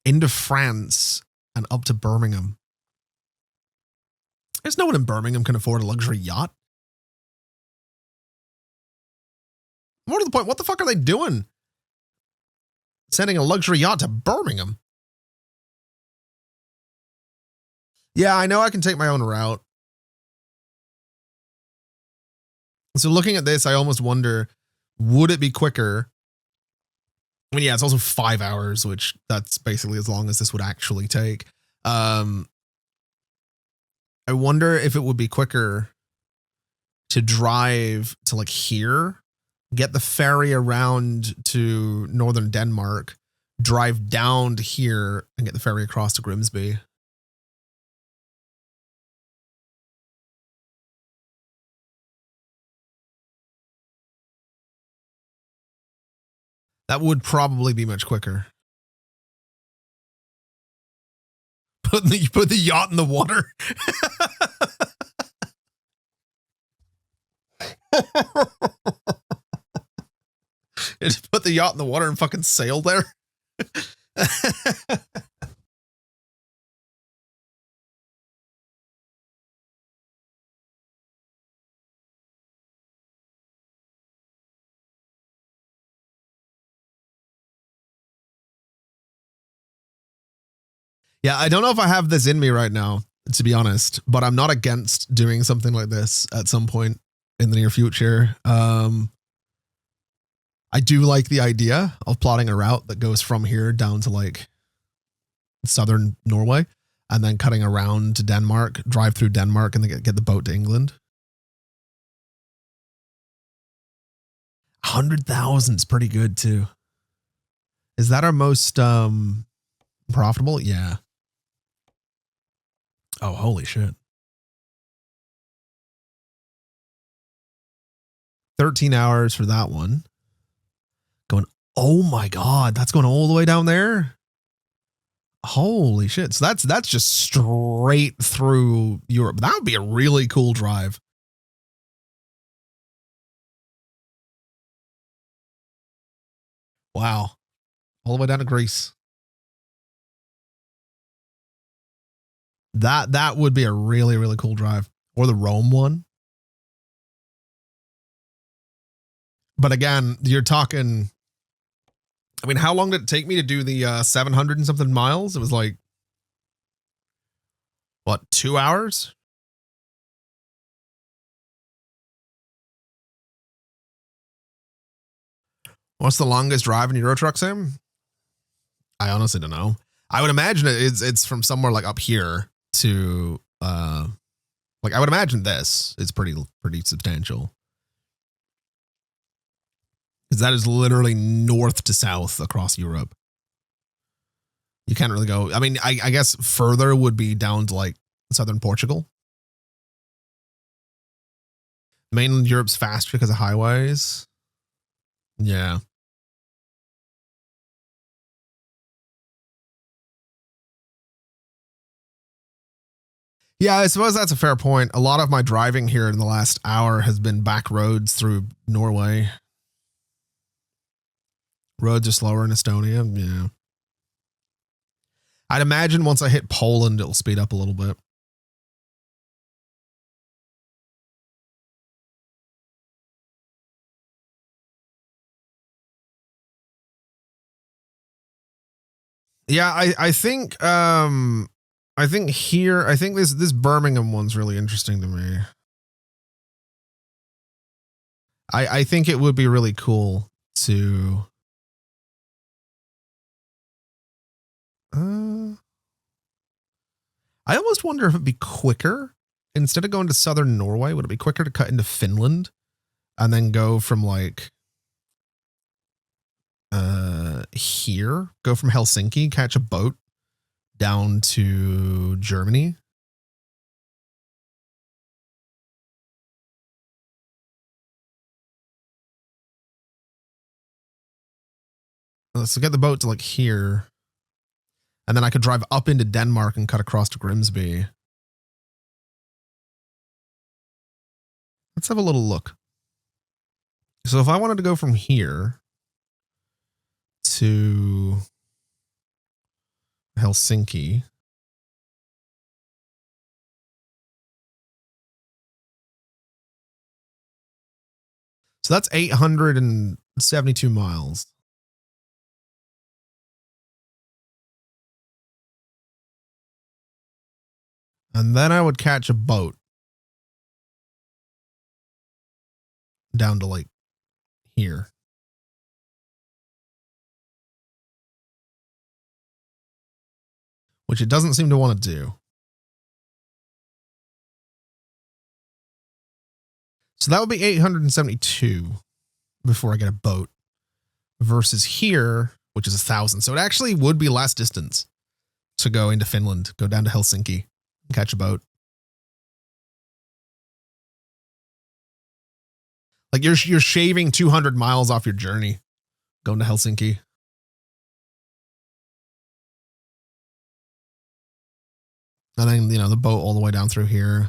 into France, and up to Birmingham. There's no one in Birmingham can afford a luxury yacht. More to the point, what the fuck are they doing? Sending a luxury yacht to Birmingham? Yeah, I know I can take my own route. So looking at this, I almost wonder, would it be quicker? I mean, yeah, it's also 5 hours, which that's basically as long as this would actually take. I wonder if it would be quicker to drive to like here, get the ferry around to northern Denmark, drive down to here and get the ferry across to Grimsby. That would probably be much quicker. You put the yacht in the water. Just put the yacht in the water and fucking sail there. Yeah, I don't know if I have this in me right now, to be honest, but I'm not against doing something like this at some point in the near future. I do like the idea of plotting a route that goes from here down to like southern Norway and then cutting around to Denmark, drive through Denmark and then get the boat to England. 100,000 is pretty good too. Is that our most profitable? Yeah. Oh, holy shit. 13 hours for that one. Going, oh my God, that's going all the way down there. Holy shit. So that's just straight through Europe. That would be a really cool drive. Wow. All the way down to Greece. That would be a really, really cool drive. Or the Rome one. But again, you're talking, I mean, how long did it take me to do the 700 and something miles? It was like, what, 2 hours? What's the longest drive in Euro Truck Sim? I honestly don't know. I would imagine it's from somewhere like up here to like I would imagine this is pretty substantial. Because that is literally north to south across Europe. You can't really go. I mean, I guess further would be down to like southern Portugal. Mainland Europe's faster because of highways. Yeah. Yeah, I suppose that's a fair point. A lot of my driving here in the last hour has been back roads through Norway. Roads are slower in Estonia. Yeah. I'd imagine once I hit Poland, it'll speed up a little bit. Yeah, I think here, I think this Birmingham one's really interesting to me. I think it would be really cool to I almost wonder if it'd be quicker instead of going to southern Norway, would it be quicker to cut into Finland and then go from like here, go from Helsinki, catch a boat down to Germany? Let's get the boat to like here. And then I could drive up into Denmark and cut across to Grimsby. Let's have a little look. So if I wanted to go from here to Helsinki, so that's 872 miles. And then I would catch a boat down to like here. Which it doesn't seem to want to do. So that would be 872 before I get a boat versus here, which is 1,000. So it actually would be less distance to go into Finland, go down to Helsinki and catch a boat. Like you're shaving 200 miles off your journey going to Helsinki. And then, you know, the boat all the way down through here.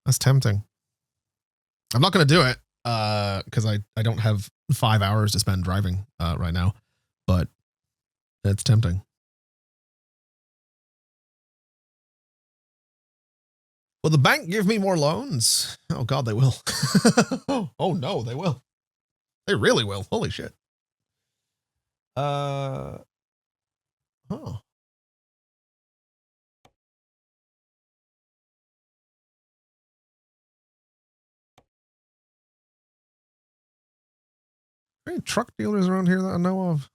That's tempting. I'm not going to do it because I don't have 5 hours to spend driving right now, but it's tempting. Will the bank give me more loans? Oh, God, they will. Oh, no, they will. They really will. Holy shit. Oh. Any truck dealers around here that I know of?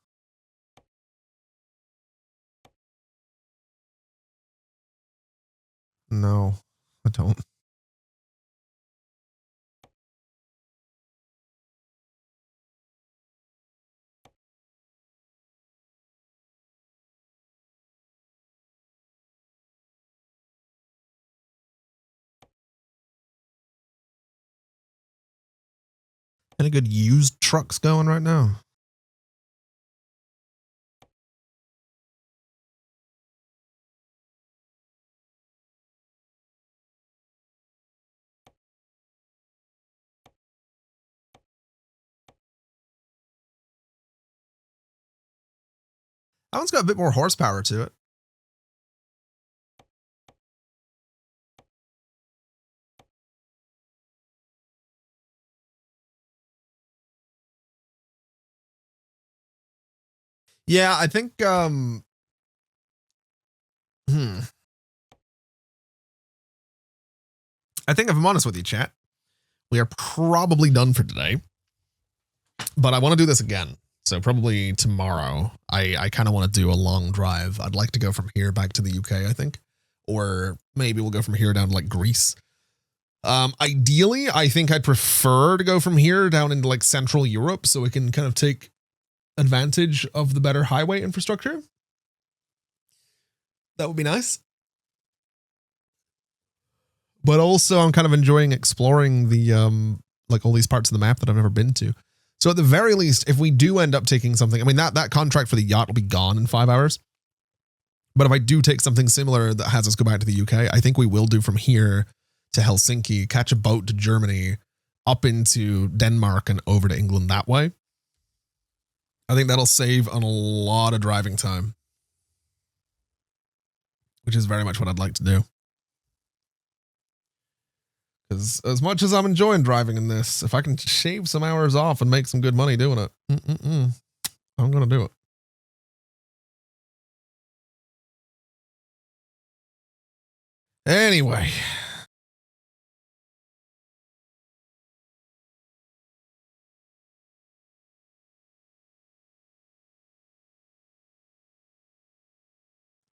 No, I don't. Any good used trucks going right now? That one's got a bit more horsepower to it. Yeah, I think I think if I'm honest with you, chat, we are probably done for today. But I want to do this again. So probably tomorrow. I kind of want to do a long drive. I'd like to go from here back to the UK, I think. Or maybe we'll go from here down to like Greece. Ideally, I think I'd prefer to go from here down into like Central Europe so we can kind of take advantage of the better highway infrastructure. That would be nice. But also I'm kind of enjoying exploring the like all these parts of the map that I've never been to. So at the very least, if we do end up taking something, I mean, that contract for the yacht will be gone in 5 hours. But if I do take something similar that has us go back to the UK, I think we will do from here to Helsinki, catch a boat to Germany, up into Denmark and over to England that way. I think that'll save on a lot of driving time, which is very much what I'd like to do. Because as much as I'm enjoying driving in this, if I can shave some hours off and make some good money doing it, I'm going to do it. Anyway.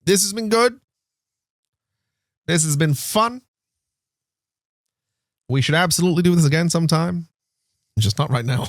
This has been good. This has been fun. We should absolutely do this again sometime. Just not right now.